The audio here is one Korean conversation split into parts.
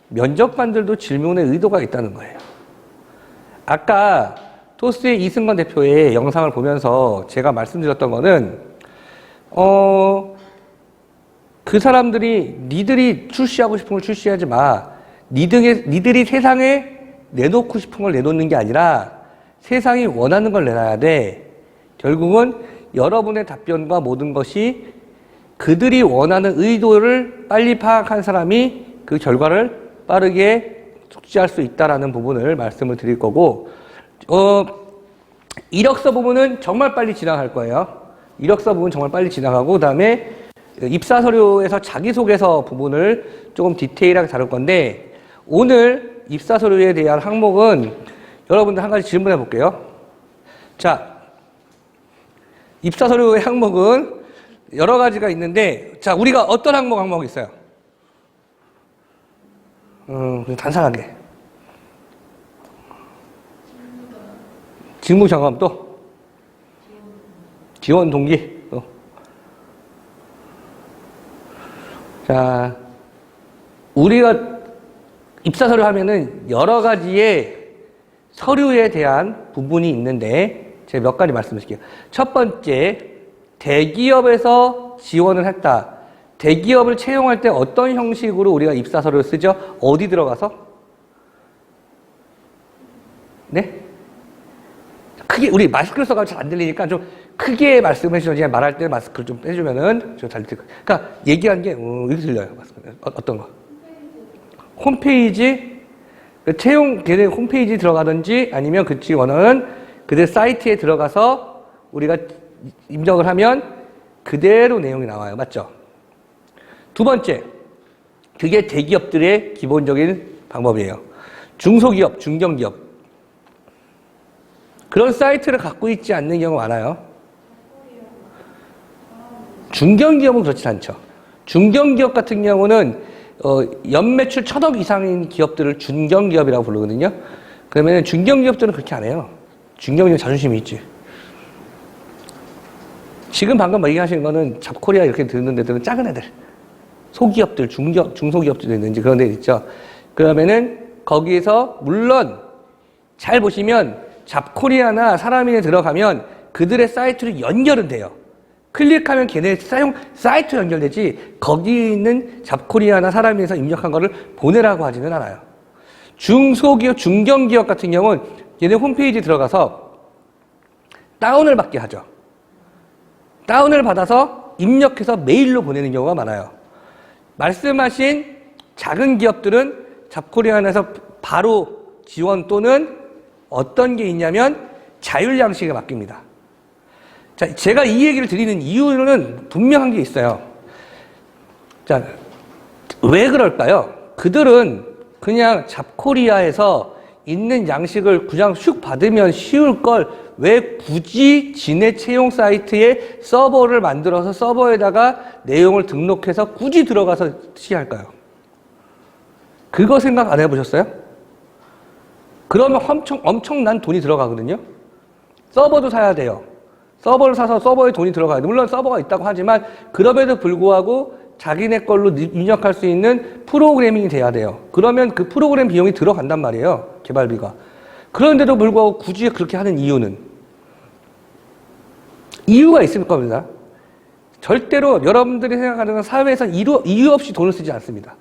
면접관들도 질문의 의도가 있다는 거예요. 아까 토스의 이승건 대표의 영상을 보면서 제가 말씀드렸던 거는 그 사람들이 니들이 출시하고 싶은 걸 출시하지 마. 니들이 세상에 내놓고 싶은 걸 내놓는 게 아니라 세상이 원하는 걸 내놔야 돼. 결국은 여러분의 답변과 모든 것이 그들이 원하는 의도를 빨리 파악한 사람이 그 결과를 빠르게 숙지할 수 있다라는 부분을 말씀을 드릴 거고, 이력서 부분은 정말 빨리 지나갈 거예요. 이력서 부분 정말 빨리 지나가고, 그 다음에 입사 서류에서 자기소개서 부분을 조금 디테일하게 다룰 건데, 오늘 입사 서류에 대한 항목은 여러분들 한 가지 질문해 볼게요. 자, 입사 서류의 항목은 여러 가지가 있는데, 자, 우리가 어떤 항목이 있어요? 단순하게. 직무 경험 또? 지원 동기 또. 자, 우리가 입사 서류 하면은 여러 가지의 서류에 대한 부분이 있는데, 제가 몇 가지 말씀드릴게요. 첫 번째, 대기업에서 지원을 했다. 대기업을 채용할 때 어떤 형식으로 우리가 입사 서류를 쓰죠? 어디 들어가서? 네? 크게, 우리 마스크를 써가지고 잘 안 들리니까 좀 크게 말씀해 주셔야지, 말할 때 마스크를 좀 빼주면은 좀 잘 들릴 거예요. 그러니까 얘기한 게, 이렇게 들려요. 어떤 거? 홈페이지, 걔네 홈페이지 들어가든지 아니면 그치 원하는 그들 사이트에 들어가서 우리가 입력을 하면 그대로 내용이 나와요. 맞죠? 두 번째, 그게 대기업들의 기본적인 방법이에요. 중소기업, 중견기업. 그런 사이트를 갖고 있지 않는 경우가 많아요. 중견기업은 그렇지 않죠. 중견기업 같은 경우는 연매출 1,000억 이상인 기업들을 중견기업이라고 부르거든요. 그러면 중견기업들은 그렇게 안 해요. 중견기업 자존심이 있지. 지금 방금 얘기하신 거는 잡코리아 이렇게 듣는 데들은 작은 애들. 소기업들, 중소기업들도 있는지 그런 데 있죠. 그러면은 거기에서 물론 잘 보시면 잡코리아나 사람인에 들어가면 그들의 사이트로 연결은 돼요. 클릭하면 걔네 사이트 연결되지 거기 있는 잡코리아나 사람인에서 입력한 거를 보내라고 하지는 않아요. 중소기업, 중견기업 같은 경우는 얘네 홈페이지 들어가서 다운을 받게 하죠. 다운을 받아서 입력해서 메일로 보내는 경우가 많아요. 말씀하신 작은 기업들은 잡코리안에서 바로 지원 또는 어떤 게 있냐면 자율 양식에 맡깁니다. 자, 제가 이 얘기를 드리는 이유는 분명한 게 있어요. 자, 왜 그럴까요? 그들은 그냥 잡코리아에서 있는 양식을 그냥 슉 받으면 쉬울 걸 왜 굳이 지네 채용 사이트에 서버를 만들어서 서버에다가 내용을 등록해서 굳이 들어가서 시할까요? 그거 생각 안 해보셨어요? 그러면 엄청난 돈이 들어가거든요. 서버도 사야 돼요. 서버를 사서 서버에 돈이 들어가야 돼요. 물론 서버가 있다고 하지만 그럼에도 불구하고 자기네 걸로 입력할 수 있는 프로그래밍이 돼야 돼요. 그러면 그 프로그램 비용이 들어간단 말이에요. 개발비가. 그런데도 불구하고 굳이 그렇게 하는 이유가 있을 겁니다. 절대로 여러분들이 생각하는 사회에서는 이유 없이 돈을 쓰지 않습니다.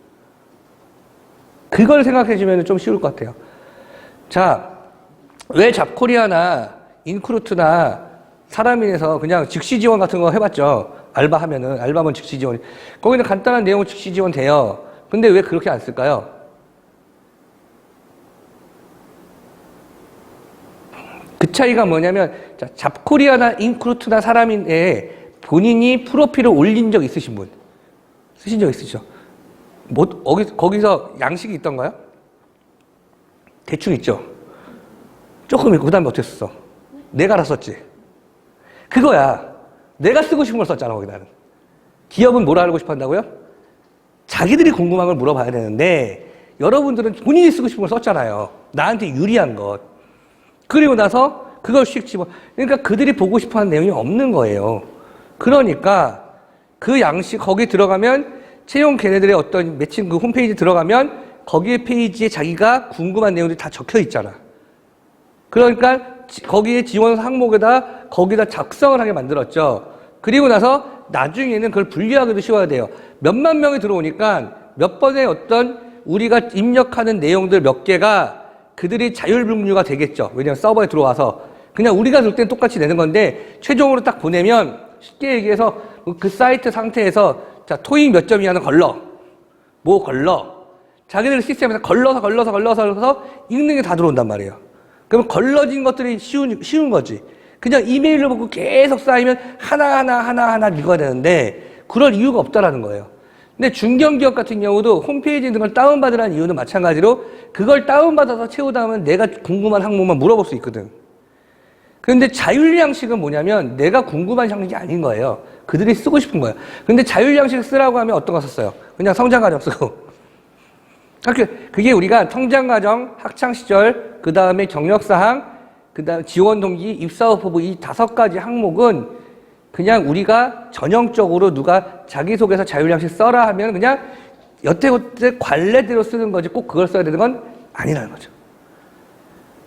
그걸 생각해 주면 좀 쉬울 것 같아요. 자, 왜 잡코리아나 인크루트나 사람인에서 그냥 즉시 지원 같은 거 해봤죠. 알바면 즉시 지원. 거기는 간단한 내용은 즉시 지원 돼요. 근데 왜 그렇게 안 쓸까요? 그 차이가 뭐냐면, 자, 잡코리아나 인크루트나 사람인에 본인이 프로필을 올린 적 있으신 분. 쓰신 적 있으시죠? 거기서 양식이 있던가요? 대충 있죠? 조금 있고, 그 다음에 어떻게 썼어? 내가 알았었지? 그거야. 내가 쓰고 싶은 걸 썼잖아, 거기다는. 기업은 뭘 알고 싶어 한다고요? 자기들이 궁금한 걸 물어봐야 되는데, 여러분들은 본인이 쓰고 싶은 걸 썼잖아요. 나한테 유리한 것. 그리고 나서 그걸 씩 집어. 그러니까 그들이 보고 싶어 하는 내용이 없는 거예요. 그러니까 그 양식, 거기 들어가면 채용 걔네들의 어떤 매칭 그 홈페이지 들어가면 거기에 페이지에 자기가 궁금한 내용들이 다 적혀 있잖아. 그러니까 거기에 지원 항목에다 거기다 작성을 하게 만들었죠. 그리고 나서 나중에는 그걸 분류하기도 쉬워야 돼요. 몇만 명이 들어오니까 몇 번의 어떤 우리가 입력하는 내용들 몇 개가 그들이 자율분류가 되겠죠. 왜냐하면 서버에 들어와서 그냥 우리가 들 땐 똑같이 내는 건데 최종으로 딱 보내면 쉽게 얘기해서 그 사이트 상태에서 자 토익 몇 점이냐는 걸러 뭐 걸러 자기들 시스템에서 걸러서 읽는 게 다 들어온단 말이에요. 그러면 걸러진 것들이 쉬운 거지. 그냥 이메일로 보고 계속 쌓이면 하나하나 읽어야 되는데 그럴 이유가 없다라는 거예요. 근데 중견기업 같은 경우도 홈페이지 있는 걸 다운받으라는 이유는 마찬가지로 그걸 다운받아서 채우다 하면 내가 궁금한 항목만 물어볼 수 있거든. 그런데 자율양식은 뭐냐면 내가 궁금한 형식이 아닌 거예요. 그들이 쓰고 싶은 거예요. 근데 자율양식 쓰라고 하면 어떤 거 썼어요? 그냥 성장과정 쓰고. 그게 우리가 성장과정, 학창시절, 그 다음에 경력사항, 그 다음 지원 동기, 입사후보 이 5가지 항목은 그냥 우리가 전형적으로 누가 자기소개서 자율양식 써라 하면 그냥 여태껏 관례대로 쓰는 거지 꼭 그걸 써야 되는 건 아니라는 거죠.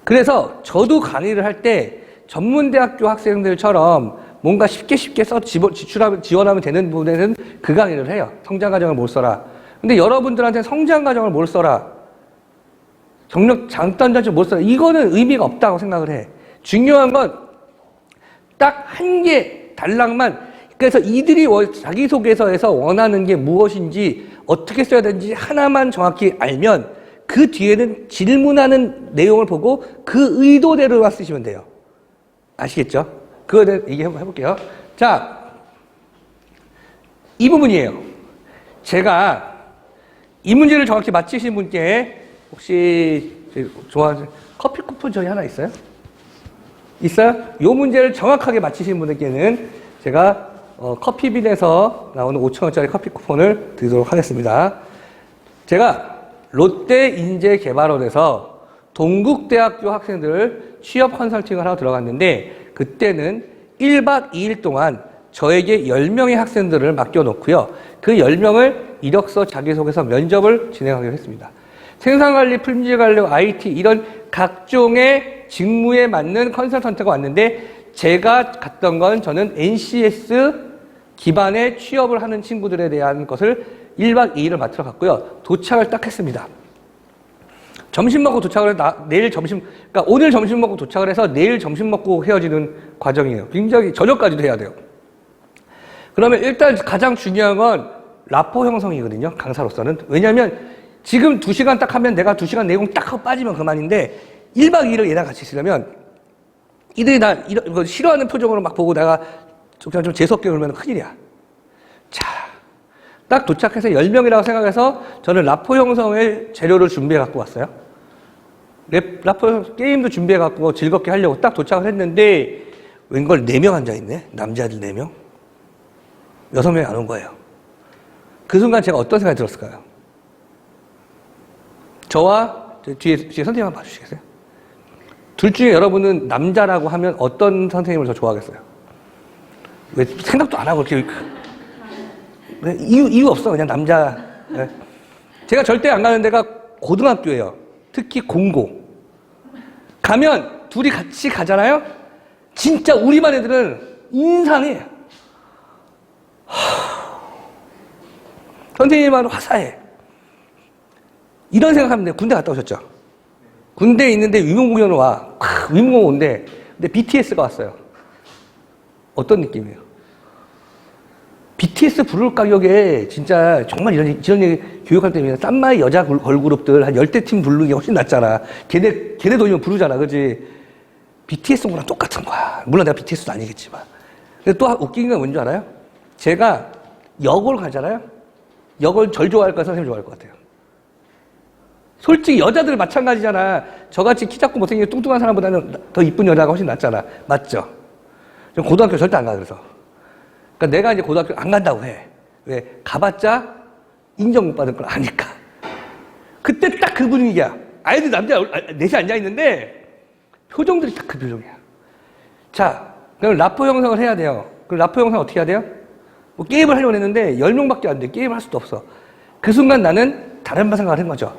그래서 저도 강의를 할 때 전문대학교 학생들처럼 뭔가 쉽게 써 지원하면 되는 부분에는 그 강의를 해요. 성장과정을 뭘 써라. 근데 여러분들한테 성장과정을 뭘 써라. 경력 장단자를 뭘 써라. 이거는 의미가 없다고 생각을 해. 중요한 건 딱 한 개 달랑만 그래서 이들이 자기소개서에서 원하는 게 무엇인지 어떻게 써야 되는지 하나만 정확히 알면 그 뒤에는 질문하는 내용을 보고 그 의도대로만 쓰시면 돼요. 아시겠죠? 그거는 얘기해볼게요. 자, 이 부분이에요. 제가 이 문제를 정확히 맞히신 분께 혹시 좋아하는 커피 쿠폰 저희 하나 있어요? 있어요? 이 문제를 정확하게 맞히신 분들께는 제가 커피빈에서 나오는 5,000원짜리 커피 쿠폰을 드리도록 하겠습니다. 제가 롯데인재개발원에서 동국대학교 학생들 취업 컨설팅을 하러 들어갔는데 그때는 1박 2일 동안 저에게 10명의 학생들을 맡겨놓고요. 그 10명을 이력서, 자기소개서, 면접을 진행하기로 했습니다. 생산관리, 품질관리, IT 이런 각종의 직무에 맞는 컨설턴트가 왔는데 제가 갔던 건 저는 NCS 기반의 취업을 하는 친구들에 대한 것을 1박 2일을 맡으러 갔고요. 도착을 딱 했습니다. 점심 먹고 도착을 해서 그러니까 오늘 점심 먹고 도착을 해서 내일 점심 먹고 헤어지는 과정이에요. 굉장히 저녁까지도 해야 돼요. 그러면 일단 가장 중요한 건 라포 형성이거든요. 강사로서는. 왜냐하면 지금 2시간 딱 하면 내가 2시간 내용 딱 하고 빠지면 그만인데 1박 2일을 얘랑 같이 있으려면 이들이 나 이거 싫어하는 표정으로 막 보고 내가 그냥 좀 재수없게 울면 큰일이야. 자, 딱 도착해서 10명이라고 생각해서 저는 라포 형성의 재료를 준비해 갖고 왔어요. 라포 게임도 준비해 갖고 즐겁게 하려고 딱 도착을 했는데 웬걸 4명 앉아있네. 남자들 4명. 6명이 안 온 거예요. 그 순간 제가 어떤 생각이 들었을까요? 저와 뒤에 선생님 한번 봐주시겠어요? 둘 중에 여러분은 남자라고 하면 어떤 선생님을 더 좋아하겠어요? 왜 생각도 안 하고 이렇게 이유 없어. 그냥 남자. 네. 제가 절대 안 가는 데가 고등학교예요. 특히 공고. 가면 둘이 같이 가잖아요? 진짜 우리반 애들은 인상해. 선생님은 화사해. 이런 생각하면 돼요. 군대 갔다 오셨죠? 군대에 있는데 위문공연을 와. 위문공연 온대. 근데 BTS가 왔어요. 어떤 느낌이에요? BTS 부를 가격에 진짜 정말 이런 얘기 교육할 때면 쌈마이 여자 걸그룹들 한 10대 팀 부르는 게 훨씬 낫잖아. 걔네 돈이면 부르잖아. 그지? BTS 온 거랑 똑같은 거야. 물론 내가 BTS도 아니겠지만. 근데 또 웃긴 건 뭔지 알아요? 제가 역을 가잖아요? 역을 절 좋아할까요? 선생님 좋아할 것 같아요? 솔직히 여자들 마찬가지잖아. 저같이 키 작고 못생기고 뚱뚱한 사람보다는 더 이쁜 여자가 훨씬 낫잖아. 맞죠? 고등학교 절대 안 가, 그래서. 그러니까 내가 이제 고등학교 안 간다고 해. 왜? 가봤자 인정 못 받을 걸 아니까. 그때 딱 그 분위기야. 아이들 남자 넷이 앉아있는데 표정들이 딱 그 표정이야. 자, 그럼 라포 형성을 해야 돼요. 그럼 라포 형성 어떻게 해야 돼요? 뭐 게임을 하려고 했는데 10명밖에 안 돼. 게임을 할 수도 없어. 그 순간 나는 다른 생각을 한 거죠.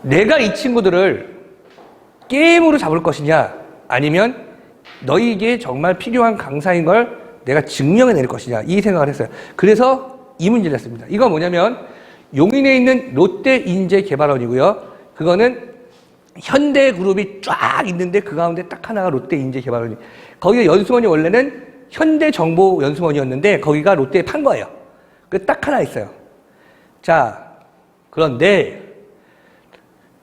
내가 이 친구들을 게임으로 잡을 것이냐, 아니면 너희에게 정말 필요한 강사인 걸 내가 증명해낼 것이냐, 이 생각을 했어요. 그래서 이 문제를 했습니다. 이거 뭐냐면 용인에 있는 롯데인재개발원이고요. 그거는 현대그룹이 쫙 있는데 그 가운데 딱 하나가 롯데인재개발원이. 거기가 연수원이 원래는 현대정보연수원이었는데 거기가 롯데에 판 거예요. 그 딱 하나 있어요. 자, 그런데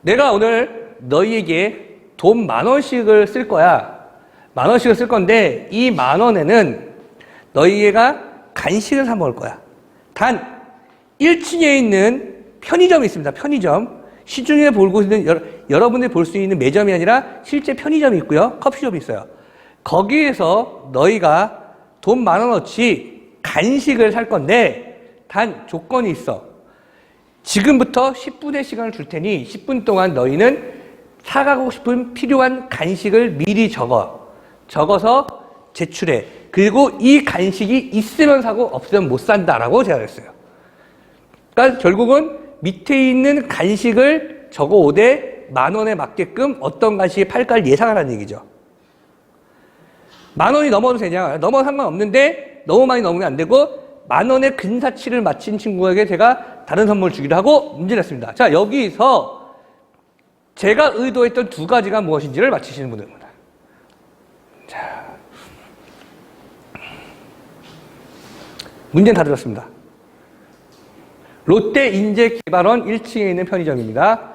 내가 오늘 너희에게 돈 10,000원씩을 쓸 거야. 10,000원씩을 쓸 건데 이 10,000원에는 너희가 간식을 사 먹을 거야. 단 1층에 있는 편의점이 있습니다. 편의점. 시중에 보고 있는 여러분들이 볼 수 있는 매점이 아니라 실제 편의점이 있고요. 커피숍이 있어요. 거기에서 너희가 돈 10,000원어치 간식을 살 건데 단 조건이 있어. 지금부터 10분의 시간을 줄 테니 10분 동안 너희는 사가고 싶은 필요한 간식을 미리 적어서 제출해. 그리고 이 간식이 있으면 사고 없으면 못 산다라고 제안했어요. 그러니까 결국은 밑에 있는 간식을 적어오되 10,000원에 맞게끔 어떤 간식이 팔까를 예상하라는 얘기죠. 10,000원이 넘어도 되냐? 넘어 상관없는데 너무 많이 넘으면 안 되고 10,000원의 근사치를 마친 친구에게 제가 다른 선물 주기로 하고 문제를 했습니다. 자, 여기서 제가 의도했던 두 가지가 무엇인지를 맞히시는 분들입니다. 자, 문제는 다 들었습니다. 롯데인재개발원 1층에 있는 편의점입니다.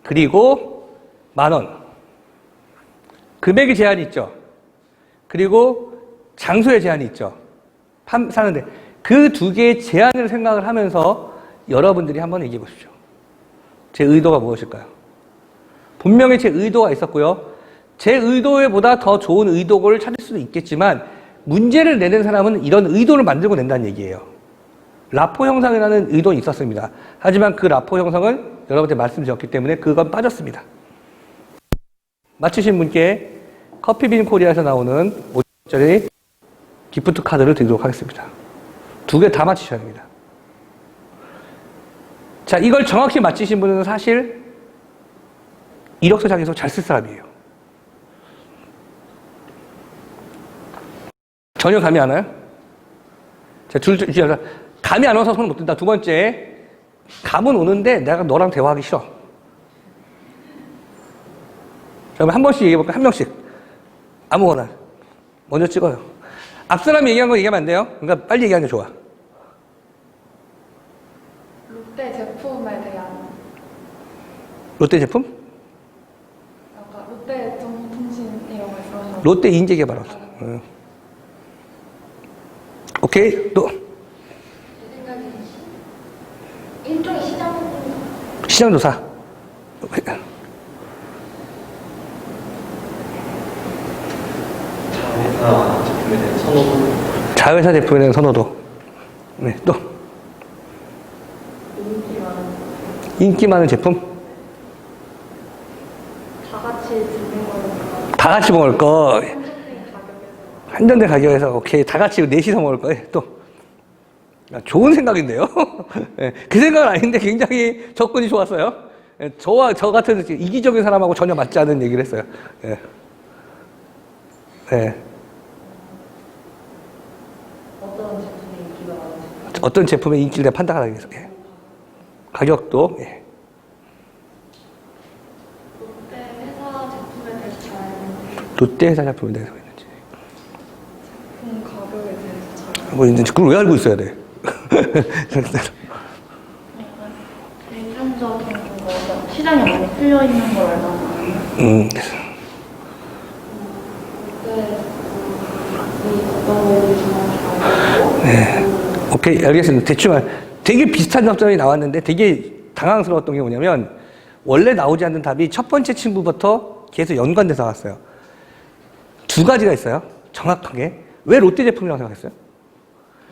그리고 10,000원. 금액의 제한이 있죠. 그리고 장소의 제한이 있죠. 사는데 그 두 개의 제한을 생각을 하면서 여러분들이 한번 얘기해 보십시오. 제 의도가 무엇일까요? 분명히 제 의도가 있었고요. 제 의도보다 더 좋은 의도를 찾을 수도 있겠지만 문제를 내는 사람은 이런 의도를 만들고 낸다는 얘기예요. 라포 형상이라는 의도는 있었습니다. 하지만 그 라포 형상은 여러분한테 말씀드렸기 때문에 그건 빠졌습니다. 맞추신 분께 커피빈 코리아에서 나오는 5,000원짜리 기프트 카드를 드리도록 하겠습니다. 두 개 다 맞히셔야 합니다. 자, 이걸 정확히 맞히신 분은 사실 이력서 자기소개 잘 쓸 사람이에요. 전혀 감이 안 와요? 자, 감이 안 와서 손을 못 든다. 두 번째, 감은 오는데 내가 너랑 대화하기 싫어. 자, 그럼 한 번씩 얘기해볼까? 한 명씩. 아무거나. 먼저 찍어요. 앞 사람이 얘기한 거 얘기하면 안 돼요. 그러니까 빨리 얘기하는 게 좋아. 롯데 제품에 대한. 롯데 제품? 아까 롯데 통신 이런 말씀하셨는데. 롯데 인재개발원. 오케이, 또. 제 생각에 일종의 시장조사. 자회사 제품에 대한 선호도. 네, 또. 인기 많은 제품. 다 같이 먹을 거. 한정된 가격에서. 오케이. 다 같이 넷이서 먹을 거. 또. 좋은 생각인데요. 네, 그 생각은 아닌데 굉장히 접근이 좋았어요. 네, 저와 저 같은 이기적인 사람하고 전혀 맞지 않은 얘기를 했어요. 네. 네. 어떤 제품의 인기를 내가 판단하기 위해서. 예. 가격도. 예. 롯데 회사 제품에 대해서 있는지. 제품 가격에 대해서 잘. 뭐 이제 그걸 왜 알고 있어야 돼? 대중적인 거, 시장에 많이 풀려 있는 걸 알잖아요. 네. 오케이, 알겠습니다. 대충 되게 비슷한 답변이 나왔는데 되게 당황스러웠던 게 뭐냐면 원래 나오지 않는 답이 첫 번째 친구부터 계속 연관돼서 나왔어요. 두 가지가 있어요. 정확하게. 왜 롯데 제품이라고 생각했어요?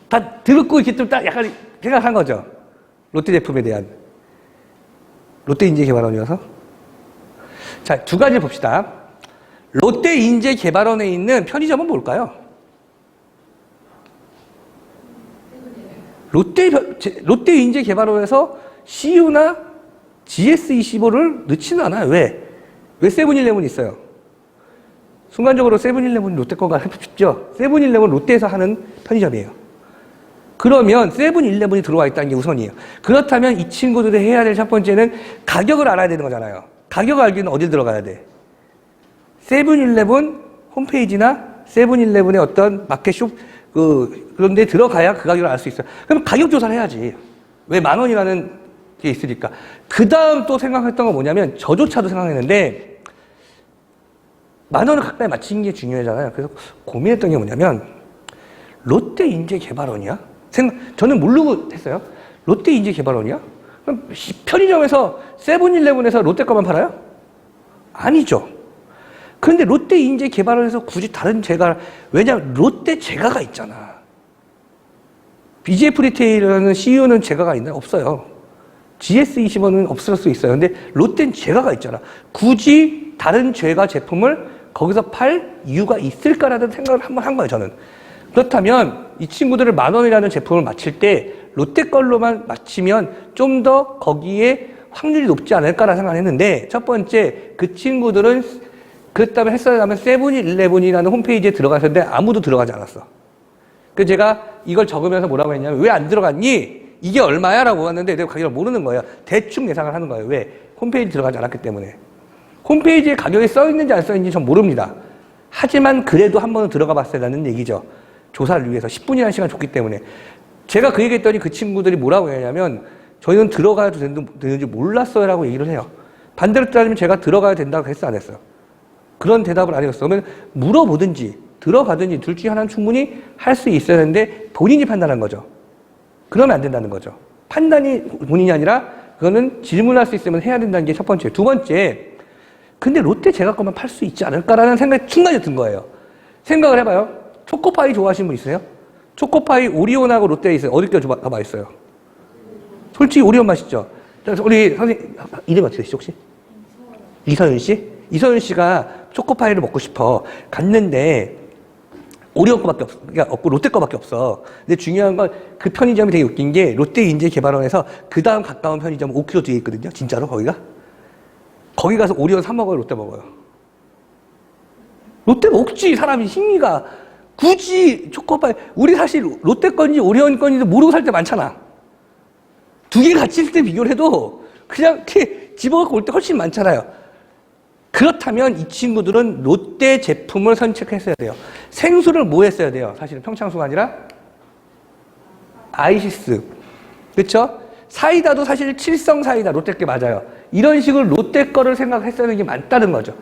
다 듣고 이렇게 좀 딱 약간 생각한 거죠. 롯데 제품에 대한. 롯데인재개발원이어서. 자, 두 가지 봅시다. 롯데인재개발원에 있는 뭘까요? 롯데인재개발원에서 CU나 GS25를 넣지는 않아요. 왜? 왜 세븐일레븐이 있어요? 순간적으로 세븐일레븐이 롯데 거가 싶죠? 세븐일레븐 롯데에서 하는 편의점이에요. 그러면 세븐일레븐이 들어와 있다는 게 우선이에요. 그렇다면 이 친구들이 해야 될 첫 번째는 가격을 알아야 되는 거잖아요. 가격을 알기는 어딜 들어가야 돼? 세븐일레븐 홈페이지나 세븐일레븐의 어떤 마켓숍 그런 데 들어가야 그 가격을 알 수 있어요. 그럼 가격 조사를 해야지. 왜 10,000원이라는 게 있으니까. 그 다음 또 생각했던 건 뭐냐면 저조차도 생각했는데 10,000원을 가까이 맞추는 게 중요하잖아요. 그래서 고민했던 게 뭐냐면 롯데인재개발원이야? 저는 모르고 했어요. 롯데인재개발원이야? 그럼 편의점에서 세븐일레븐에서 롯데 거만 팔아요? 아니죠. 그런데 롯데인재개발원에서 굳이 다른 재가 왜냐하면 롯데 재가가 있잖아. BGF 리테일이라는 CU는 재가가 있나요? 없어요. GS25는 없을 수 있어요. 근데 롯데는 재가가 있잖아. 굳이 다른 재가 제품을 거기서 팔 이유가 있을까라는 생각을 한번 한 거예요, 저는. 그렇다면 이 친구들을 10,000원이라는 제품을 맞힐 때 롯데 걸로만 맞히면 좀 더 거기에 확률이 높지 않을까라는 생각을 했는데 첫 번째, 그 친구들은 그렇다면 했어야하면 세븐일레븐이라는 홈페이지에 들어갔었는데 아무도 들어가지 않았어. 그래서 제가 이걸 적으면서 뭐라고 했냐면 왜 안 들어갔니? 이게 얼마야? 라고 했는데 내가 가격을 모르는 거예요. 대충 예상을 하는 거예요. 왜? 홈페이지 들어가지 않았기 때문에. 홈페이지에 가격이 써있는지 안 써있는지 전 모릅니다. 하지만 그래도 한 번은 들어가 봤어야 하는 얘기죠. 조사를 위해서 10분이라는 시간 줬기 때문에. 제가 그 얘기했더니 그 친구들이 뭐라고 했냐면 저희는 들어가야 되는지 몰랐어요 라고 얘기를 해요. 반대로 따지면 제가 들어가야 된다고 했어 안 했어요? 그런 대답을 안 해줬어. 그러면 물어보든지 들어가든지 둘 중에 하나는 충분히 할 수 있어야 하는데 본인이 판단한 거죠. 그러면 안 된다는 거죠. 판단이 본인이 아니라 그거는 질문할 수 있으면 해야 된다는 게 첫 번째. 두 번째, 근데 롯데 제가 거만 팔 수 있지 않을까라는 생각이 순간에 든 거예요. 생각을 해봐요. 초코파이 좋아하시는 분 있어요? 초코파이 오리온하고 롯데에 있어요. 어디 게 더 맛있어요? 솔직히 오리온 맛있죠? 우리 선생님, 이름 어떻게 되시죠, 혹시? 이서윤 씨? 이서윤 씨가 초코파이를 먹고 싶어. 갔는데, 오리온 거밖에 없고, 롯데 거밖에 없어. 근데 중요한 건 그 편의점이 되게 웃긴 게, 롯데인재개발원에서 그 다음 가까운 편의점 5km 뒤에 있거든요. 진짜로, 거기가. 거기 가서 오리온 사 먹어요, 롯데 먹어요. 롯데 먹지, 사람이 심리가. 굳이 초코파이, 우리 사실 롯데 건지 오리온 건지도 모르고 살 때 많잖아. 두 개 같이 있을 때 비교를 해도 그냥 이렇게 집어갖고 올 때 훨씬 많잖아요. 그렇다면 이 친구들은 롯데 제품을 선택했어야 돼요. 생수를 뭐 했어야 돼요? 사실은 평창수가 아니라 아이시스. 그렇죠? 사이다도 사실 칠성 사이다, 롯데 게 맞아요. 이런 식으로 롯데 거를 생각했어야 되는 게 맞다는 거죠.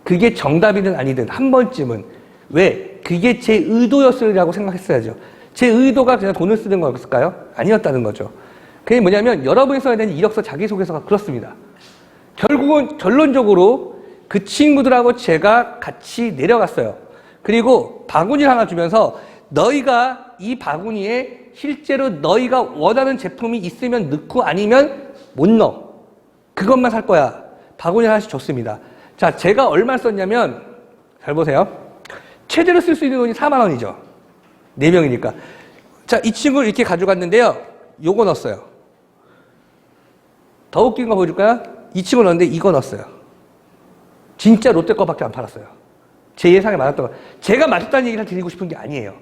그게 정답이든 아니든 한 번쯤은. 왜? 그게 제 의도였으리라고 생각했어야죠. 제 의도가 그냥 돈을 쓰는 거였을까요? 아니었다는 거죠. 그게 뭐냐면 여러분이 써야 되는 이력서 자기소개서가 그렇습니다. 결국은 결론적으로 그 친구들하고 제가 같이 내려갔어요. 그리고 바구니를 하나 주면서 너희가 이 바구니에 실제로 너희가 원하는 제품이 있으면 넣고 아니면 못 넣어. 그것만 살 거야. 바구니 하나씩 줬습니다. 자, 제가 얼마 썼냐면 잘 보세요. 최대로 쓸 수 있는 돈이 4만 원이죠. 4명이니까. 자, 이 친구를 이렇게 가져갔는데요. 요거 넣었어요. 더 웃긴 거 보여줄까요? 이 친구 넣었는데 이거 넣었어요. 진짜 롯데 거밖에 안 팔았어요. 제 예상에 맞았던 거. 제가 맞았다는 얘기를 드리고 싶은 게 아니에요.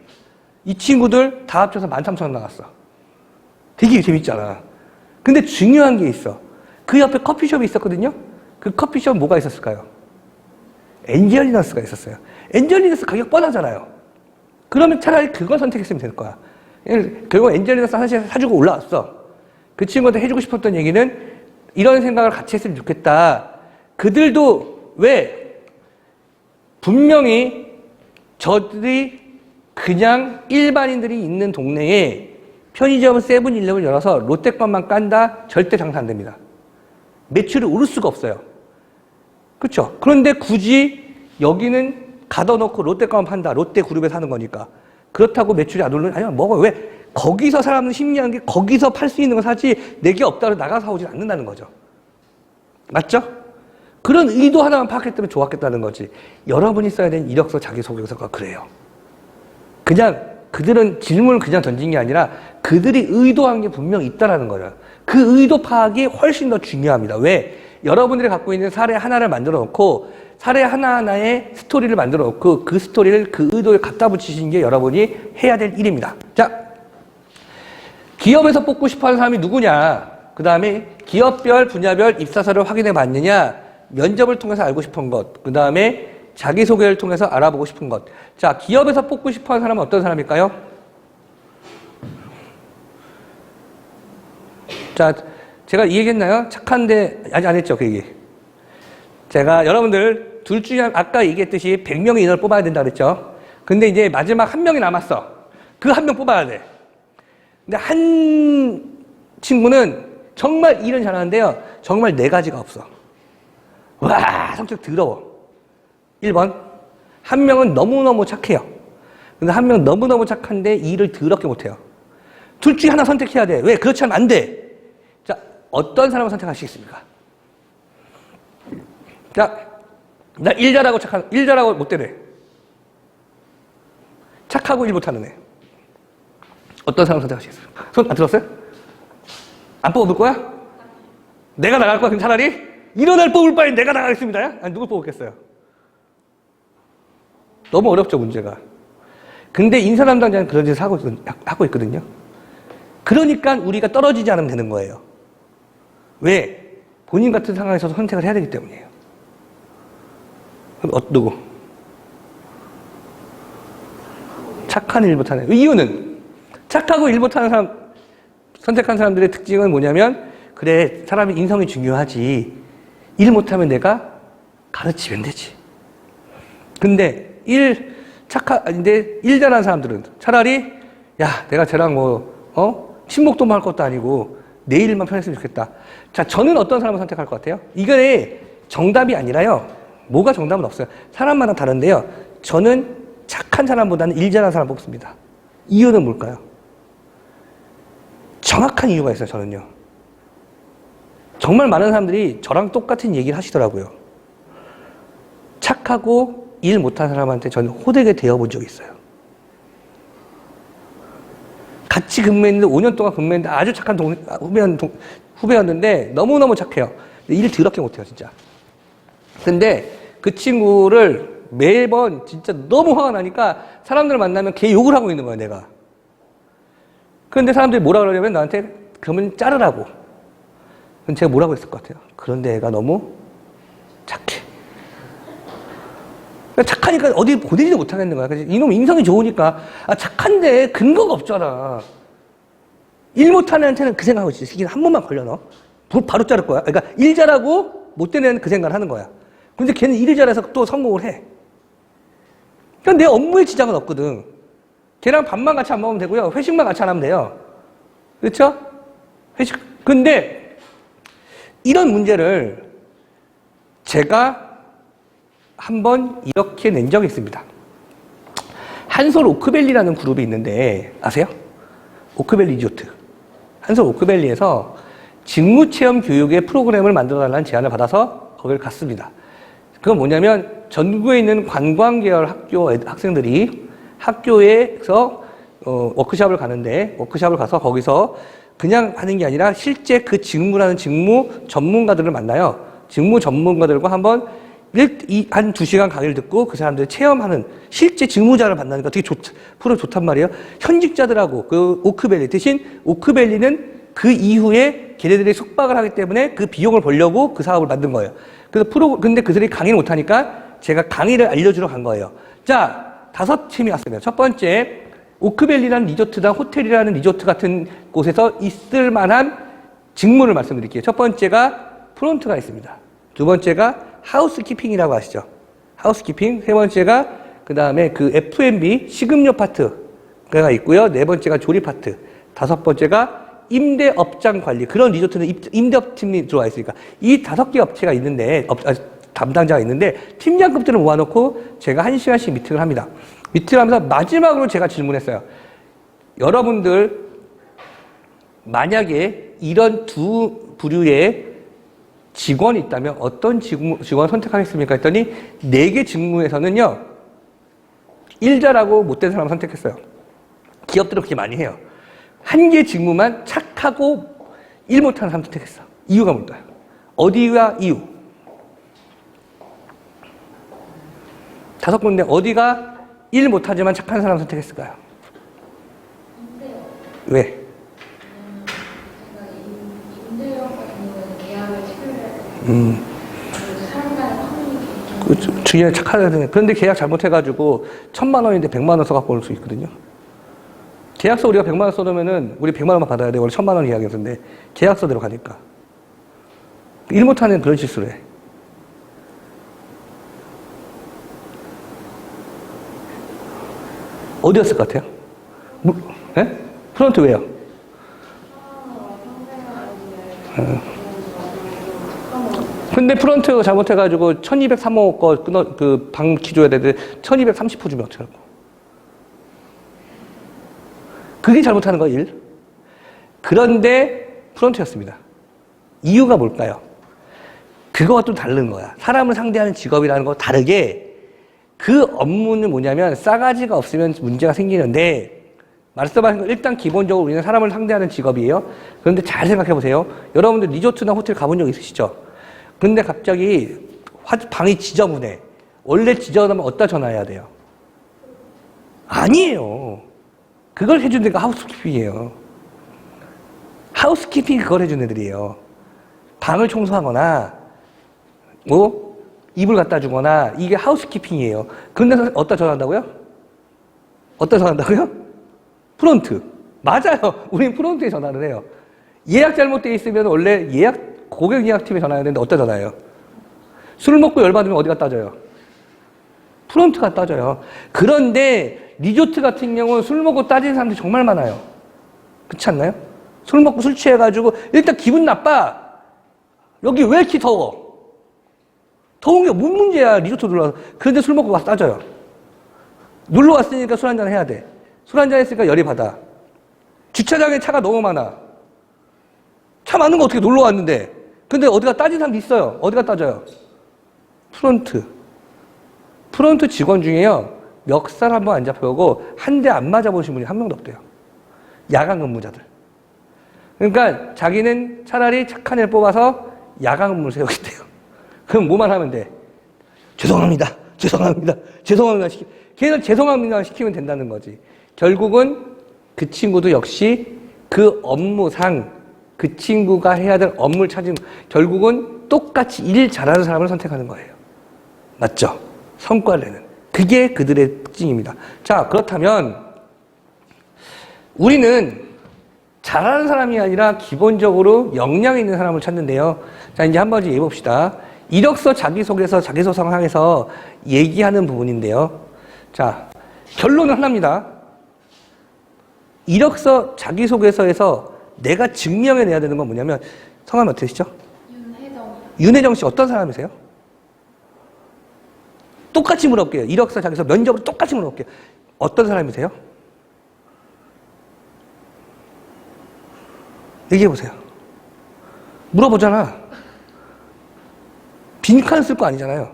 이 친구들 다 합쳐서 13,000원 나갔어. 되게 재밌잖아. 근데 중요한 게 있어. 그 옆에 커피숍이 있었거든요. 그 커피숍 뭐가 있었을까요? 엔젤리너스가 있었어요. 엔젤리너스 가격 뻔하잖아요. 그러면 차라리 그걸 선택했으면 될 거야. 결국 엔젤리너스 하나씩 사주고 올라왔어. 그 친구한테 해주고 싶었던 얘기는 이런 생각을 같이 했으면 좋겠다. 그들도 왜 분명히 저들이 그냥 일반인들이 있는 동네에 편의점 세븐일레븐 열어서 롯데 것만 깐다? 절대 장사 안 됩니다. 매출이 오를 수가 없어요. 그렇죠? 그런데 굳이 여기는 가둬놓고 롯데 것만 판다. 롯데 그룹에 사는 거니까. 그렇다고 매출이 안 오르는 아니면 먹어요. 왜? 거기서 사람은 심리한 게 거기서 팔 수 있는 거 사지 내게 없다고 나가서 사오지 않는다는 거죠. 맞죠? 그런 의도 하나만 파악했다면 좋았겠다는 거지. 여러분이 써야 되는 이력서 자기소개서가 그래요. 그냥 그들은 질문을 그냥 던진 게 아니라 그들이 의도한 게 분명 있다라는 거예요. 그 의도 파악이 훨씬 더 중요합니다. 왜? 여러분들이 갖고 있는 사례 하나를 만들어 놓고 사례 하나하나의 스토리를 만들어 놓고 그 스토리를 그 의도에 갖다 붙이시는 게 여러분이 해야 될 일입니다. 자, 기업에서 뽑고 싶어 하는 사람이 누구냐? 그 다음에 기업별, 분야별 입사서를 확인해 봤느냐? 면접을 통해서 알고 싶은 것. 그 다음에 자기소개를 통해서 알아보고 싶은 것. 자, 기업에서 뽑고 싶어 하는 사람은 어떤 사람일까요? 자, 제가 이 얘기 했나요? 착한데, 아직 안 했죠, 그 얘기. 제가 여러분들 둘 중에 아까 얘기했듯이 100명의 인원을 뽑아야 된다 그랬죠? 근데 이제 마지막 한 명이 남았어. 그 한 명 뽑아야 돼. 근데 한 친구는 정말 일은 잘하는데요. 정말 네 가지가 없어. 와, 성격 더러워. 1번. 한 명은 너무너무 착해요. 근데 한 명은 너무너무 착한데 일을 더럽게 못해요. 둘 중에 하나 선택해야 돼. 왜? 그렇지 않으면 안 돼. 자, 어떤 사람을 선택하시겠습니까? 자, 나 일 잘하고 못되는 애. 착하고 일 못하는 애. 어떤 사람을 선택하시겠습니까? 손 안 들었어요? 안 뽑을 거야? 내가 나갈 거야, 그럼 차라리? 이런 애를 뽑을 바에 내가 나가겠습니다. 아니, 누굴 뽑겠어요? 너무 어렵죠, 문제가. 근데 인사 담당자는 그런 짓을 하고 있거든요. 그러니까 우리가 떨어지지 않으면 되는 거예요. 왜? 본인 같은 상황에서 선택을 해야 되기 때문이에요. 그럼 누구? 착한 일 못하는 이유는 착하고 일 못하는 사람 선택한 사람들의 특징은 뭐냐면 그래 사람이 인성이 중요하지 일 못하면 내가 가르치면 되지. 근데 일 잘하는 사람들은 차라리 야 내가 쟤랑 친목도 할 것도 아니고 내 일만 편했으면 좋겠다. 자 저는 어떤 사람을 선택할 것 같아요? 이게 정답이 아니라요. 뭐가 정답은 없어요. 사람마다 다른데요. 저는 착한 사람보다는 일 잘하는 사람 뽑습니다. 이유는 뭘까요? 정확한 이유가 있어요, 저는요. 정말 많은 사람들이 저랑 똑같은 얘기를 하시더라고요. 착하고 일 못하는 사람한테 저는 호되게 대어본 적이 있어요. 같이 근무했는데 5년 동안 근무했는데 아주 착한 후배였는데 너무너무 착해요. 일 더럽게 못해요, 진짜. 근데 그 친구를 매번 진짜 너무 화가 나니까 사람들을 만나면 걔 욕을 하고 있는 거야, 내가. 그런데 사람들이 뭐라 그러냐면 나한테 그러면 자르라고. 그럼 제가 뭐라고 했을 것 같아요? 그런데 애가 너무 착해. 착하니까 어디 보내지도 못하겠는 거야. 그래서 이놈 인성이 좋으니까 착한데 근거가 없잖아. 일 못하는 애한테는 그 생각하고 있지. 새끼는 한 번만 걸려 넣어. 바로 자를 거야. 그러니까 일 잘하고 못된 애는 그 생각을 하는 거야. 근데 걔는 일을 잘해서 또 성공을 해. 그러니까 내 업무에 지장은 없거든. 걔랑 밥만 같이 안 먹으면 되고요. 회식만 같이 안 하면 돼요. 그렇죠? 회식. 근데 이런 문제를 제가 한번 이렇게 낸 적이 있습니다. 한솔 오크밸리라는 그룹이 있는데 아세요? 오크밸리 리조트. 한솔 오크밸리에서 직무체험 교육의 프로그램을 만들어달라는 제안을 받아서 거기를 갔습니다. 그건 뭐냐면 전국에 있는 관광계열 학교 학생들이 학교에서 워크숍을 가는데 워크숍을 가서 거기서 그냥 하는 게 아니라 실제 그 직무라는 직무 전문가들을 만나요. 직무 전문가들과 한번 한 2시간 강의를 듣고 그 사람들을 체험하는 실제 직무자를 만나니까 되게 프로 좋단 말이에요. 현직자들하고 그 오크밸리 대신 오크밸리는 그 이후에 걔네들이 숙박을 하기 때문에 그 비용을 벌려고 그 사업을 만든 거예요. 그래서 근데 그들이 강의를 못하니까 제가 강의를 알려주러 간 거예요. 자, 5팀이 왔습니다. 첫 번째, 오크밸리라는 리조트나 호텔이라는 리조트 같은 곳에서 있을 만한 직무를 말씀드릴게요. 첫 번째가 프론트가 있습니다. 두 번째가 하우스키핑이라고 아시죠? 하우스키핑. 세 번째가 그 다음에 그 F&B 식음료 파트가 있고요. 네 번째가 조리 파트. 다섯 번째가 임대업장 관리. 그런 리조트는 임대업팀이 들어와 있으니까 이 5개 업체가 있는데 담당자가 있는데 팀장급들을 모아놓고 제가 1시간씩 미팅을 합니다. 미팅을 하면서 마지막으로 제가 질문했어요. 여러분들 만약에 이런 두 부류의 직원이 있다면 어떤 직원을 선택하겠습니까? 했더니 4개 직무에서는요. 일 잘하고 못된 사람을 선택했어요. 기업들은 그렇게 많이 해요. 1개 직무만 착하고 일 못하는 사람 선택했어. 이유가 뭘까요? 어디가 이유? 5군데 어디가 일 못하지만 착한 사람 선택했을까요? 왜? 그렇죠. 주위에 착하다. 그런데 계약 잘못해가지고 1,000만 원인데 100만 원 써갖고 올 수 있거든요. 계약서 우리가 100만 원 써놓으면은 우리 100만 원만 받아야 돼. 원래 1,000만 원 계약이었는데 계약서대로 가니까. 일 못하는 그런 실수를 해. 어디였을 것 같아요? 예? 프론트 왜요? 근데 프론트 잘못해가지고 1203호 거 끊어, 방키 줘야 되는데 1230호 주면 어떡하고. 그게 잘못하는 거예요, 일. 그런데 프론트였습니다. 이유가 뭘까요? 그거와 또 다른 거야. 사람을 상대하는 직업이라는 거 다르게 그 업무는 뭐냐면 싸가지가 없으면 문제가 생기는데 말씀하신 거 일단 기본적으로 우리는 사람을 상대하는 직업이에요. 그런데 잘 생각해 보세요. 여러분들 리조트나 호텔 가본 적 있으시죠? 근데 갑자기 방이 지저분해. 원래 지저분하면 어디다 전화해야 돼요? 아니에요. 그걸 해준 데가 하우스키핑이에요. 하우스키핑이 그걸 해준 애들이에요. 방을 청소하거나 뭐 이불 갖다 주거나 이게 하우스키핑이에요. 그런데 어디다 전화한다고요? 어디다 전화한다고요? 프론트. 맞아요. 우린 프론트에 전화를 해요. 예약 잘못되어 있으면 원래 고객 예약팀에 전화해야 되는데 어디다 전화해요? 술 먹고 열받으면 어디가 따져요? 프론트가 따져요. 그런데 리조트 같은 경우는 술 먹고 따지는 사람들이 정말 많아요. 그렇지 않나요? 술 먹고 술 취해가지고 일단 기분 나빠. 여기 왜 이렇게 더워? 더운 게 뭔 문제야, 리조트 놀러 와서. 그런데 술 먹고 와서 따져요. 놀러 왔으니까 술 한잔 해야 돼. 술 한잔 했으니까 열이 받아. 주차장에 차가 너무 많아. 차 많은 거 어떻게 놀러 왔는데. 근데 어디가 따진 사람도 있어요. 어디가 따져요? 프론트. 프론트 직원 중에요. 멱살 한번 안 잡혀오고 한 대 안 맞아보신 분이 한 명도 없대요. 야간 근무자들. 그러니까 자기는 차라리 착한 애를 뽑아서 야간 근무를 세우겠대요. 그럼 뭐만 하면 돼? 죄송합니다. 죄송합니다. 죄송합니다. 걔는 죄송합니다 시키면 된다는 거지. 결국은 그 친구도 역시 그 업무상 그 친구가 해야 될 업무를 찾은 결국은 똑같이 일 잘하는 사람을 선택하는 거예요. 맞죠? 성과를 내는. 그게 그들의 특징입니다. 자, 그렇다면 우리는 잘하는 사람이 아니라 기본적으로 역량이 있는 사람을 찾는데요. 자, 이제 한번 얘기해 봅시다. 이력서 자기소개서, 자기소개서에서 얘기하는 부분인데요. 자, 결론은 하나입니다. 이력서 자기소개서에서 내가 증명해내야 되는 건 뭐냐면 성함이 어떻게 되시죠? 윤혜정이요. 윤혜정 씨 어떤 사람이세요? 똑같이 물어볼게요. 이력서 자기소개서 면접으로 똑같이 물어볼게요. 어떤 사람이세요? 얘기해보세요. 물어보잖아. 빈칸 쓸 거 아니잖아요.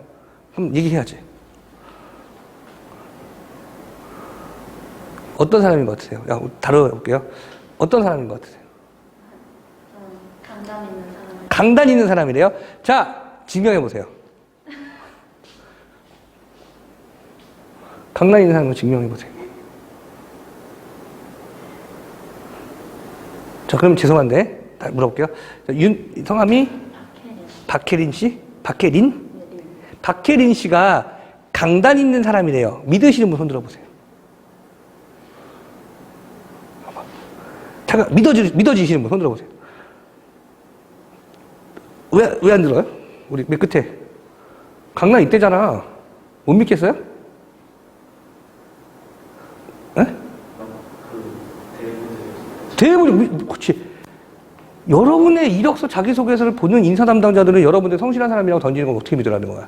그럼 얘기해야지. 어떤 사람인 것 같으세요? 야, 다뤄볼게요. 어떤 사람인 것 같으세요? 강단 있는 사람. 강단 있는 사람이래요? 자, 증명해보세요. 강단 있는 사람을 증명해보세요. 자, 그럼 죄송한데, 물어볼게요. 자, 성함이? 박혜린 씨? 박혜린? 박혜린 씨가 강단 있는 사람이래요. 믿으시는 분 손 들어보세요. 잠깐, 믿어지시는 분 손 들어보세요. 왜 안 들어요? 우리 맨 끝에. 강단 있대잖아. 못 믿겠어요? 에? 대부분, 그렇지. 여러분의 이력서 자기소개서를 보는 인사 담당자들은 여러분들 성실한 사람이라고 던지는 걸 어떻게 믿으라는 거야?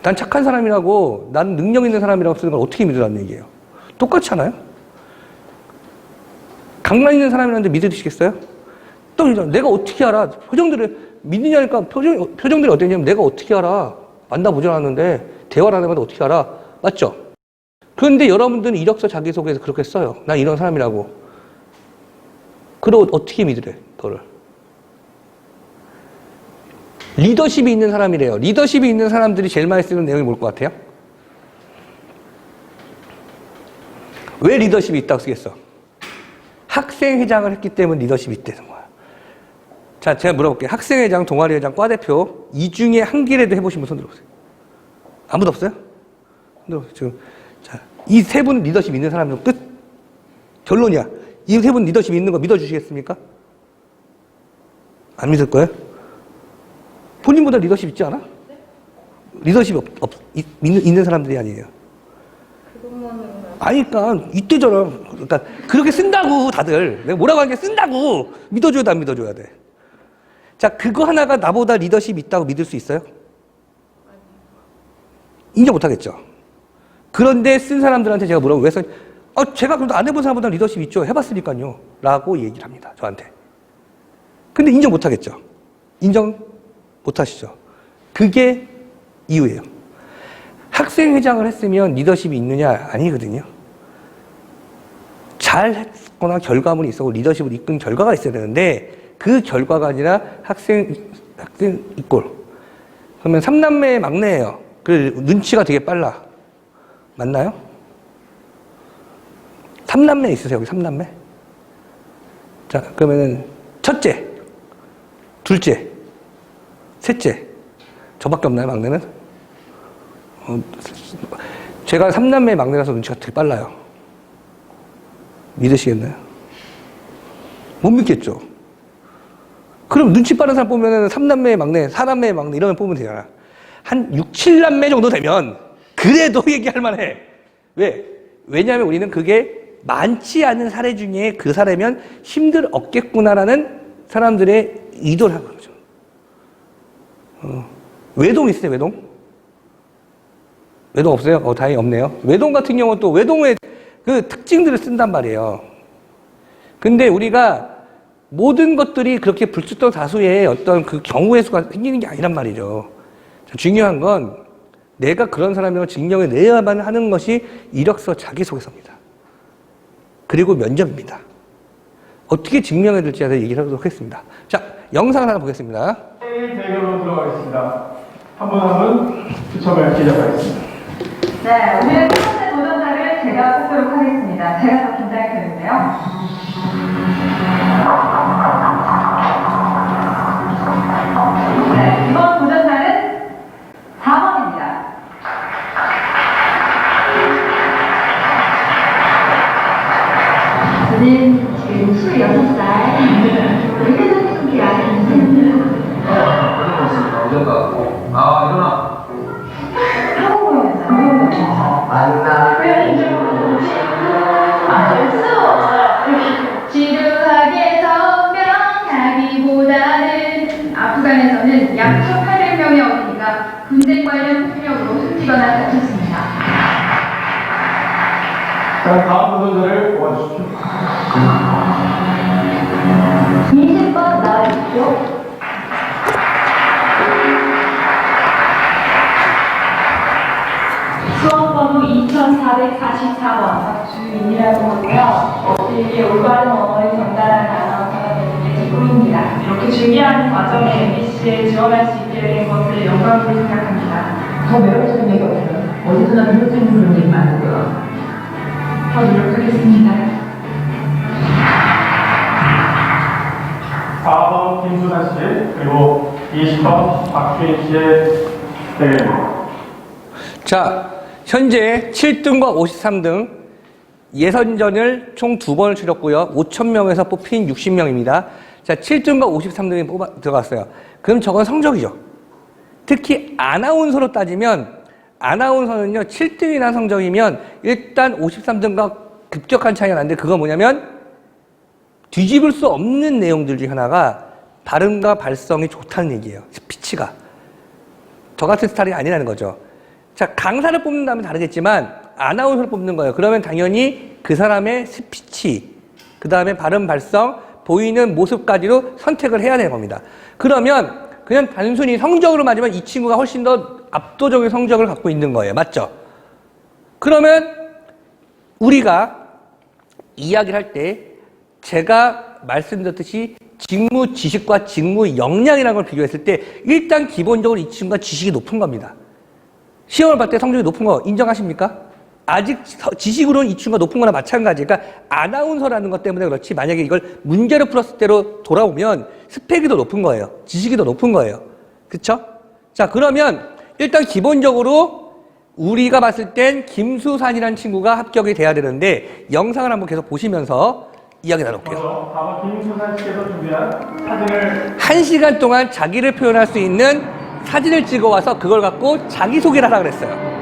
난 착한 사람이라고, 난 능력 있는 사람이라고 쓰는 걸 어떻게 믿으라는 얘기예요? 똑같지 않아요? 강단 있는 사람이라는데 믿으시겠어요? 또 내가 어떻게 알아? 표정들을 믿느냐니까 표정들이 어땠냐면 내가 어떻게 알아? 만나보지 않았는데 대화를 안 해봐도 어떻게 알아? 맞죠? 그런데 여러분들은 이력서 자기소개서 그렇게 써요. 난 이런 사람이라고. 그럼 어떻게 믿으래, 너를? 리더십이 있는 사람이래요. 리더십이 있는 사람들이 제일 많이 쓰는 내용이 뭘 것 같아요? 왜 리더십이 있다고 쓰겠어? 학생회장을 했기 때문에 리더십이 있다는 거야. 자, 제가 물어볼게요. 학생회장, 동아리회장, 과대표 이 중에 한 개라도 해보신 분 손 들어보세요. 아무도 없어요? 지금 자, 이 세 분 리더십 있는 사람은 끝. 결론이야. 이 세 분 리더십 있는 거 믿어주시겠습니까? 안 믿을 거예요? 본인보다 리더십 있지 않아? 리더십이 있는 사람들이 아니에요. 그것만으로는 아니, 그러니까 이때잖아. 그러니까 그렇게 쓴다고 다들. 내가 뭐라고 하는 게 쓴다고. 믿어줘야 돼, 안 믿어줘야 돼. 자, 그거 하나가 나보다 리더십 있다고 믿을 수 있어요? 인정 못하겠죠. 그런데 쓴 사람들한테 제가 뭐라고 해서 제가 그래도 안 해본 사람보다 리더십 있죠. 해봤으니까요. 라고 얘기를 합니다. 저한테. 근데 인정 못하겠죠. 인정 못하시죠. 그게 이유예요. 학생회장을 했으면 리더십이 있느냐? 아니거든요. 잘 했거나 결과물이 있었고 리더십을 이끈 결과가 있어야 되는데 그 결과가 아니라 학생 이꼴. 그러면 3남매의 막내예요. 그 눈치가 되게 빨라. 맞나요? 3남매 있으세요? 여기 3남매? 자, 그러면은 첫째, 둘째, 셋째. 저밖에 없나요, 막내는? 제가 3남매 막내라서 눈치가 되게 빨라요. 믿으시겠나요? 못 믿겠죠? 그럼 눈치 빠른 사람 보면은 3남매의 막내, 4남매의 막내 이러면 뽑으면 되잖아. 한 6, 7남매 정도 되면 그래도 얘기할 만해. 왜? 왜냐하면 우리는 그게 많지 않은 사례 중에 그 사례면 힘들 없겠구나라는 사람들의 의도를 하는 거죠. 외동 있으세요, 외동? 외동 없어요? 다행히 없네요. 외동 같은 경우는 또 외동의 그 특징들을 쓴단 말이에요. 근데 우리가 모든 것들이 그렇게 불특정 다수의 어떤 그 경우의 수가 생기는 게 아니란 말이죠. 중요한 건 내가 그런 사람이라고 증명해 내야만 하는 것이 이력서 자기소개서입니다. 그리고 면접입니다. 어떻게 증명해야 될지 얘기를 하도록 하겠습니다. 자, 영상 하나 보겠습니다. 대결로 들어가겠습니다. 한 분 한 분 추첨을 시작하겠습니다. 네, 오늘 첫 번째 도전자를 제가 뽑도록 하겠습니다. 제가 더 긴장이 되는데요. 네, 이번 도전자는 4번입니다. 저는 지금 26살 의대생 소개하는 인생입니다. 일어나. 하고 보였나요? 만나. 지루하게 성명하기보다는 아프간에서는 약 1,800명의 어린이가 군대 관련 폭력으로 숨지거나 다쳤습니다. 자, 다음 도전자를 뽑아주십시오. 20번 나와주십시오. 수험번호 2444번 박주인이라고 하고요. 어제의 올바른 언어를 전달하는 아나운서가 되는 게 꿈입니다. 이렇게 준비하는 과정에 MBC에 지원할 수 있게 된 것을 영광으로 생각합니다. 더 매력적인 얘기 없어요. 어디서나 들을 수 있는 그런 얘기 많고요. 더 노력하겠습니다. 4번 김수산 씨, 그리고 20번 박주인 씨의 대결입니다. 자, 현재 7등과 53등 예선전을 총 2번을 치렀고요. 5,000명에서 뽑힌 60명입니다. 자, 7등과 53등이 들어갔어요. 그럼 저건 성적이죠. 특히 아나운서로 따지면 아나운서는요, 7등이라는 성적이면 일단 53등과 급격한 차이가 나는데 그거 뭐냐면 뒤집을 수 없는 내용들 중 하나가 발음과 발성이 좋다는 얘기예요. 스피치가. 저 같은 스타일이 아니라는 거죠. 자, 강사를 뽑는다면 다르겠지만 아나운서를 뽑는 거예요. 그러면 당연히 그 사람의 스피치, 그 다음에 발음, 발성, 보이는 모습까지로 선택을 해야 되는 겁니다. 그러면 그냥 단순히 성적으로 맞으면 이 친구가 훨씬 더 압도적인 성적을 갖고 있는 거예요. 맞죠? 그러면 우리가 이야기를 할 때 제가 말씀드렸듯이 직무 지식과 직무 역량이라는 걸 비교했을 때 일단 기본적으로 이 친구가 지식이 높은 겁니다. 시험을 봤을 때 성적이 높은 거 인정하십니까? 아직 지식으로는 이 친구가 높은 거나 마찬가지. 그러니까 아나운서라는 것 때문에 그렇지 만약에 이걸 문제로 풀었을 때로 돌아오면 스펙이 더 높은 거예요. 지식이 더 높은 거예요. 그쵸? 자, 그러면 일단 기본적으로 우리가 봤을 땐 김수산이라는 친구가 합격이 돼야 되는데 영상을 한번 계속 보시면서 이야기 나눌게요. 다음 김수산 씨께서 준비한 사진을 1시간 동안 자기를 표현할 수 있는 사진을 찍어와서 그걸 갖고 자기소개를 하라 그랬어요.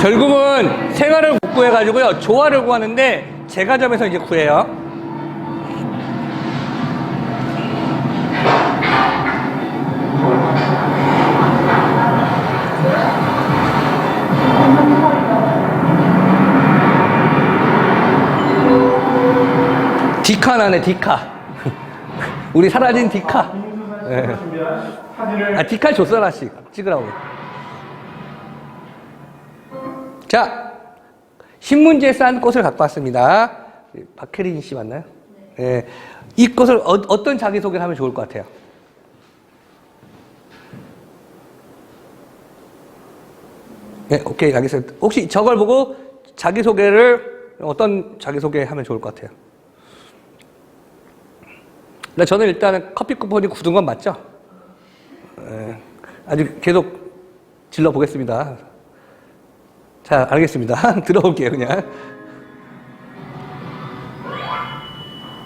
결국은 생활을 못 구해가지고요. 조화를 구하는데 제과점에서 이제 구해요. 디카 나네, 디카. 우리 사라진 디카. 김수산 네. 씨께서 준비한 사진을 아, 디칼 줬어, 하나씩. 찍으라고. 자, 신문지에 싼 꽃을 갖고 왔습니다. 박혜린 씨 맞나요? 네. 이 꽃을 어떤 자기소개를 하면 좋을 것 같아요? 네, 오케이, 알겠습니다. 혹시 저걸 보고 자기소개를 어떤 자기소개 하면 좋을 것 같아요? 저는 일단은 커피 쿠폰이 굳은 건 맞죠? 네, 아주 계속 질러보겠습니다. 자, 알겠습니다. 들어올게요, 그냥.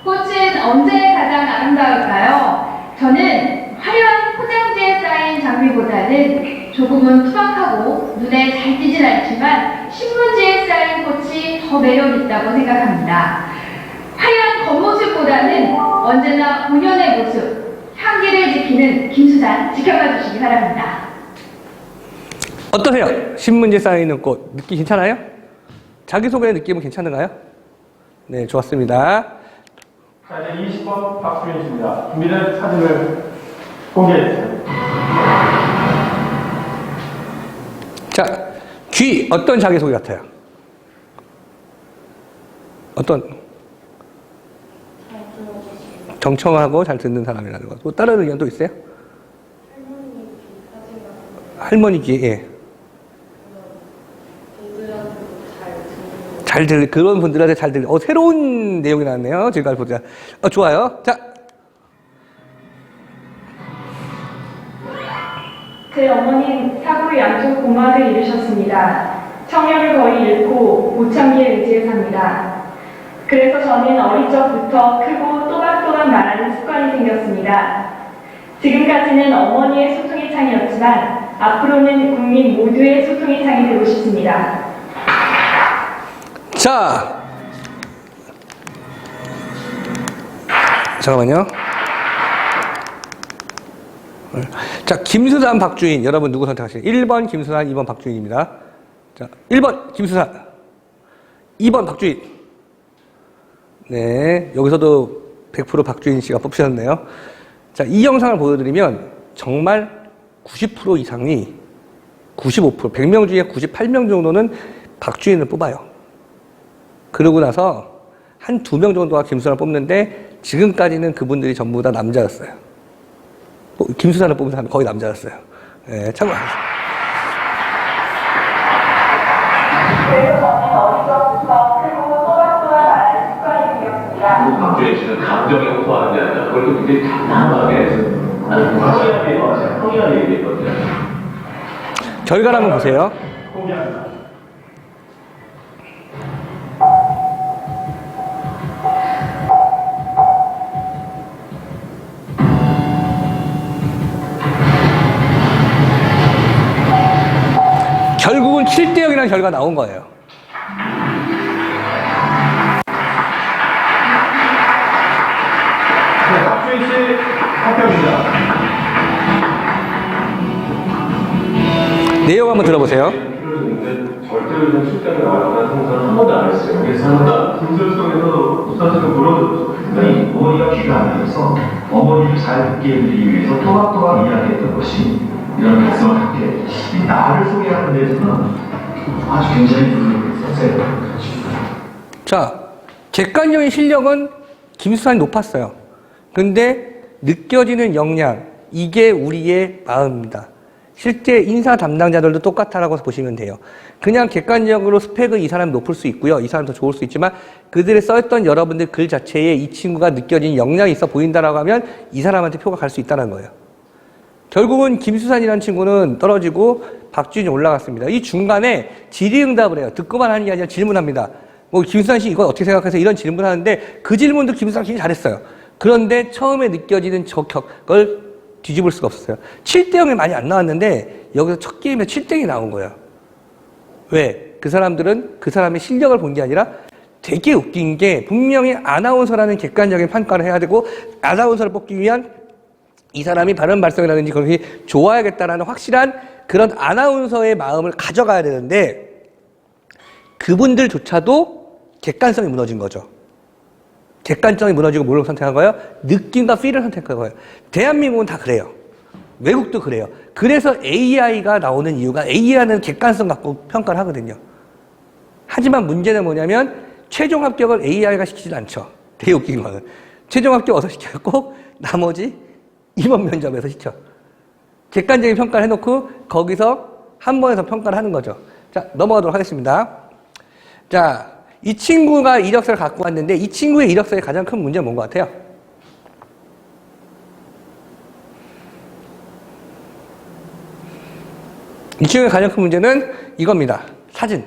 꽃은 언제 가장 아름다울까요? 저는 화려한 포장지에 쌓인 장미보다는 조금은 투박하고 눈에 잘 띄진 않지만 신문지에 쌓인 꽃이 더 매력있다고 생각합니다. 화려한 겉모습보다는 언제나 본연의 모습, 향기를 지키는 김수산 지켜봐 주시기 바랍니다. 어떠세요? 신문지에 쌓여있는 꽃. 느낌 괜찮아요? 자기소개의 느낌은 괜찮은가요? 네, 좋았습니다. 자, 이제 20번 박수민 씨입니다. 준비된 사진을 공개해주세요. 자, 귀. 어떤 자기소개 같아요? 어떤? 정청하고 잘 듣는 사람이라는 것. 또 다른 의견 또 있어요? 할머니 귀, 예. 잘 들리, 그런 분들한테 잘 들리, 새로운 내용이 나왔네요. 지금까지 보자. 좋아요. 자. 제 어머니는 사고로 양쪽 고막을 잃으셨습니다. 청력을 거의 잃고 모창기에 의지해 삽니다. 그래서 저는 어릴 적부터 크고 또박또박 말하는 습관이 생겼습니다. 지금까지는 어머니의 소통의 창이었지만 앞으로는 국민 모두의 소통의 창이 되고 싶습니다. 자. 잠깐만요. 자, 김수산, 박주인. 여러분 누구 선택하시나요? 1번 김수산, 2번 박주인입니다. 자, 1번 김수산, 2번 박주인. 네, 여기서도 100% 박주인 씨가 뽑히셨네요. 자, 이 영상을 보여드리면 정말 90% 이상이 95%, 100명 중에 98명 정도는 박주인을 뽑아요. 그러고 나서 한 2명 정도가 김수산을 뽑는데 지금까지는 그분들이 전부 다 남자였어요. 김수산을 뽑은 사람이 거의 남자였어요. 네, 참고하세요. 그래서 저는 어릴 적부터 크고 또박또박 말하는 습관이 생겼습니다. 박주혜 씨는 감정에 호소하는 게 아니라 그걸 또 굉장히 담담하게 성의하게 얘기했거든요. 결과를 한번 보세요. 공개합니다. 7대 0이라는 결과가 나온 거예요. 네, 박주희 씨 발표입니다. 내용 한번 들어보세요. 절대로 숫자가 나왔다는 생각은 한 번도 안 했어요. 그래서 분석성에서 우선적으로 물어줬죠. 아니, 어머니가 귀가 안 들려서 어머니를 잘 듣게 해드리기 위해서 또박또박 이야기했던 것이 이런 말씀을 함께 이 나를 소개하는 데서는 아주 굉장히 노력했었어요. 자, 객관적인 실력은 김수산이 높았어요. 근데 느껴지는 역량, 이게 우리의 마음입니다. 실제 인사 담당자들도 똑같다라고 보시면 돼요. 그냥 객관적으로 스펙은 이 사람이 높을 수 있고요. 이 사람 더 좋을 수 있지만 그들이 써있던 여러분들 글 자체에 이 친구가 느껴진 역량이 있어 보인다라고 하면 이 사람한테 표가 갈 수 있다는 거예요. 결국은 김수산이라는 친구는 떨어지고 박주인이 올라갔습니다. 이 중간에 질의응답을 해요. 듣고만 하는 게 아니라 질문합니다. 뭐 김수산 씨 이건 어떻게 생각해서 이런 질문하는데 그 질문도 김수산 씨 잘했어요. 그런데 처음에 느껴지는 걸 뒤집을 수가 없었어요. 7대 0이 많이 안 나왔는데 여기서 첫 게임에 7대 0이 나온 거예요. 왜? 그 사람들은 그 사람의 실력을 본 게 아니라 되게 웃긴 게 분명히 아나운서라는 객관적인 평가를 해야 되고 아나운서를 뽑기 위한 이 사람이 발언 발성이라든지 그것이 좋아야겠다라는 확실한 그런 아나운서의 마음을 가져가야 되는데 그분들조차도 객관성이 무너진 거죠. 객관성이 무너지고 뭘 선택한 거예요? 느낌과 필을 선택한 거예요. 대한민국은 다 그래요. 외국도 그래요. 그래서 AI가 나오는 이유가 AI는 객관성 갖고 평가를 하거든요. 하지만 문제는 뭐냐면 최종 합격을 AI가 시키지 않죠. 되게 웃긴 거는. 최종 합격 어디서 시켜요? 꼭 나머지 임원 면접에서 시켜. 객관적인 평가를 해놓고 거기서 한 번에서 평가를 하는 거죠. 자, 넘어가도록 하겠습니다. 자, 이 친구가 이력서를 갖고 왔는데 이 친구의 이력서의 가장 큰 문제는 뭔 것 같아요? 이 친구의 가장 큰 문제는 이겁니다. 사진.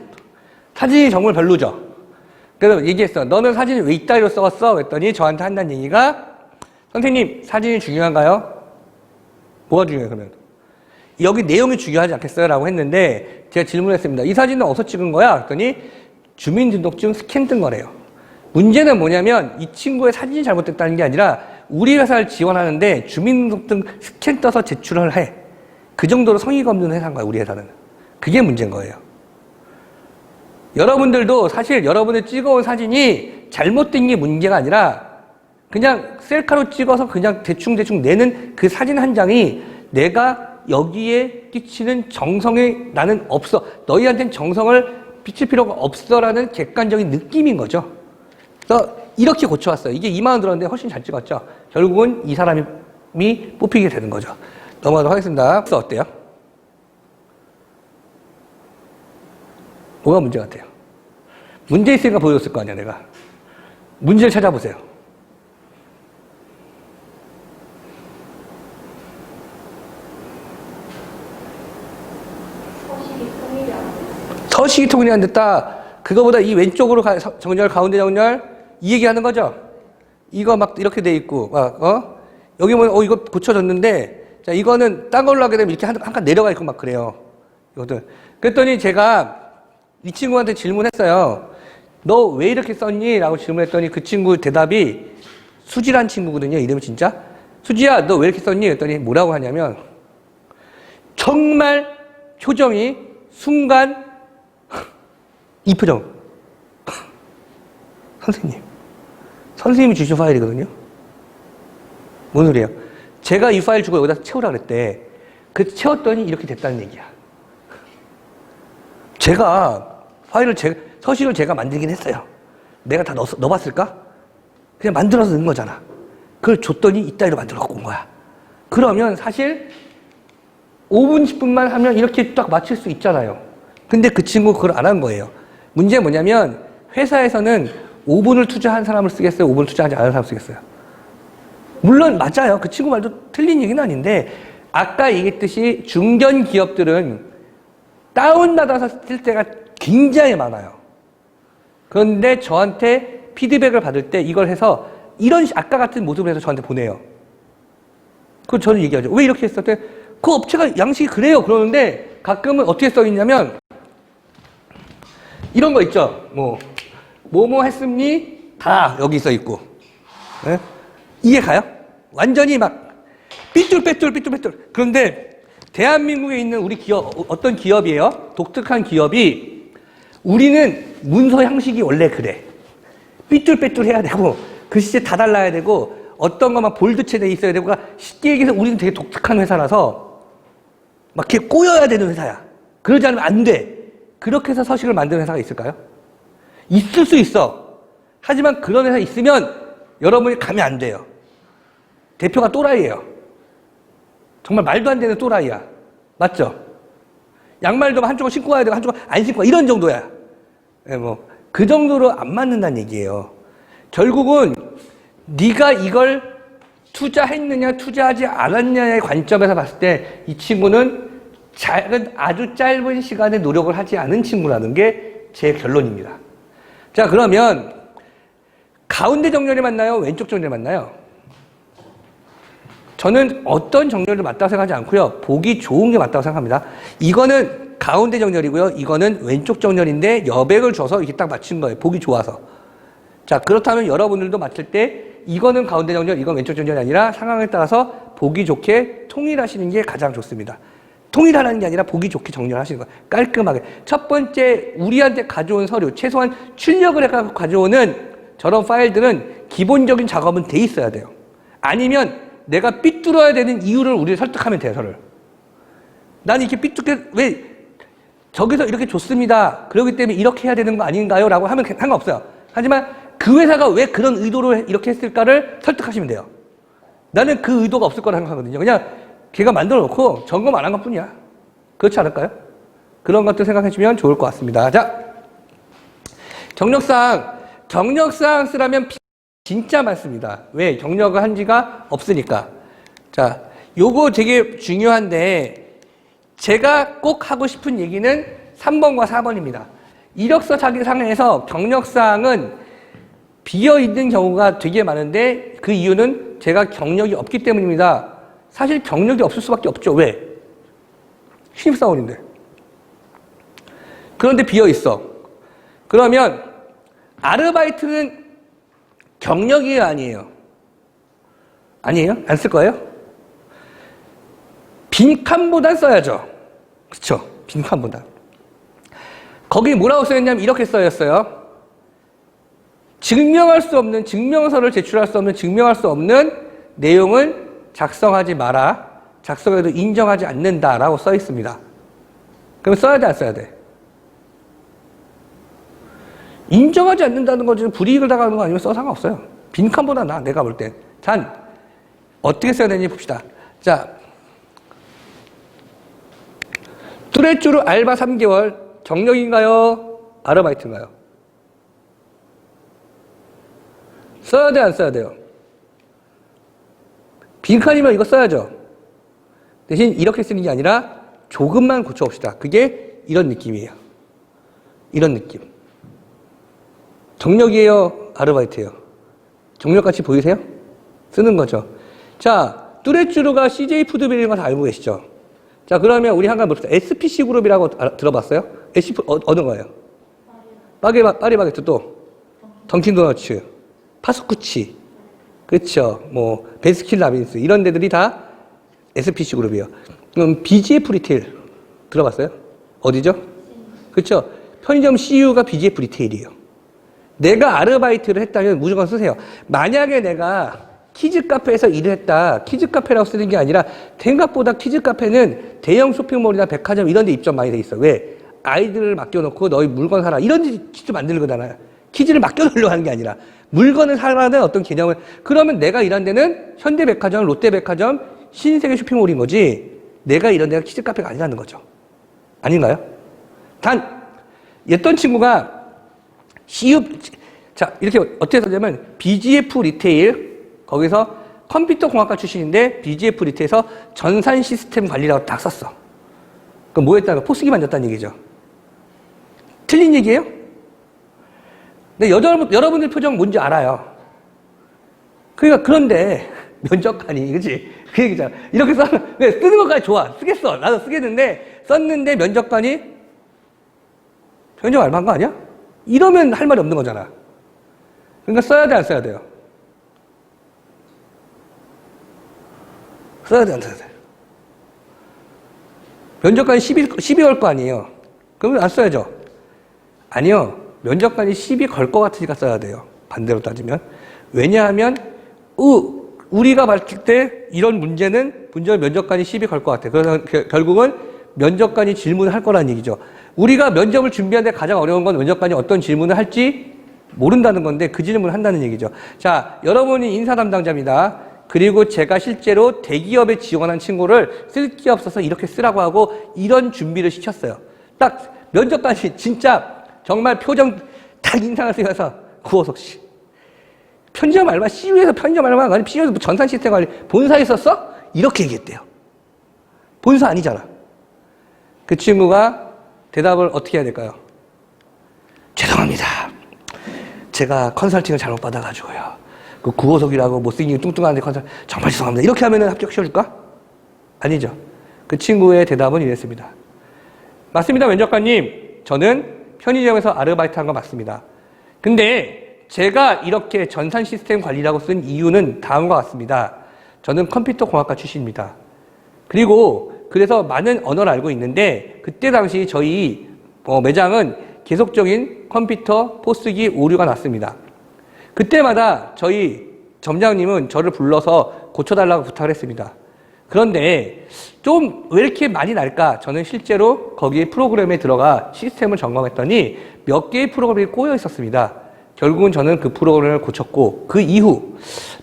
사진이 정말 별로죠. 그래서 얘기했어. 너는 사진을 왜 이따위로 써왔어? 그랬더니 저한테 한다는 얘기가 선생님, 사진이 중요한가요? 뭐가 중요해요, 그러면? 여기 내용이 중요하지 않겠어요? 라고 했는데 제가 질문했습니다. 이 사진은 어디서 찍은 거야? 그랬더니 주민등록증 스캔 뜬 거래요. 문제는 뭐냐면 이 친구의 사진이 잘못됐다는 게 아니라 우리 회사를 지원하는데 주민등록증 스캔 떠서 제출을 해. 그 정도로 성의가 없는 회사인 거예요, 우리 회사는. 그게 문제인 거예요. 여러분들도 사실 여러분이 찍어온 사진이 잘못된 게 문제가 아니라 그냥 셀카로 찍어서 그냥 대충 내는 그 사진 한 장이 내가 여기에 끼치는 정성이 나는 없어. 너희한테는 정성을 비칠 필요가 없어라는 객관적인 느낌인 거죠. 그래서 이렇게 고쳐왔어요. 이게 2만 원 들었는데 훨씬 잘 찍었죠. 결국은 이 사람이 뽑히게 되는 거죠. 넘어가도록 하겠습니다. 그래서 어때요? 뭐가 문제 같아요? 문제 있으니까 보여줬을 거 아니야, 내가. 문제를 찾아보세요. 서식이 통일이 안 됐다. 그거보다 이 왼쪽으로 정렬, 가운데 정렬, 이 얘기하는 거죠. 이거 막 이렇게 돼 있고, 막, 여기 보면, 이거 고쳐졌는데, 자, 이거는 딴 걸로 하게 되면 이렇게 한 칸 내려가 있고 막 그래요. 이것들. 그랬더니 제가 이 친구한테 질문했어요. 너 왜 이렇게 썼니? 라고 질문했더니 그 친구 대답이 수지란 친구거든요. 이름이 진짜. 수지야, 너 왜 이렇게 썼니? 그랬더니 뭐라고 하냐면, 정말 표정이 순간 이 표정. 선생님이 주신 파일이거든요. 뭔 소리예요? 제가 이 파일 주고 여기다 채우라 그랬대. 그래서 채웠더니 이렇게 됐다는 얘기야. 제가 파일을 서식을 제가 만들긴 했어요. 내가 다 넣어봤을까? 그냥 만들어서 넣은 거잖아. 그걸 줬더니 이따위로 만들어 갖고 온 거야. 그러면 사실 5분, 10분만 하면 이렇게 딱 맞출 수 있잖아요. 근데 그 친구 그걸 안 한 거예요. 문제는 뭐냐면 회사에서는 5분을 투자한 사람을 쓰겠어요? 5분을 투자하지 않은 사람을 쓰겠어요? 물론 맞아요. 그 친구 말도 틀린 얘기는 아닌데 아까 얘기했듯이 중견 기업들은 다운받아서 쓸 때가 굉장히 많아요. 그런데 저한테 피드백을 받을 때 이걸 해서 이런 아까 같은 모습을 해서 저한테 보내요. 그걸 저는 얘기하죠. 왜 이렇게 했을 때 그 업체가 양식이 그래요. 그러는데 가끔은 어떻게 써 있냐면 이런 거 있죠. 뭐뭐 했습니? 다 여기 써 있고. 예? 이해 가요? 완전히 막 삐뚤빼뚤. 그런데 대한민국에 있는 우리 기업, 어떤 기업이에요? 독특한 기업이 우리는 문서 형식이 원래 그래. 삐뚤빼뚤 해야 되고 글씨체 다 달라야 되고 어떤 것만 볼드체 돼 있어야 되고 그러니까 쉽게 얘기해서 우리는 되게 독특한 회사라서 막 이렇게 꼬여야 되는 회사야. 그러지 않으면 안 돼. 그렇게 해서 서식을 만드는 회사가 있을까요? 있을 수 있어. 하지만 그런 회사 있으면 여러분이 가면 안 돼요. 대표가 또라이예요. 정말 말도 안 되는 또라이야. 맞죠? 양말도 한쪽을 신고 와야 되고 한쪽을 안 신고 와. 이런 정도야. 네, 그 정도로 안 맞는다는 얘기예요. 결국은 네가 이걸 투자했느냐 투자하지 않았느냐의 관점에서 봤을 때 이 친구는 아주 짧은 시간에 노력을 하지 않은 친구라는 게 제 결론입니다. 자, 그러면 가운데 정렬이 맞나요? 왼쪽 정렬이 맞나요? 저는 어떤 정렬도 맞다고 생각하지 않고요. 보기 좋은 게 맞다고 생각합니다. 이거는 가운데 정렬이고요. 이거는 왼쪽 정렬인데 여백을 줘서 이렇게 딱 맞춘 거예요. 보기 좋아서. 자, 그렇다면 여러분들도 맞출 때 이거는 가운데 정렬, 이건 왼쪽 정렬이 아니라 상황에 따라서 보기 좋게 통일하시는 게 가장 좋습니다. 통일하라는 게 아니라 보기 좋게 정렬하시는 거예요. 깔끔하게. 첫 번째, 우리한테 가져온 서류, 최소한 출력을 해서 가져오는 저런 파일들은 기본적인 작업은 돼 있어야 돼요. 아니면 내가 삐뚤어야 되는 이유를 우리를 설득하면 돼요, 저를. 난 이렇게 삐뚤게, 왜, 저기서 이렇게 줬습니다. 그렇기 때문에 이렇게 해야 되는 거 아닌가요? 라고 하면 상관없어요. 하지만 그 회사가 왜 그런 의도로 이렇게 했을까를 설득하시면 돼요. 나는 그 의도가 없을 거라 생각하거든요. 그냥 걔가 만들어 놓고 점검 안 한 것 뿐이야. 그렇지 않을까요? 그런 것들 생각해 주면 좋을 것 같습니다. 자, 경력사항 쓰라면 진짜 많습니다. 왜? 경력을 한 지가 없으니까. 자, 요거 되게 중요한데 제가 꼭 하고 싶은 얘기는 3번과 4번입니다. 이력서 자기상에서 경력사항은 비어있는 경우가 되게 많은데 그 이유는 제가 경력이 없기 때문입니다. 사실 경력이 없을 수밖에 없죠. 왜? 신입사원인데. 그런데 비어있어. 그러면 아르바이트는 경력이에요? 아니에요? 아니에요? 안 쓸 거예요? 빈칸보단 써야죠. 그쵸? 빈칸보다. 거기 뭐라고 써있냐면 이렇게 써있어요. 증명할 수 없는, 증명서를 제출할 수 없는, 증명할 수 없는 내용은 작성하지 마라. 작성해도 인정하지 않는다라고 써 있습니다. 그럼 써야 돼, 안 써야 돼? 인정하지 않는다는 거지 불이익을 당하는 거 아니면 써 상관없어요. 빈칸보다 나아, 내가 볼 땐. 단, 어떻게 써야 되는지 봅시다. 자, 뚜레쥬르 알바 3개월, 경력인가요? 아르바이트인가요? 써야 돼, 안 써야 돼요? 빈칸이면 이거 써야죠. 대신 이렇게 쓰는 게 아니라 조금만 고쳐봅시다. 그게 이런 느낌이에요. 이런 느낌. 경력이에요? 아르바이트예요? 경력같이 보이세요? 쓰는 거죠. 자, 뚜레쥬르가 CJ 푸드빌인 거 다 알고 계시죠? 자, 그러면 우리 한 가지 봅시다. SPC 그룹이라고 들어봤어요? SPC 어느 거예요? 파리바게뜨 또 던킨도너츠, 파스쿠치, 그렇죠? 베스킨라빈스 이런 데들이 다 SPC 그룹이에요. 그럼 BGF 리테일 들어봤어요? 어디죠? 그렇죠? 편의점 CU가 BGF 리테일이에요. 내가 아르바이트를 했다면 무조건 쓰세요. 만약에 내가 키즈 카페에서 일을 했다. 키즈 카페라고 쓰는 게 아니라 생각보다 키즈 카페는 대형 쇼핑몰이나 백화점 이런 데 입점 많이 돼 있어. 왜? 아이들을 맡겨놓고 너희 물건 사라. 이런 데 키즈 만드는 거잖아요. 키즈를 맡겨놓으려고 하는 게 아니라 물건을 사라는 어떤 개념을. 그러면 내가 일한 데는 현대백화점, 롯데백화점, 신세계 쇼핑몰인 거지. 내가 이런 데가 키즈 카페가 아니라는 거죠. 아닌가요? 단 어떤 친구가 자, 이렇게 어떻게 썼냐면 BGF 리테일 거기서 컴퓨터 공학과 출신인데 BGF 리테일에서 전산 시스템 관리라고 딱 썼어. 그럼 뭐 했다는 거? 포스기 만졌다는 얘기죠. 틀린 얘기예요? 근데 여러분들 표정 뭔지 알아요. 그러니까 그런데 면접관이 그치? 그 얘기잖아. 이렇게 왜 쓰는 것까지 좋아. 쓰겠어. 나도 쓰겠는데 썼는데 면접관이 편의점 알바한 거 아니야? 이러면 할 말이 없는 거잖아. 그러니까 써야 돼, 안 써야 돼요? 써야 돼, 안 써야 돼? 면접관이 12 걸 거 아니에요. 그러면 안 써야죠? 아니요. 면접관이 12 걸 거 같으니까 써야 돼요. 반대로 따지면. 왜냐하면 우리가 봤을 때 이런 문제는 면접관이 12 걸 것 같아요. 그래서 결국은 면접관이 질문을 할 거라는 얘기죠. 우리가 면접을 준비하는데 가장 어려운 건 면접관이 어떤 질문을 할지 모른다는 건데 그 질문을 한다는 얘기죠. 자, 여러분이 인사 담당자입니다. 그리고 제가 실제로 대기업에 지원한 친구를 쓸 게 없어서 이렇게 쓰라고 하고 이런 준비를 시켰어요. 딱 면접관이 진짜 정말 표정 딱 인상을 쓰면서 구호석 씨. 편의점 알바, CU에서 편의점 알바, 아니 CU에서 전산 시스템 관리, 본사에 있었어? 이렇게 얘기했대요. 본사 아니잖아. 그 친구가 대답을 어떻게 해야 될까요? 죄송합니다. 제가 컨설팅을 잘못 받아가지고요. 그 구호석이라고 못생긴 뚱뚱한데 컨설팅, 정말 죄송합니다. 이렇게 하면 합격시켜줄까? 아니죠. 그 친구의 대답은 이랬습니다. 맞습니다, 면접관님. 저는 편의점에서 아르바이트 한 거 맞습니다. 근데 제가 이렇게 전산 시스템 관리라고 쓴 이유는 다음과 같습니다. 저는 컴퓨터 공학과 출신입니다. 그래서 많은 언어를 알고 있는데 그때 당시 저희 매장은 계속적인 컴퓨터 포스기 오류가 났습니다. 그때마다 저희 점장님은 저를 불러서 고쳐달라고 부탁을 했습니다. 그런데 좀 왜 이렇게 많이 날까? 저는 실제로 거기에 프로그램에 들어가 시스템을 점검했더니 몇 개의 프로그램이 꼬여 있었습니다. 결국은 저는 그 프로그램을 고쳤고 그 이후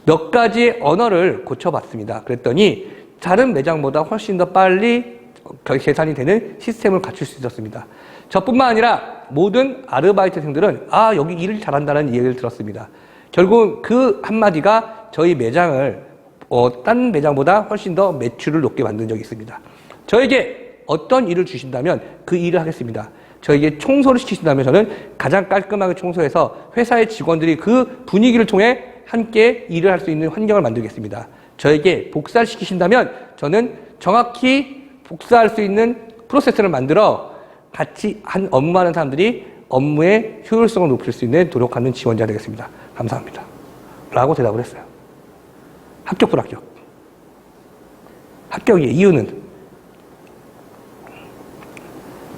몇 가지의 언어를 고쳐봤습니다. 그랬더니 다른 매장보다 훨씬 더 빨리 계산이 되는 시스템을 갖출 수 있었습니다. 저뿐만 아니라 모든 아르바이트생들은 여기 일을 잘한다는 얘기를 들었습니다. 결국은 그 한마디가 저희 매장을 딴 매장보다 훨씬 더 매출을 높게 만든 적이 있습니다. 저에게 어떤 일을 주신다면 그 일을 하겠습니다. 저에게 청소를 시키신다면 저는 가장 깔끔하게 청소해서 회사의 직원들이 그 분위기를 통해 함께 일을 할 수 있는 환경을 만들겠습니다. 저에게 복사를 시키신다면 저는 정확히 복사할 수 있는 프로세스를 만들어 같이 업무하는 사람들이 업무의 효율성을 높일 수 있는 노력하는 지원자 되겠습니다. 감사합니다. 라고 대답을 했어요. 합격, 불합격. 합격이에요. 이유는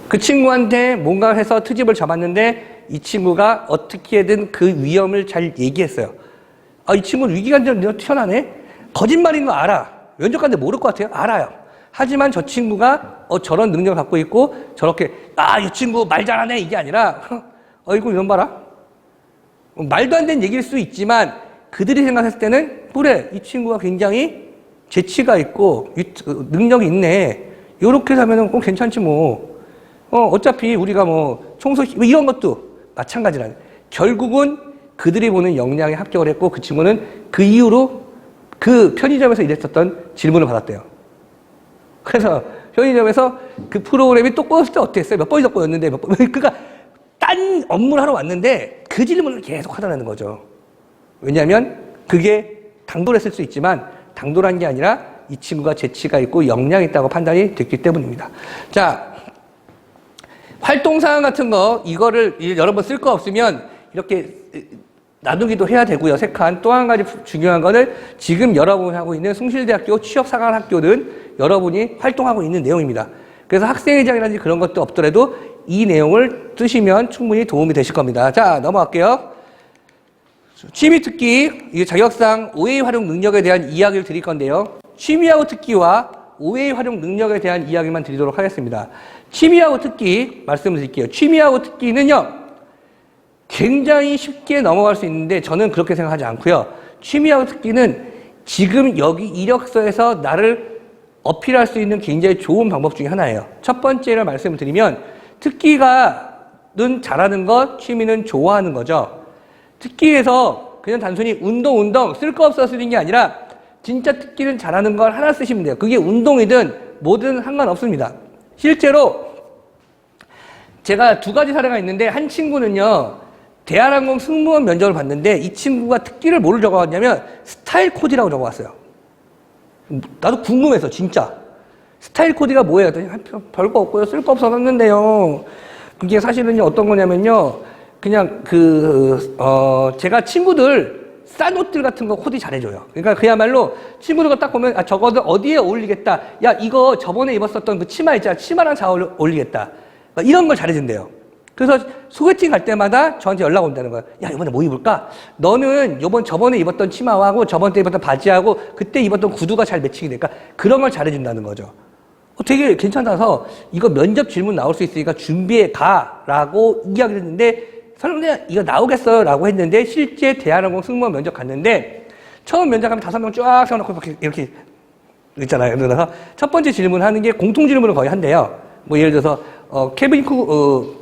그 친구한테 뭔가 해서 트집을 잡았는데 이 친구가 어떻게든 그 위험을 잘 얘기했어요. 이 친구는 위기관절 튀어나네? 거짓말인 거 알아. 면접관들 모를 것 같아요. 알아요. 하지만 저 친구가 저런 능력을 갖고 있고 저렇게 이 친구 말 잘하네 이게 아니라 이거 이런 봐라. 말도 안 되는 얘기일 수 있지만 그들이 생각했을 때는 그래 이 친구가 굉장히 재치가 있고 능력이 있네. 이렇게 하면은 꼭 괜찮지 뭐. 어차피 우리가 청소 이런 것도 마찬가지라는. 결국은 그들이 보는 역량에 합격을 했고 그 친구는 그 이후로 그 편의점에서 일했었던 질문을 받았대요. 그래서 편의점에서 그 프로그램이 또 꼬였을 때 어땠어요? 몇 번이나 꼬였는데 그러니까 딴 업무를 하러 왔는데 그 질문을 계속 하더라는 거죠. 왜냐하면 그게 당돌했을 수 있지만 당돌한 게 아니라 이 친구가 재치가 있고 역량이 있다고 판단이 됐기 때문입니다. 자, 활동사항 같은 거 이거를 여러 번 쓸 거 없으면 이렇게 나누기도 해야 되고요. 세 칸. 또 한 가지 중요한 거는 지금 여러분이 하고 있는 숭실대학교 취업사관학교는 여러분이 활동하고 있는 내용입니다. 그래서 학생회장이라든지 그런 것도 없더라도 이 내용을 쓰시면 충분히 도움이 되실 겁니다. 자, 넘어갈게요. 취미특기, 이 자격상 OA 활용 능력에 대한 이야기를 드릴 건데요. 취미하고 특기와 OA 활용 능력에 대한 이야기만 드리도록 하겠습니다. 취미하고 특기 말씀을 드릴게요. 취미하고 특기는요. 굉장히 쉽게 넘어갈 수 있는데 저는 그렇게 생각하지 않고요. 취미하고 특기는 지금 여기 이력서에서 나를 어필할 수 있는 굉장히 좋은 방법 중에 하나예요. 첫 번째를 말씀을 드리면 특기가는 잘하는 것, 취미는 좋아하는 거죠. 특기에서 그냥 단순히 운동 쓸 거 없어 쓰는 게 아니라 진짜 특기는 잘하는 걸 하나 쓰시면 돼요. 그게 운동이든 뭐든 상관없습니다. 실제로 제가 두 가지 사례가 있는데 한 친구는요. 대한항공 승무원 면접을 봤는데 이 친구가 특기를 뭐를 적어왔냐면 스타일 코디라고 적어왔어요. 나도 궁금해서 진짜. 스타일 코디가 뭐예요? 별거 없고요. 쓸 거 없어 썼는데요. 그게 사실은요 어떤 거냐면요. 그냥 제가 친구들 싼 옷들 같은 거 코디 잘해줘요. 그러니까 그야말로 친구들과 딱 보면, 아, 저거는 어디에 어울리겠다. 야, 이거 저번에 입었었던 그 치마 있잖아. 치마랑 잘 어울리겠다. 이런 걸 잘해준대요. 그래서 소개팅 갈 때마다 저한테 연락 온다는 거야. 야, 이번에 뭐 입을까? 너는 저번에 입었던 치마하고 저번 때 입었던 바지하고 그때 입었던 구두가 잘 매칭이 될까? 그런 걸 잘해준다는 거죠. 되게 괜찮아서 이거 면접 질문 나올 수 있으니까 준비해 가라고 이야기를 했는데 설마 이거 나오겠어요? 라고 했는데 실제 대한항공 승무원 면접 갔는데 처음 면접하면 5명 쫙 세워놓고 이렇게 있잖아요. 그래서 첫 번째 질문하는 게 공통 질문을 거의 한대요. 뭐 예를 들어서 케미크루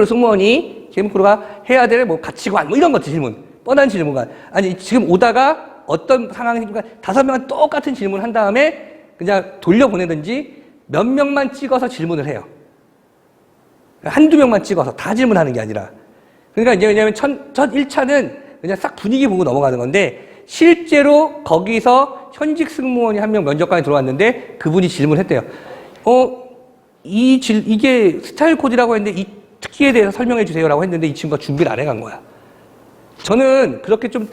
승무원이 케미크루가 해야 될 뭐 가치관 뭐 이런 것들 질문, 뻔한 질문가 아니 지금 오다가 어떤 상황이니까 5명은 똑같은 질문 한 다음에 그냥 돌려보내든지 몇 명만 찍어서 질문을 해요. 한두 명만 찍어서 다 질문하는 게 아니라. 그러니까 이제 왜냐면 첫 1차는 그냥 싹 분위기 보고 넘어가는 건데 실제로 거기서 현직 승무원이 한 명 면접관에 들어왔는데 그분이 질문했대요. 이게 스타일 코디라고 했는데 이 특기에 대해서 설명해 주세요라고 했는데 이 친구가 준비를 안 해간 거야. 저는 그렇게 좀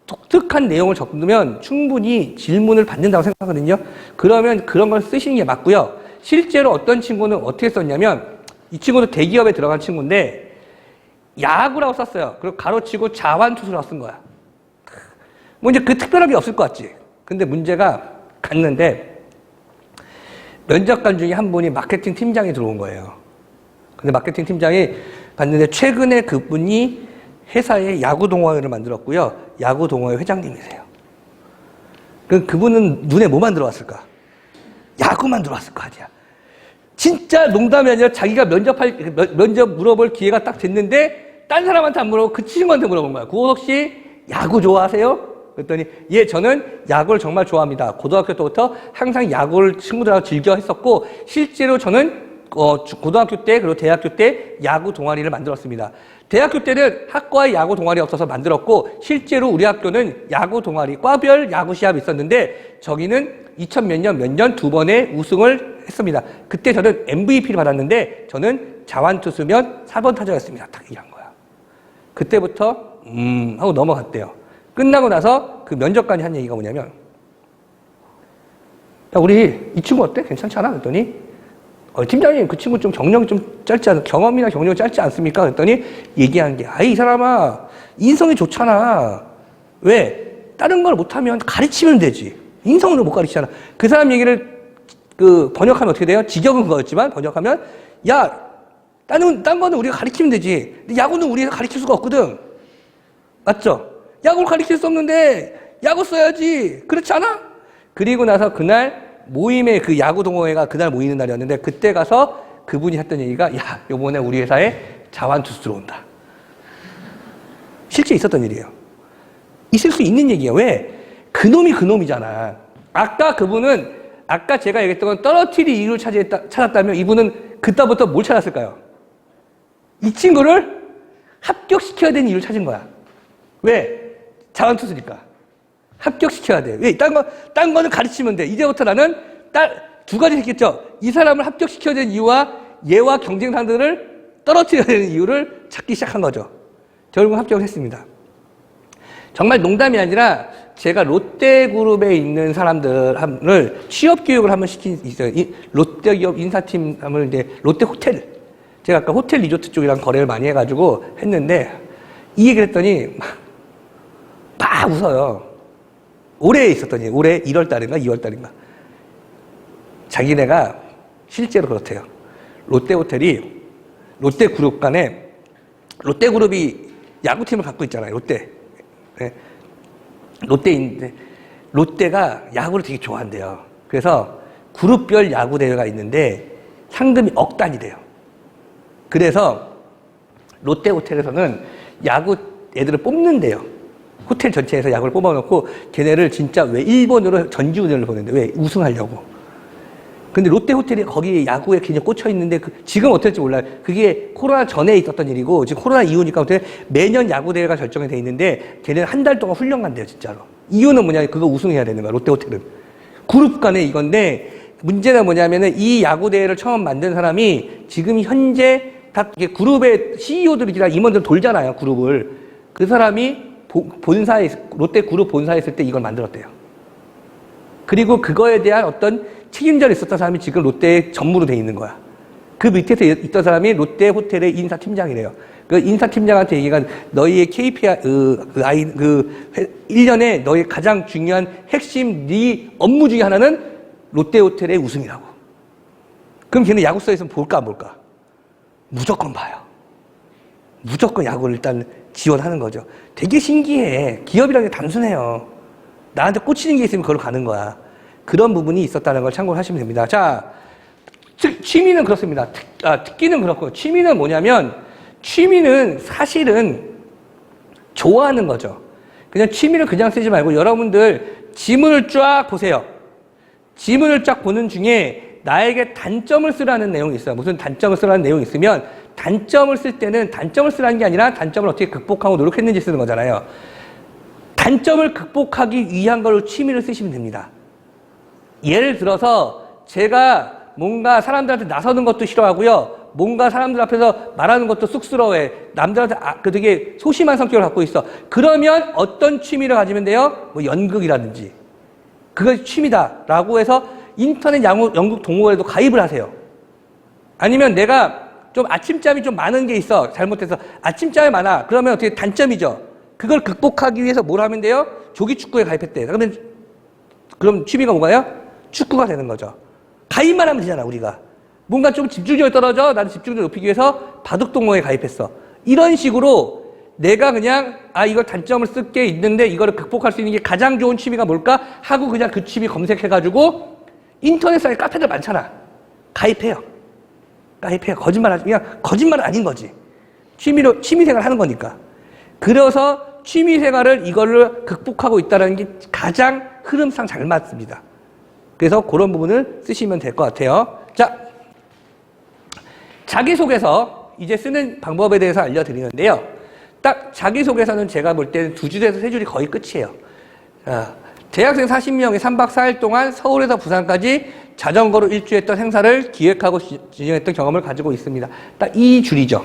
독특한 내용을 적으면 충분히 질문을 받는다고 생각하거든요. 그러면 그런 걸 쓰시는 게 맞고요. 실제로 어떤 친구는 어떻게 썼냐면 이 친구도 대기업에 들어간 친구인데 야구라고 썼어요. 그리고 가로치고 자완투수라고 쓴 거야. 뭐 이제 그 특별한 게 없을 것 같지. 근데 문제가 갔는데 면접관 중에 한 분이 마케팅 팀장이 들어온 거예요. 근데 마케팅 팀장이 봤는데 최근에 그분이 회사에 야구 동호회를 만들었고요. 야구 동호회 회장님이세요. 그분은 눈에 뭐만 들어왔을까? 야구만 들어왔을 거 아니야. 진짜 농담이 아니라 자기가 면접 물어볼 기회가 딱 됐는데 딴 사람한테 안 물어보고 그 친구한테 물어본 거야. 고호석 씨 야구 좋아하세요? 그랬더니 예, 저는 야구를 정말 좋아합니다. 고등학교 때부터 항상 야구를 친구들하고 즐겨 했었고 실제로 저는 고등학교 때 그리고 대학교 때 야구 동아리를 만들었습니다. 대학교 때는 학과에 야구 동아리 없어서 만들었고 실제로 우리 학교는 야구 동아리 과별 야구 시합이 있었는데 저기는 2000몇 년 두 번의 우승을 했습니다. 그때 저는 MVP를 받았는데 저는 자완투수면 4번 타자였습니다. 딱 이런 거야. 그때부터 하고 넘어갔대요. 끝나고 나서 그 면접관이 한 얘기가 뭐냐면 야, 우리 이 친구 어때? 괜찮지 않아? 그랬더니 팀장님 그 친구 좀 경력이 좀 짧지 않아 경험이나 경력이 짧지 않습니까? 그랬더니 얘기한 게 이 사람아 인성이 좋잖아. 왜? 다른 걸 못하면 가르치면 되지. 인성으로 못 가르치잖아. 그 사람 얘기를 번역하면 어떻게 돼요? 직역은 그거였지만 번역하면 야 딴 거는 우리가 가르치면 되지. 근데 야구는 우리가 가르칠 수가 없거든. 맞죠? 야구를 가르칠 수 없는데 야구 써야지. 그렇지 않아? 그리고 나서 그날 모임에 그 야구 동호회가 그날 모이는 날이었는데 그때 가서 그분이 했던 얘기가 야 요번에 우리 회사에 자완투수 들어온다. 실제 있었던 일이에요. 있을 수 있는 얘기야. 왜? 그놈이 그놈이잖아. 아까 그분은 아까 제가 얘기했던 건 떨어뜨릴 이유를 찾았다면 이분은 그때부터 뭘 찾았을까요? 이 친구를 합격시켜야 되는 이유를 찾은 거야. 왜? 자완투수니까. 합격시켜야 돼. 왜? 딴 거는 가르치면 돼. 이제부터 나는 두 가지 했겠죠. 이 사람을 합격시켜야 되는 이유와 얘와 경쟁 상대를 떨어뜨려야 되는 이유를 찾기 시작한 거죠. 결국 합격을 했습니다. 정말 농담이 아니라 제가 롯데그룹에 있는 사람들을 취업교육을 한번 있어요. 롯데기업 인사팀을 이제 롯데호텔. 제가 아까 호텔 리조트 쪽이랑 거래를 많이 해가지고 했는데 이 얘기를 했더니 막 웃어요. 올해 있었더니 올해 1월 달인가 2월 달인가 자기네가 실제로 그렇대요. 롯데호텔이 롯데그룹 간에 롯데그룹이 야구팀을 갖고 있잖아요. 롯데. 네. 롯데인데 롯데가 야구를 되게 좋아한대요. 그래서 그룹별 야구 대회가 있는데 상금이 억 단위래요. 그래서 롯데호텔에서는 야구 애들을 뽑는데요. 호텔 전체에서 야구를 뽑아놓고 걔네를 진짜 왜 일본으로 전지훈련을 보는데 왜 우승하려고. 근데 롯데호텔이 거기 야구에 굉장히 꽂혀 있는데 지금 어떨지 몰라요. 그게 코로나 전에 있었던 일이고 지금 코로나 이후니까 매년 야구 대회가 결정이 돼 있는데 걔네는 한 달 동안 훈련 간대요, 진짜로. 이유는 뭐냐? 그거 우승해야 되는 거야, 롯데호텔은. 그룹 간에 이건데 문제가 뭐냐면은 이 야구 대회를 처음 만든 사람이 지금 현재 다 이게 그룹의 CEO들이나 임원들 돌잖아요, 그룹을. 그 사람이 본사에, 롯데 그룹 본사에 있을 때 이걸 만들었대요. 그리고 그거에 대한 어떤 책임자로 있었던 사람이 지금 롯데의 전무로 돼 있는 거야. 그 밑에서 있던 사람이 롯데 호텔의 인사팀장이래요. 그 인사팀장한테 얘기가 너희의 KPI, 1년에 너희 가장 중요한 핵심 네 업무 중에 하나는 롯데 호텔의 우승이라고. 그럼 걔는 야구사에서 볼까 안 볼까? 무조건 봐요. 무조건 야구를 일단 지원하는 거죠. 되게 신기해. 기업이라는 게 단순해요. 나한테 꽂히는 게 있으면 그걸로 가는 거야. 그런 부분이 있었다는 걸 참고를 하시면 됩니다. 자, 취미는 그렇습니다. 특기는 그렇고, 취미는 뭐냐면, 취미는 사실은 좋아하는 거죠. 그냥 취미를 그냥 쓰지 말고 여러분들 지문을 쫙 보세요. 지문을 쫙 보는 중에 나에게 단점을 쓰라는 내용이 있어요. 무슨 단점을 쓰라는 내용이 있으면 단점을 쓸 때는 단점을 쓰라는 게 아니라 단점을 어떻게 극복하고 노력했는지 쓰는 거잖아요. 단점을 극복하기 위한 걸로 취미를 쓰시면 됩니다. 예를 들어서 제가 뭔가 사람들한테 나서는 것도 싫어하고요. 뭔가 사람들 앞에서 말하는 것도 쑥스러워해. 남들한테 되게 소심한 성격을 갖고 있어. 그러면 어떤 취미를 가지면 돼요? 뭐 연극이라든지. 그것이 취미다라고 해서 인터넷 연극 동호회에도 가입을 하세요. 아니면 내가 좀 아침잠이 좀 많은 게 있어. 잘못해서 아침잠이 많아. 그러면 어떻게 단점이죠. 그걸 극복하기 위해서 뭘 하면 돼요? 조기축구에 가입했대. 그럼 취미가 뭔가요? 축구가 되는 거죠. 가입만 하면 되잖아, 우리가. 뭔가 좀 집중력이 떨어져. 나는 집중력을 높이기 위해서 바둑동호회에 가입했어. 이런 식으로 내가 그냥 이걸 단점을 쓸 게 있는데 이거를 극복할 수 있는 게 가장 좋은 취미가 뭘까? 하고 그냥 그 취미 검색해가지고 인터넷 사이트 카페들 많잖아. 가입해요. 그냥 거짓말은 아닌 거지. 취미생활 하는 거니까. 그래서 취미생활을 이걸로 극복하고 있다는 게 가장 흐름상 잘 맞습니다. 그래서 그런 부분을 쓰시면 될 것 같아요. 자, 자기소개서 이제 쓰는 방법에 대해서 알려드리는데요. 딱 자기소개서는 제가 볼 때는 2줄에서 3줄이 거의 끝이에요. 대학생 40명이 3박 4일 동안 서울에서 부산까지 자전거로 일주했던 행사를 기획하고 진행했던 경험을 가지고 있습니다. 딱 이 줄이죠.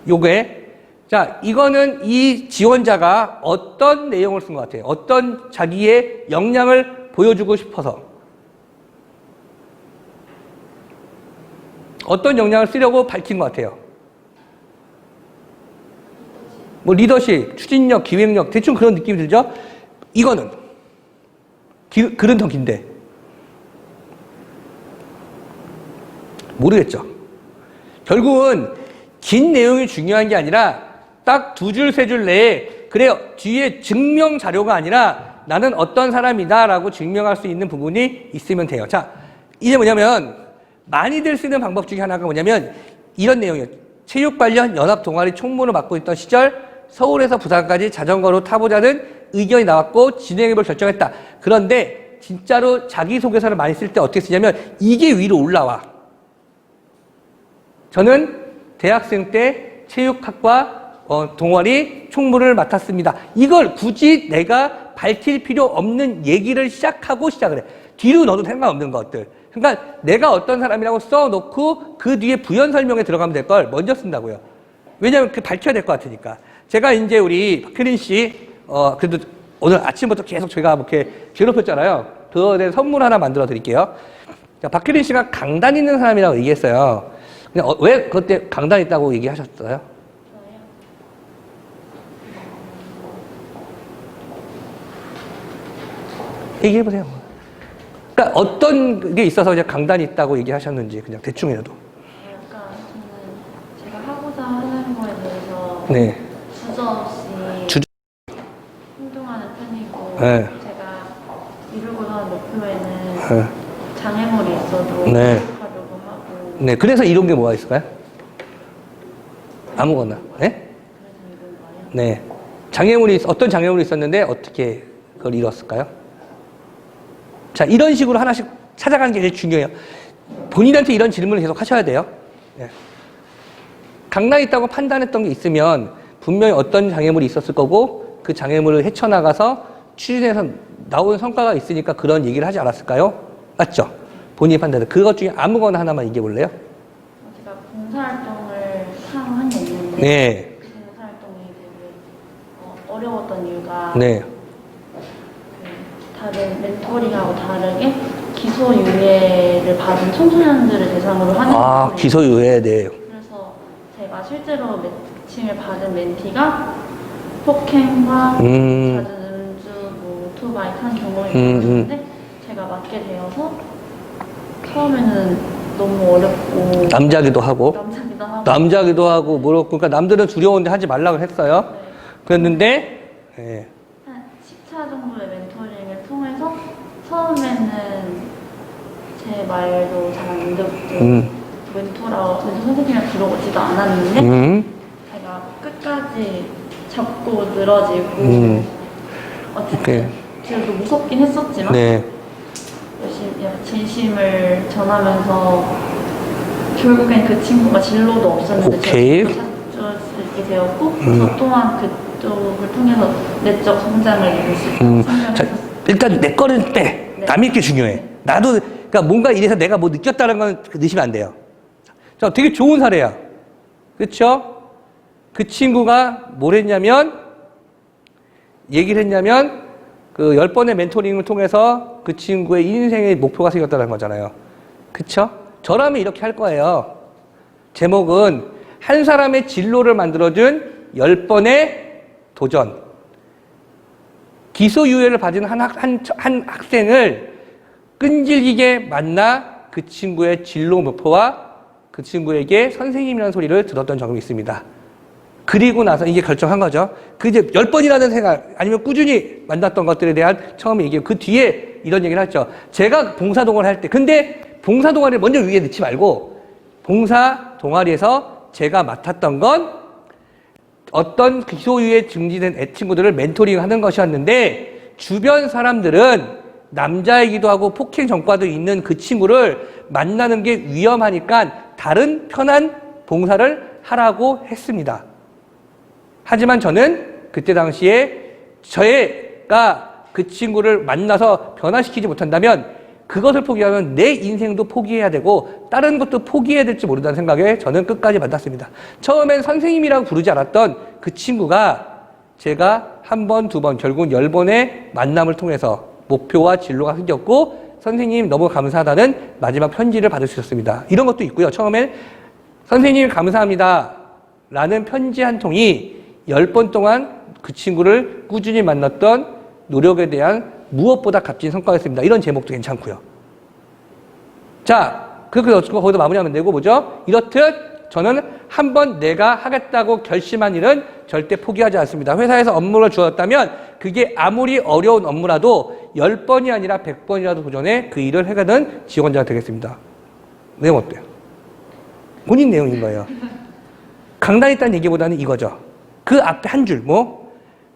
요게. 자, 이거는 이 지원자가 어떤 내용을 쓴 것 같아요? 어떤 자기의 역량을 보여주고 싶어서. 어떤 역량을 쓰려고 밝힌 것 같아요? 뭐 리더십, 추진력, 기획력, 대충 그런 느낌이 들죠? 이거는 글은 더 긴데 모르겠죠. 결국은 긴 내용이 중요한 게 아니라 딱 2줄, 3줄 내에 그래요. 뒤에 증명 자료가 아니라 나는 어떤 사람이다 라고 증명할 수 있는 부분이 있으면 돼요. 자, 이게 뭐냐면 많이들 쓰는 방법 중에 하나가 뭐냐면 이런 내용이에요. 체육 관련 연합 동아리 총무를 맡고 있던 시절 서울에서 부산까지 자전거로 타보자는 의견이 나왔고 진행해볼 결정했다. 그런데 진짜로 자기소개서를 많이 쓸 때 어떻게 쓰냐면 이게 위로 올라와. 저는 대학생 때 체육학과 동아리 총무를 맡았습니다. 이걸 굳이 내가 밝힐 필요 없는 얘기를 시작을 해. 뒤로 넣어도 상관없는 것들. 그러니까 내가 어떤 사람이라고 써놓고 그 뒤에 부연 설명에 들어가면 될 걸 먼저 쓴다고요. 왜냐하면 밝혀야 될 것 같으니까. 제가 이제 우리 박혜린 씨, 그래도 오늘 아침부터 계속 제가 이렇게 괴롭혔잖아요. 그거에 대한 선물 하나 만들어 드릴게요. 자, 박혜린 씨가 강단 있는 사람이라고 얘기했어요. 근데 왜 그때 강단 있다고 얘기하셨어요? 얘기해보세요. 그러니까 어떤 게 있어서 그냥 강단이 있다고 얘기하셨는지 그냥 대충이라도. 약간 저는 제가 하고자 하는 거에 대해서 네. 주저없이 행동하는 편이고 네. 제가 이루고자 하는 목표에는 네. 장애물이 있어도 네. 하려고 하고 네. 그래서 이런 게 뭐가 있을까요? 아무거나. 네? 그래서 이런 거예요. 네. 어떤 장애물이 있었는데 어떻게 그걸 이뤘을까요? 자, 이런 식으로 하나씩 찾아가는 게 제일 중요해요. 본인한테 이런 질문을 계속 하셔야 돼요. 네. 강단이 있다고 판단했던 게 있으면 분명히 어떤 장애물이 있었을 거고 그 장애물을 헤쳐나가서 추진해서 나오는 성과가 있으니까 그런 얘기를 하지 않았을까요? 맞죠? 본인이 판단해. 그것 중에 아무거나 하나만 얘기해 볼래요? 제가 봉사활동을 네. 봉사활동이 되게 어려웠던 이유가 네. 다른 멘토링하고 다르게 기소유예를 받은 청소년들을 대상으로 하는 아, 거거든요. 기소유예, 네. 그래서 제가 실제로 매칭을 받은 멘티가 폭행과 잦은 음주, 뭐 오토바이 타는 경우를 겪었는데 제가 맡게 되어서 처음에는 너무 어렵고 남자기도 하고. 남자기도 하고 뭐라고. 그러니까 남들은 두려운데 하지 말라고 했어요. 네. 그랬는데, 예. 한 10차 정도의 멘토링을 통해서 처음에는 제 말도 잘 안 듣고 멘토 선생님을 부르지도 않았는데 제가 끝까지 잡고 늘어지고 어쨌든 그래도 무섭긴 했었지만 네. 열심히 진심을 전하면서 결국엔 그 친구가 진로도 없었는데 오케이. 제가 찾을 수 있게 되었고 저 또한 그쪽을 통해서 내적 성장을 이룰 수 있다고 자, 생각했었어요. 일단 내 거는 빼. 네. 남이 게 중요해. 나도, 그러니까 뭔가 이래서 내가 뭐 느꼈다는 건 넣으시면 안 돼요. 자, 되게 좋은 사례야. 그쵸? 그 친구가 뭘 했냐면, 얘기를 했냐면, 그 10번의 멘토링을 통해서 그 친구의 인생의 목표가 생겼다는 거잖아요. 그쵸? 저라면 이렇게 할 거예요. 제목은 한 사람의 진로를 만들어준 10번의 도전. 기소유예를 받은 한 학생을 끈질기게 만나 그 친구의 진로 목표와 그 친구에게 선생님이라는 소리를 들었던 적이 있습니다. 그리고 나서 이게 결정한 거죠. 그 이제 10번이라는 생각, 아니면 꾸준히 만났던 것들에 대한 처음에 얘기해요. 그 뒤에 이런 얘기를 했죠. 제가 봉사 동아리 할 때, 근데 봉사 동아리를 먼저 위에 넣지 말고, 봉사 동아리에서 제가 맡았던 건 어떤 기소유예 증진된 친구들을 멘토링 하는 것이었는데, 주변 사람들은 남자이기도 하고 폭행 전과도 있는 그 친구를 만나는 게 위험하니까 다른 편한 봉사를 하라고 했습니다. 하지만 저는 그때 당시에 제가 그 친구를 만나서 변화시키지 못한다면 그것을 포기하면 내 인생도 포기해야 되고 다른 것도 포기해야 될지 모른다는 생각에 저는 끝까지 만났습니다. 처음엔 선생님이라고 부르지 않았던 그 친구가 제가 한 번, 두 번, 결국은 10번의 만남을 통해서 목표와 진로가 생겼고 선생님 너무 감사하다는 마지막 편지를 받을 수 있었습니다. 이런 것도 있고요. 처음엔 선생님 감사합니다 라는 편지 한 통이 10번 동안 그 친구를 꾸준히 만났던 노력에 대한 무엇보다 값진 성과였습니다. 이런 제목도 괜찮고요. 자, 거기서 마무리하면 되고 뭐죠? 이렇듯 저는 한번 내가 하겠다고 결심한 일은 절대 포기하지 않습니다. 회사에서 업무를 주었다면 그게 아무리 어려운 업무라도 10번이 아니라 100번이라도 도전해 그 일을 해가는 지원자가 되겠습니다. 내용 어때요? 본인 내용인 거예요. 강단에 있다는 얘기보다는 이거죠. 그 앞에 한 줄,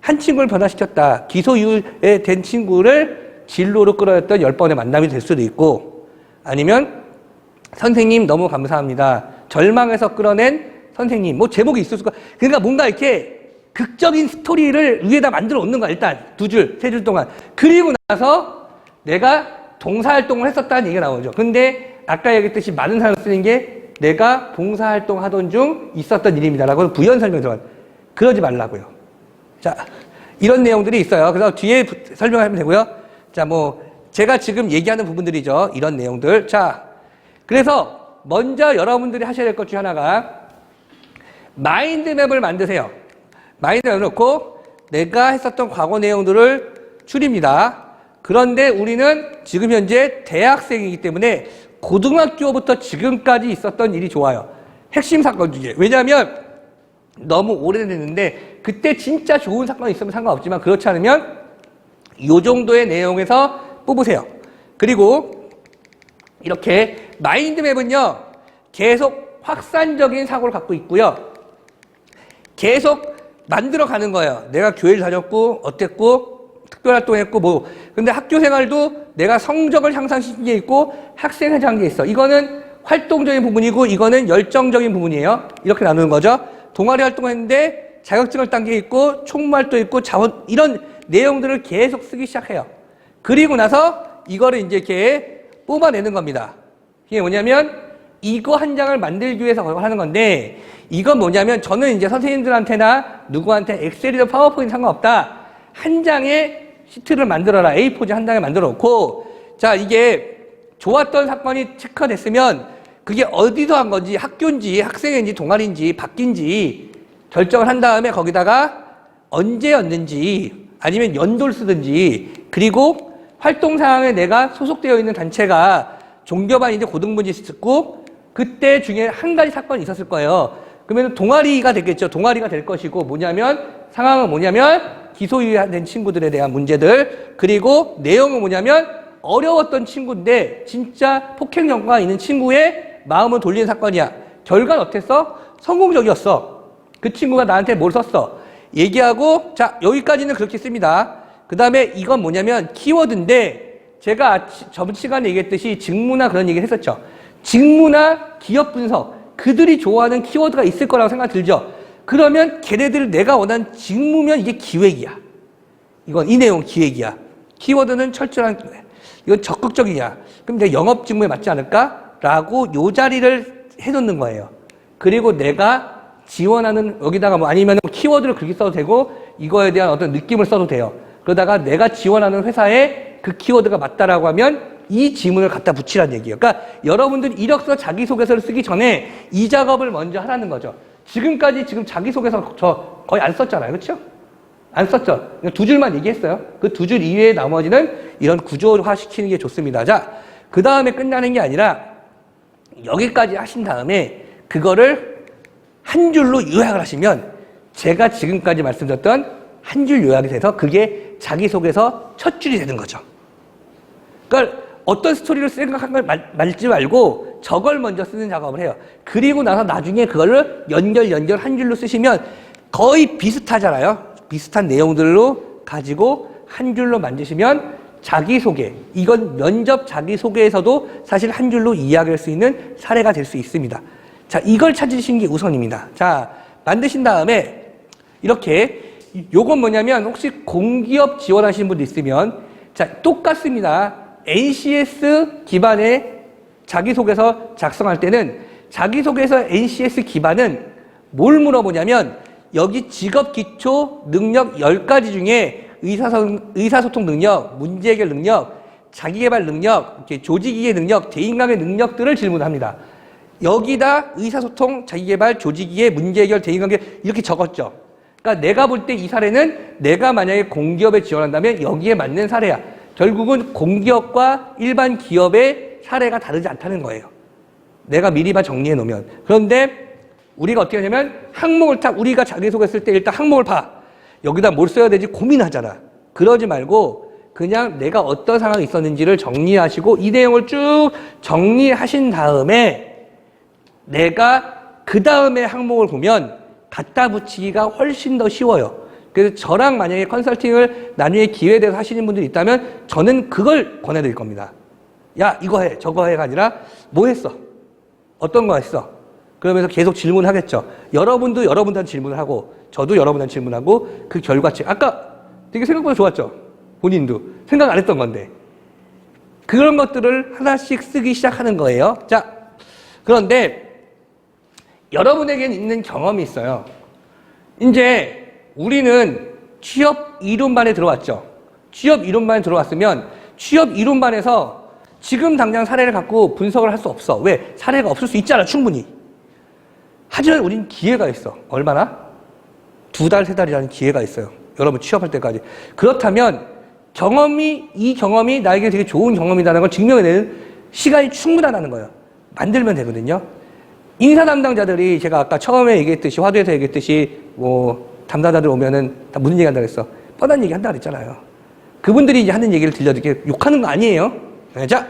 한 친구를 변화시켰다. 기소유예 된 친구를 진로로 끌어냈던 10번의 만남이 될 수도 있고, 아니면 선생님 너무 감사합니다. 절망에서 끌어낸 선생님, 제목이 있을 수가, 그러니까 뭔가 이렇게 극적인 스토리를 위에다 만들어 놓는 거야. 일단 2줄, 3줄 동안. 그리고 나서 내가 동사활동을 했었다는 얘기가 나오죠. 근데 아까 얘기했듯이 많은 사람을 쓰는 게 내가 봉사활동 하던 중 있었던 일입니다라고 부연 설명 들어가요. 그러지 말라고요. 자, 이런 내용들이 있어요. 그래서 뒤에 설명하면 되고요. 자, 제가 지금 얘기하는 부분들이죠. 이런 내용들. 자, 그래서 먼저 여러분들이 하셔야 될 것 중에 하나가 마인드맵을 만드세요. 마인드맵을 놓고 내가 했었던 과거 내용들을 추립니다. 그런데 우리는 지금 현재 대학생이기 때문에 고등학교부터 지금까지 있었던 일이 좋아요. 핵심 사건 중에. 왜냐하면 너무 오래됐는데 그때 진짜 좋은 사건이 있으면 상관없지만 그렇지 않으면 이 정도의 내용에서 뽑으세요. 그리고 이렇게 마인드맵은요. 계속 확산적인 사고를 갖고 있고요. 계속 만들어가는 거예요. 내가 교회를 다녔고 어땠고 특별활동했고 근데 학교 생활도 내가 성적을 향상시킨 게 있고 학생회장 게 있어. 이거는 활동적인 부분이고 이거는 열정적인 부분이에요. 이렇게 나누는 거죠. 동아리 활동했는데 자격증을 딴 게 있고 총무활동 있고 자원 이런 내용들을 계속 쓰기 시작해요. 그리고 나서 이거를 이제 이렇게 뽑아내는 겁니다. 이게 뭐냐면 이거 한 장을 만들기 위해서 하는 건데, 이건 뭐냐면 저는 이제 선생님들한테나 누구한테 엑셀이든 파워포인트 상관없다. 한 장의 시트를 만들어라. A4지 한 장에 만들어 놓고, 자, 이게 좋았던 사건이 체크가 됐으면 그게 어디서 한 건지, 학교인지 학생인지 동아리인지 바뀐지 결정을 한 다음에 거기다가 언제였는지 아니면 연도를 쓰든지, 그리고 활동 상황에 내가 소속되어 있는 단체가 종교반인지 고등부인지 듣고 그때 중에 한 가지 사건이 있었을 거예요. 그러면 동아리가 되겠죠. 동아리가 될 것이고, 뭐냐면 상황은 뭐냐면 기소유예된 친구들에 대한 문제들, 그리고 내용은 뭐냐면 어려웠던 친구인데 진짜 폭행 전과가 있는 친구의 마음을 돌리는 사건이야. 결과는 어땠어? 성공적이었어. 그 친구가 나한테 뭘 썼어? 얘기하고, 자, 여기까지는 그렇게 씁니다. 그 다음에 이건 뭐냐면 키워드인데, 제가 저번 시간에 얘기했듯이 직무나 그런 얘기를 했었죠. 직무나 기업 분석, 그들이 좋아하는 키워드가 있을 거라고 생각 들죠. 그러면 걔네들 내가 원하는 직무면 이게 기획이야. 이건 이 내용 기획이야. 키워드는 철저한, 이건 적극적이냐. 그럼 내가 영업 직무에 맞지 않을까? 라고 요 자리를 해놓는 거예요. 그리고 내가 지원하는, 여기다가 뭐 아니면 키워드를 그렇게 써도 되고, 이거에 대한 어떤 느낌을 써도 돼요. 그러다가 내가 지원하는 회사에 그 키워드가 맞다라고 하면 이 지문을 갖다 붙이라는 얘기예요. 그러니까 여러분들 이력서 자기소개서를 쓰기 전에 이 작업을 먼저 하라는 거죠. 지금까지 지금 자기소개서 저 거의 안 썼잖아요. 그렇죠? 안 썼죠? 두 줄만 얘기했어요. 그 두 줄 이외의 나머지는 이런 구조화 시키는 게 좋습니다. 자, 그 다음에 끝나는 게 아니라 여기까지 하신 다음에 그거를 한 줄로 요약을 하시면 제가 지금까지 말씀드렸던 한 줄 요약이 돼서 그게 자기소개서 첫 줄이 되는 거죠. 그러니까 어떤 스토리를 생각한 걸 말지 말고 저걸 먼저 쓰는 작업을 해요. 그리고 나서 나중에 그거를 연결 한 줄로 쓰시면 거의 비슷하잖아요. 비슷한 내용들로 가지고 한 줄로 만드시면 자기소개, 이건 면접 자기소개에서도 사실 한 줄로 이야기할 수 있는 사례가 될 수 있습니다. 자, 이걸 찾으시는 게 우선입니다. 자, 만드신 다음에 이렇게, 요건 뭐냐면 혹시 공기업 지원하시는 분도 있으면, 자, 똑같습니다. NCS 기반의 자기소개서 작성할 때는 자기소개서 NCS 기반은 뭘 물어보냐면 여기 직업기초 능력 10가지 중에 의사소통 능력, 문제해결 능력, 자기개발 능력, 조직이해 능력, 대인관계 능력들을 질문합니다. 여기다 의사소통, 자기개발, 조직이해, 문제해결, 대인관계 이렇게 적었죠. 그러니까 내가 볼 때 이 사례는 내가 만약에 공기업에 지원한다면 여기에 맞는 사례야. 결국은 공기업과 일반 기업의 사례가 다르지 않다는 거예요. 내가 미리만 정리해 놓으면. 그런데 우리가 어떻게 하냐면 항목을 딱, 우리가 자기소개 쓸 때 일단 항목을 봐. 여기다 뭘 써야 되지 고민하잖아. 그러지 말고 그냥 내가 어떤 상황이 있었는지를 정리하시고 이 내용을 쭉 정리하신 다음에 내가 그 다음에 항목을 보면 갖다 붙이기가 훨씬 더 쉬워요. 그래서 저랑 만약에 컨설팅을 나중에 기회돼서 하시는 분들이 있다면 저는 그걸 권해드릴 겁니다. 야, 이거 해, 저거 해가 아니라 뭐 했어? 어떤 거 했어? 그러면서 계속 질문하겠죠. 여러분도 여러분들한테 질문을 하고 저도 여러분한테 질문하고 그 결과치. 아까 되게 생각보다 좋았죠? 본인도 생각 안 했던 건데. 그런 것들을 하나씩 쓰기 시작하는 거예요. 자, 그런데 여러분에게는 있는 경험이 있어요. 이제 우리는 취업 이론반에 들어왔죠. 취업 이론반에 들어왔으면 취업 이론반에서 지금 당장 사례를 갖고 분석을 할 수 없어. 왜? 사례가 없을 수 있잖아, 충분히. 하지만 우린 기회가 있어. 얼마나? 2달, 3달이라는 기회가 있어요. 여러분 취업할 때까지. 그렇다면 이 경험이 나에게 되게 좋은 경험이라는 걸 증명해내는 시간이 충분하다는 거예요. 만들면 되거든요. 인사 담당자들이 제가 아까 처음에 얘기했듯이, 화두에서 얘기했듯이, 담당자들 오면은 다 무슨 얘기 한다고 했어? 뻔한 얘기 한다고 했잖아요. 그분들이 이제 하는 얘기를 들려드릴게요. 욕하는 거 아니에요. 자,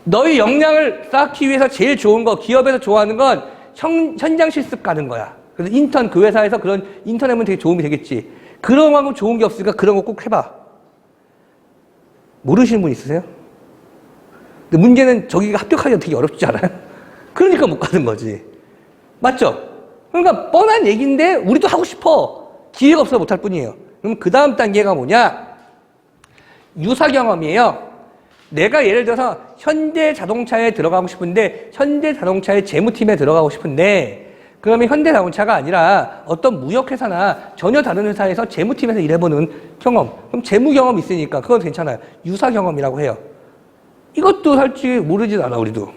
너의 역량을 쌓기 위해서 제일 좋은 거, 기업에서 좋아하는 건 현장 실습 가는 거야. 그래서 인턴, 그 회사에서 그런 인턴 하면 되게 도움이 되겠지. 그런 거 좋은 게 없으니까 그런 거 꼭 해봐. 모르시는 분 있으세요? 근데 문제는 저기가 합격하기가 되게 어렵지 않아요? 그러니까 못 가는 거지. 맞죠? 그러니까 뻔한 얘기인데 우리도 하고 싶어. 기회가 없어서 못할 뿐이에요. 그럼 그 다음 단계가 뭐냐? 유사 경험이에요. 내가 예를 들어서 현대자동차에 들어가고 싶은데 현대자동차의 재무팀에 들어가고 싶은데 그러면 현대자동차가 아니라 어떤 무역회사나 전혀 다른 회사에서 재무팀에서 일해보는 경험. 그럼 재무 경험이 있으니까 그건 괜찮아요. 유사 경험이라고 해요. 이것도 솔직히 모르진 않아 우리도.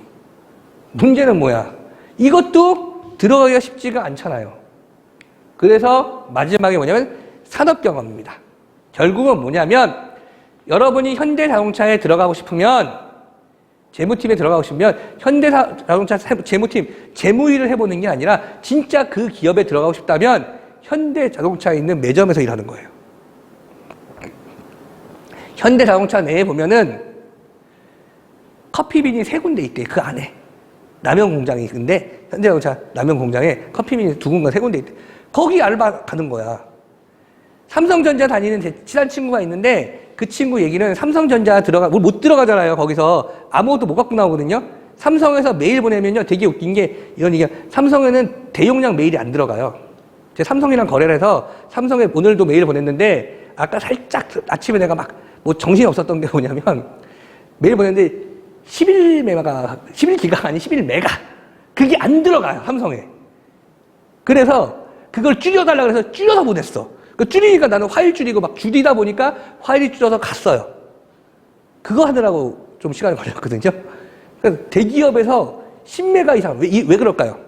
문제는 뭐야? 이것도 들어가기가 쉽지가 않잖아요. 그래서 마지막에 뭐냐면 산업 경험입니다. 결국은 뭐냐면 여러분이 현대자동차에 들어가고 싶으면 재무팀에 들어가고 싶으면 현대자동차 재무팀 재무일을 해보는 게 아니라 진짜 그 기업에 들어가고 싶다면 현대자동차에 있는 매점에서 일하는 거예요. 현대자동차 내에 보면은 커피빈이 3군데 있대. 그 안에 남영 공장이 있는데 현대자동차 남영 공장에 커피빈이 2군가 3군데 있대. 거기 알바 가는 거야. 삼성전자 다니는 제 친한 친구가 있는데 그 친구 얘기는 삼성전자 못 들어가잖아요. 거기서 아무것도 못 갖고 나오거든요. 삼성에서 메일 보내면요. 되게 웃긴 게 이런 얘기야. 삼성에는 대용량 메일이 안 들어가요. 제가 삼성이랑 거래를 해서 삼성에 오늘도 메일 보냈는데 아까 살짝 아침에 내가 막 뭐 정신이 없었던 게 뭐냐면 메일 보냈는데 11기가 아니 11메가 그게 안 들어가요. 삼성에. 그래서 그걸 줄여달라고 해서 줄여서 보냈어. 그 줄이니까 나는 파일 줄이고 막 줄이다 보니까 파일이 줄여서 갔어요. 그거 하느라고 좀 시간이 걸렸거든요. 그러니까 대기업에서 10메가 이상, 왜 그럴까요?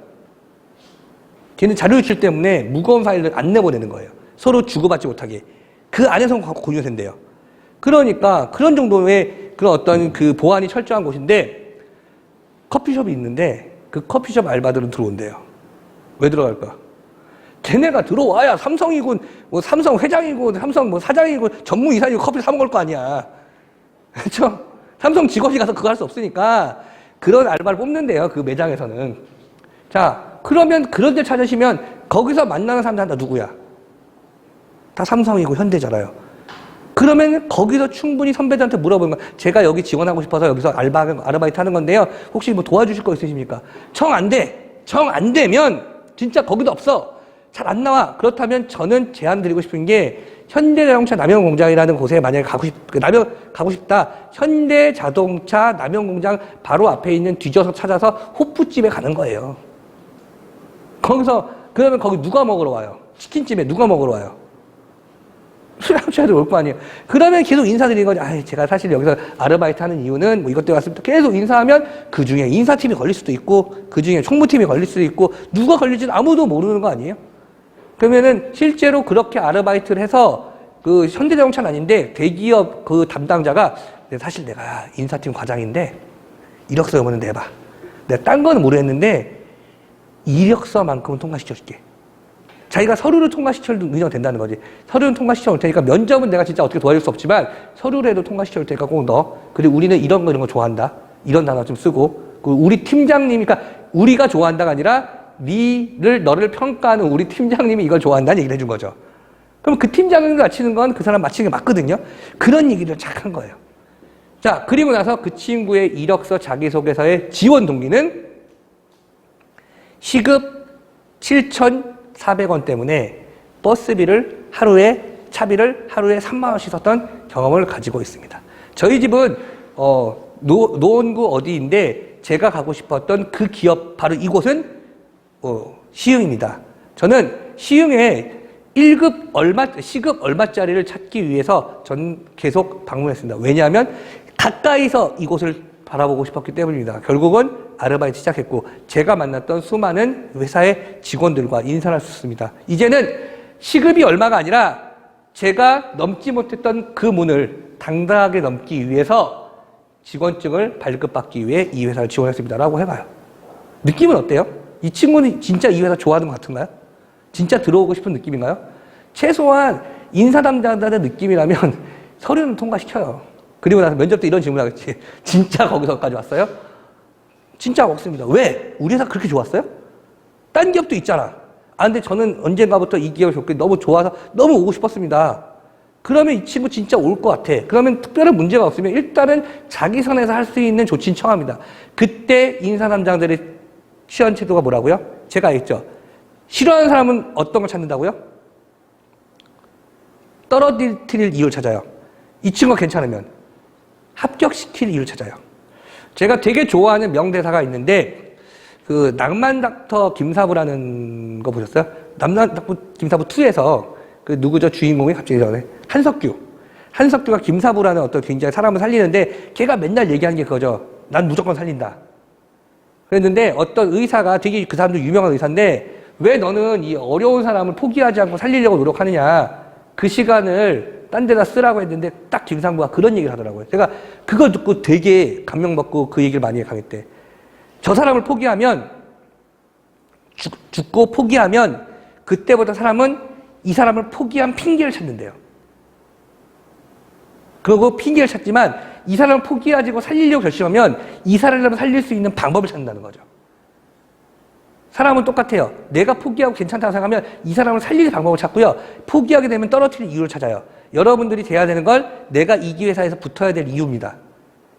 걔는 자료 유출 때문에 무거운 파일을 안 내보내는 거예요. 서로 주고받지 못하게. 그 안에서 공유가 된대요. 그러니까 그런 정도의 그런 어떤 그 보안이 철저한 곳인데 커피숍이 있는데 그 커피숍 알바들은 들어온대요. 왜 들어갈까? 걔네가 들어와야 삼성이고 뭐 삼성 회장이고 삼성 뭐 사장이고 전무이사이고 커피 사 먹을 거 아니야. 그렇죠? 삼성 직원이 가서 그거 할 수 없으니까 그런 알바를 뽑는데요. 그 매장에서는. 자, 그러면 그런 데 찾으시면 거기서 만나는 사람들 다 누구야? 다 삼성이고 현대잖아요. 그러면 거기서 충분히 선배들한테 물어보는 거야. 제가 여기 지원하고 싶어서 여기서 아르바이트 하는 건데요. 혹시 뭐 도와주실 거 있으십니까? 정 안 돼. 정 안 되면 진짜 거기도 없어. 잘 안 나와. 그렇다면 저는 제안 드리고 싶은 게 현대자동차 남영공장이라는 곳에 만약에 가고 싶다. 현대자동차 남영공장 바로 앞에 있는 뒤져서 찾아서 호프집에 가는 거예요. 거기서 그러면 거기 누가 먹으러 와요? 치킨집에 누가 먹으러 와요? 술한잔도 올 거 아니에요. 그러면 계속 인사드리는 거죠. 아, 제가 사실 여기서 아르바이트 하는 이유는 뭐 이것 때문에 왔습니다. 계속 인사하면 그 중에 인사팀이 걸릴 수도 있고 그 중에 총무팀이 걸릴 수도 있고 누가 걸릴지는 아무도 모르는 거 아니에요? 그러면은 실제로 그렇게 아르바이트를 해서 그 현대자동차는 아닌데 대기업 그 담당자가 사실 내가 인사팀 과장인데 이력서 요번에 내봐. 내가 딴 거는 모르겠는데 이력서만큼은 통과시켜줄게. 자기가 서류를 통과시켜도 의견 된다는 거지. 서류는 통과시켜 올 테니까 면접은 내가 진짜 어떻게 도와줄 수 없지만 서류라도 통과시켜 올 테니까 꼭 넣어. 그리고 우리는 이런 거 좋아한다. 이런 단어 좀 쓰고. 그리고 우리 팀장님이, 그러니까 우리가 좋아한다가 아니라 너를 평가하는 우리 팀장님이 이걸 좋아한다는 얘기를 해준 거죠. 그럼 그 팀장님을 맞히는 건 그 사람 맞히는 게 맞거든요. 그런 얘기를 착 한 거예요. 자, 그리고 나서 그 친구의 이력서 자기소개서의 지원 동기는 시급 7,400원 때문에 버스비를 차비를 하루에 3만 원씩 썼던 경험을 가지고 있습니다. 저희 집은 노원구 어디인데 제가 가고 싶었던 그 기업 바로 이곳은 시흥입니다. 저는 시흥에 시급 얼마짜리를 찾기 위해서 전 계속 방문했습니다. 왜냐하면 가까이서 이곳을 바라보고 싶었기 때문입니다. 결국은 아르바이트 시작했고 제가 만났던 수많은 회사의 직원들과 인사를 할 수 있습니다. 이제는 시급이 얼마가 아니라 제가 넘지 못했던 그 문을 당당하게 넘기 위해서 직원증을 발급받기 위해 이 회사를 지원했습니다. 라고 해봐요. 느낌은 어때요? 이 친구는 진짜 이 회사 좋아하는 것 같은가요? 진짜 들어오고 싶은 느낌인가요? 최소한 인사 담당자의 느낌이라면 서류는 통과시켜요. 그리고 나서 면접 때 이런 질문을 하겠지. 진짜 거기서까지 왔어요? 진짜 없습니다. 왜? 우리 회사 그렇게 좋았어요? 딴 기업도 있잖아. 근데 저는 언젠가부터 이 기업이 너무 좋아서 너무 오고 싶었습니다. 그러면 이 친구 진짜 올 것 같아. 그러면 특별한 문제가 없으면 일단은 자기 선에서 할 수 있는 조치는 청합니다. 그때 인사 담당자들의 취한 태도가 뭐라고요? 제가 알겠죠? 싫어하는 사람은 어떤 걸 찾는다고요? 떨어뜨릴 이유를 찾아요. 이 친구가 괜찮으면. 합격시킬 이유를 찾아요. 제가 되게 좋아하는 명대사가 있는데 그 낭만 닥터 김사부라는 거 보셨어요? 낭만 닥터 김사부 2에서 그 누구죠? 주인공이 갑자기 전에 한석규가 김사부라는 어떤 굉장히 사람을 살리는데 걔가 맨날 얘기하는 게 그거죠. 난 무조건 살린다. 그랬는데 어떤 의사가 되게 그 사람도 유명한 의사인데 왜 너는 이 어려운 사람을 포기하지 않고 살리려고 노력하느냐. 그 시간을 딴 데다 쓰라고 했는데 딱 김상부가 그런 얘기를 하더라고요. 제가 그거 듣고 되게 감명받고 그 얘기를 많이 해요, 강의 때. 저 사람을 포기하면 죽고 포기하면 그때부터 사람은 이 사람을 포기한 핑계를 찾는데요. 그리고 핑계를 찾지만 이 사람을 포기하고 살리려고 결심하면 이 사람을 살릴 수 있는 방법을 찾는다는 거죠. 사람은 똑같아요. 내가 포기하고 괜찮다고 생각하면 이 사람을 살릴 방법을 찾고요. 포기하게 되면 떨어뜨릴 이유를 찾아요. 여러분들이 돼야 되는 걸 내가 이 기회사에서 붙어야 될 이유입니다.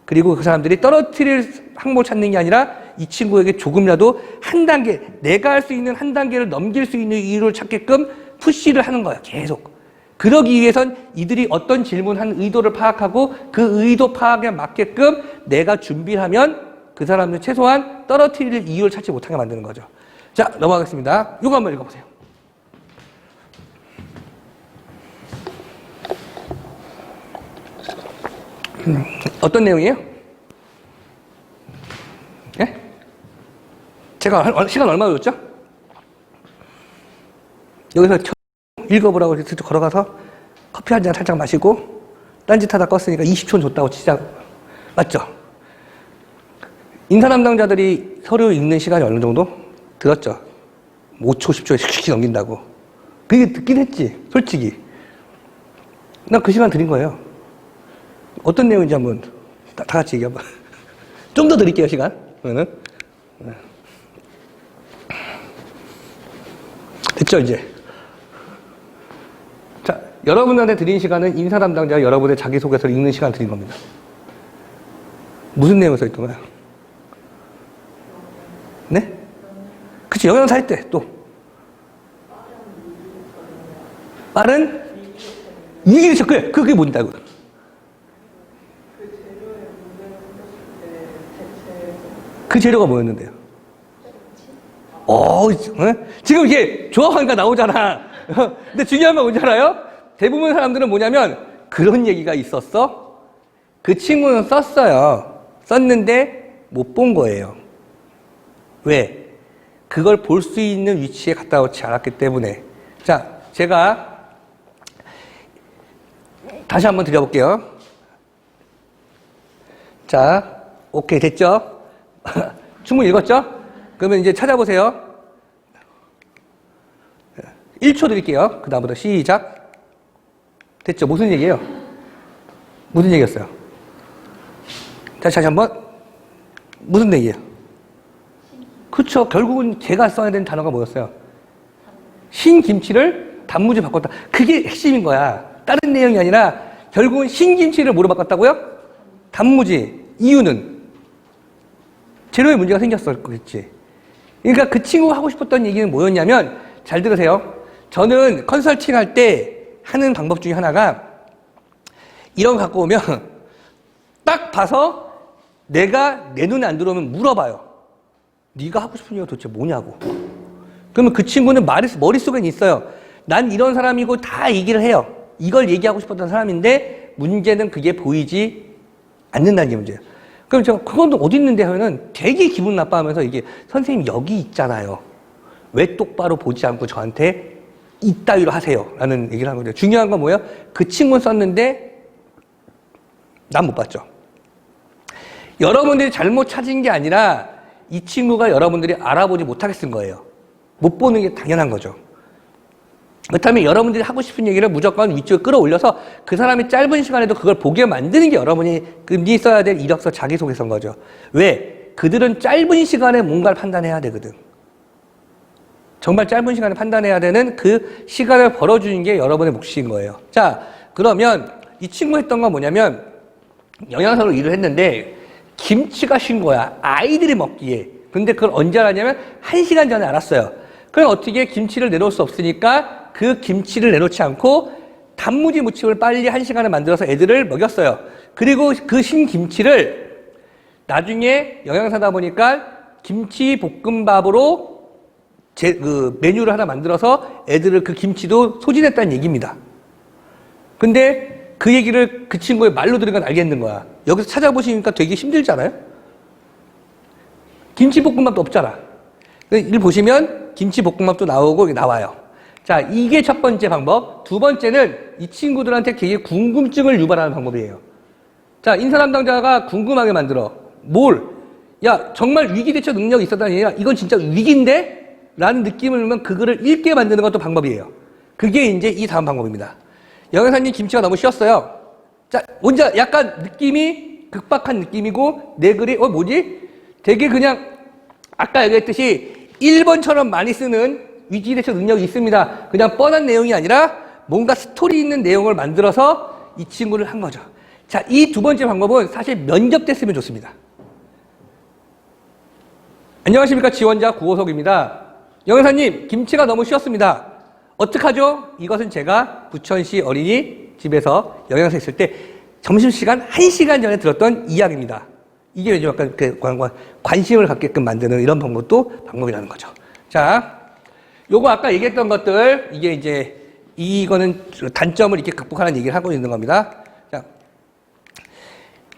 그리고 그 사람들이 떨어뜨릴 항목을 찾는 게 아니라 이 친구에게 조금이라도 한 단계, 내가 할 수 있는 한 단계를 넘길 수 있는 이유를 찾게끔 푸시를 하는 거예요. 계속. 그러기 위해선 이들이 어떤 질문한 의도를 파악하고 그 의도 파악에 맞게끔 내가 준비를 하면 그 사람들 최소한 떨어뜨릴 이유를 찾지 못하게 만드는 거죠. 자, 넘어가겠습니다. 이거 한번 읽어보세요. 어떤 내용이에요? 예? 제가 시간 얼마 줬죠? 여기서 읽어보라고 이렇게 걸어가서 커피 한 잔 살짝 마시고 딴짓하다 껐으니까 20초 줬다고 진짜 맞죠? 인사 담당자들이 서류 읽는 시간이 어느 정도? 들었죠? 5초, 10초에 슉슉 넘긴다고. 그게 듣긴 했지, 솔직히. 나 그 시간 드린 거예요. 어떤 내용인지 한번 다 같이 얘기 한번. 좀 더 드릴게요, 시간. 그러면은. 됐죠, 이제? 자, 여러분한테 드린 시간은 인사 담당자가 여러분의 자기소개서를 읽는 시간 드린 겁니다. 무슨 내용이 써 있던가요? 네? 그치, 영양사 할 때, 또. 빠른? 이게 그게 뭔다고. 그 재료가 뭐였는데요? 지금 이게 조합하니까 나오잖아. 근데 중요한 건 뭔지 알아요? 대부분 사람들은 뭐냐면, 그런 얘기가 있었어? 그 친구는 썼어요. 썼는데 못 본 거예요. 왜? 그걸 볼 수 있는 위치에 갖다 놓지 않았기 때문에. 자, 제가 다시 한번 드려볼게요. 자, 오케이, 됐죠? 충분히 읽었죠? 그러면 이제 찾아보세요. 1초 드릴게요. 그 다음부터 시작. 됐죠? 무슨 얘기예요? 무슨 얘기였어요? 다시 한번. 무슨 얘기예요? 그쵸. 결국은 제가 써야 되는 단어가 뭐였어요? 신김치를 단무지 바꿨다. 그게 핵심인 거야. 다른 내용이 아니라 결국은 신김치를 뭐로 바꿨다고요? 단무지. 이유는 재료에 문제가 생겼을 거겠지. 그러니까 그 친구가 하고 싶었던 얘기는 뭐였냐면, 잘 들으세요. 저는 컨설팅 할 때 하는 방법 중에 하나가 이런 거 갖고 오면 딱 봐서 내가 내 눈에 안 들어오면 물어봐요. 네가 하고 싶은 얘기가 도대체 뭐냐고. 그러면 그 친구는 머릿속엔 있어요. 난 이런 사람이고 다 얘기를 해요. 이걸 얘기하고 싶었던 사람인데 문제는 그게 보이지 않는다는 게 문제예요. 그럼 제가 그건 어디 있는데 하면은 되게 기분 나빠하면서 이게 선생님 여기 있잖아요. 왜 똑바로 보지 않고 저한테 이따위로 하세요. 라는 얘기를 하는 거죠. 중요한 건 뭐예요? 그 친구는 썼는데 난 못 봤죠. 여러분들이 잘못 찾은 게 아니라 이 친구가 여러분들이 알아보지 못하게 쓴 거예요. 못 보는 게 당연한 거죠. 그렇다면 여러분들이 하고 싶은 얘기를 무조건 위쪽에 끌어올려서 그 사람이 짧은 시간에도 그걸 보게 만드는 게 여러분이 금리 써야 될 이력서 자기소개서인 거죠. 왜? 그들은 짧은 시간에 뭔가를 판단해야 되거든. 정말 짧은 시간에 판단해야 되는 그 시간을 벌어주는 게 여러분의 몫인 거예요. 자, 그러면 이 친구 했던 건 뭐냐면 영양사로 일을 했는데 김치가 쉰 거야. 아이들이 먹기에. 근데 그걸 언제 알았냐면 1시간 전에 알았어요. 그럼 어떻게 김치를 내놓을 수 없으니까 그 김치를 내놓지 않고 단무지 무침을 빨리 1시간에 만들어서 애들을 먹였어요. 그리고 그 신김치를 나중에 영양사다 보니까 김치 볶음밥으로 그 메뉴를 하나 만들어서 애들을 그 김치도 소진했다는 얘기입니다. 근데 그 얘기를 그 친구의 말로 들은 건 알겠는 거야. 여기서 찾아보시니까 되게 힘들잖아요? 김치볶음밥도 없잖아. 일 보시면 김치볶음밥도 나오고 나와요. 자, 이게 첫 번째 방법. 두 번째는 이 친구들한테 되게 궁금증을 유발하는 방법이에요. 자, 인사 담당자가 궁금하게 만들어. 뭘? 야, 정말 위기대처 능력이 있었다는 얘기야. 이건 진짜 위기인데? 라는 느낌을 주면 그거를 읽게 만드는 것도 방법이에요. 그게 이제 이 다음 방법입니다. 영양사님 김치가 너무 쉬웠어요. 자, 혼자 약간 느낌이 급박한 느낌이고 내 글이 뭐지? 되게 그냥 아까 얘기했듯이 1번처럼 많이 쓰는 위기대처 능력이 있습니다. 그냥 뻔한 내용이 아니라 뭔가 스토리 있는 내용을 만들어서 이 친구를 한 거죠. 자, 이 두 번째 방법은 사실 면접 때 쓰면 좋습니다. 안녕하십니까, 지원자 구호석입니다. 영양사님, 김치가 너무 쉬웠습니다. 어떡하죠? 이것은 제가 부천시 어린이집에서 영양사 있을 때 점심시간 1시간 전에 들었던 이야기입니다. 이게 요즘 약간 관심을 갖게끔 만드는 이런 방법도 방법이라는 거죠. 자, 요거 아까 얘기했던 것들, 이게 이제, 이거는 단점을 이렇게 극복하는 얘기를 하고 있는 겁니다. 자,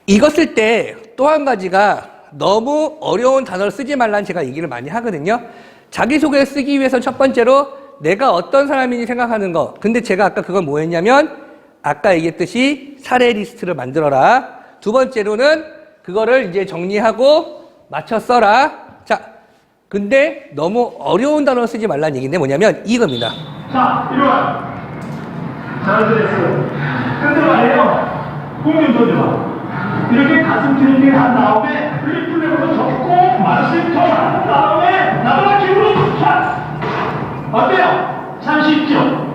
이거 쓸 때 또 한 가지가 너무 어려운 단어를 쓰지 말라는 제가 얘기를 많이 하거든요. 자기소개 쓰기 위해서 첫 번째로 내가 어떤 사람인지 생각하는 거. 근데 제가 아까 그건 뭐 했냐면, 아까 얘기했듯이 사례 리스트를 만들어라. 두 번째로는 그거를 이제 정리하고 맞춰 써라. 자, 근데 너무 어려운 단어를 쓰지 말라는 얘기인데 뭐냐면 이겁니다. 자, 이리 와. 잘들었어요. 근데 말이에요. 공룡 던져봐. 이렇게 가슴 트레이닝 한 다음에 플립플랩으로 접고 마시터 한 다음에 나도가 기울어 차. 어때요? 참 쉽죠?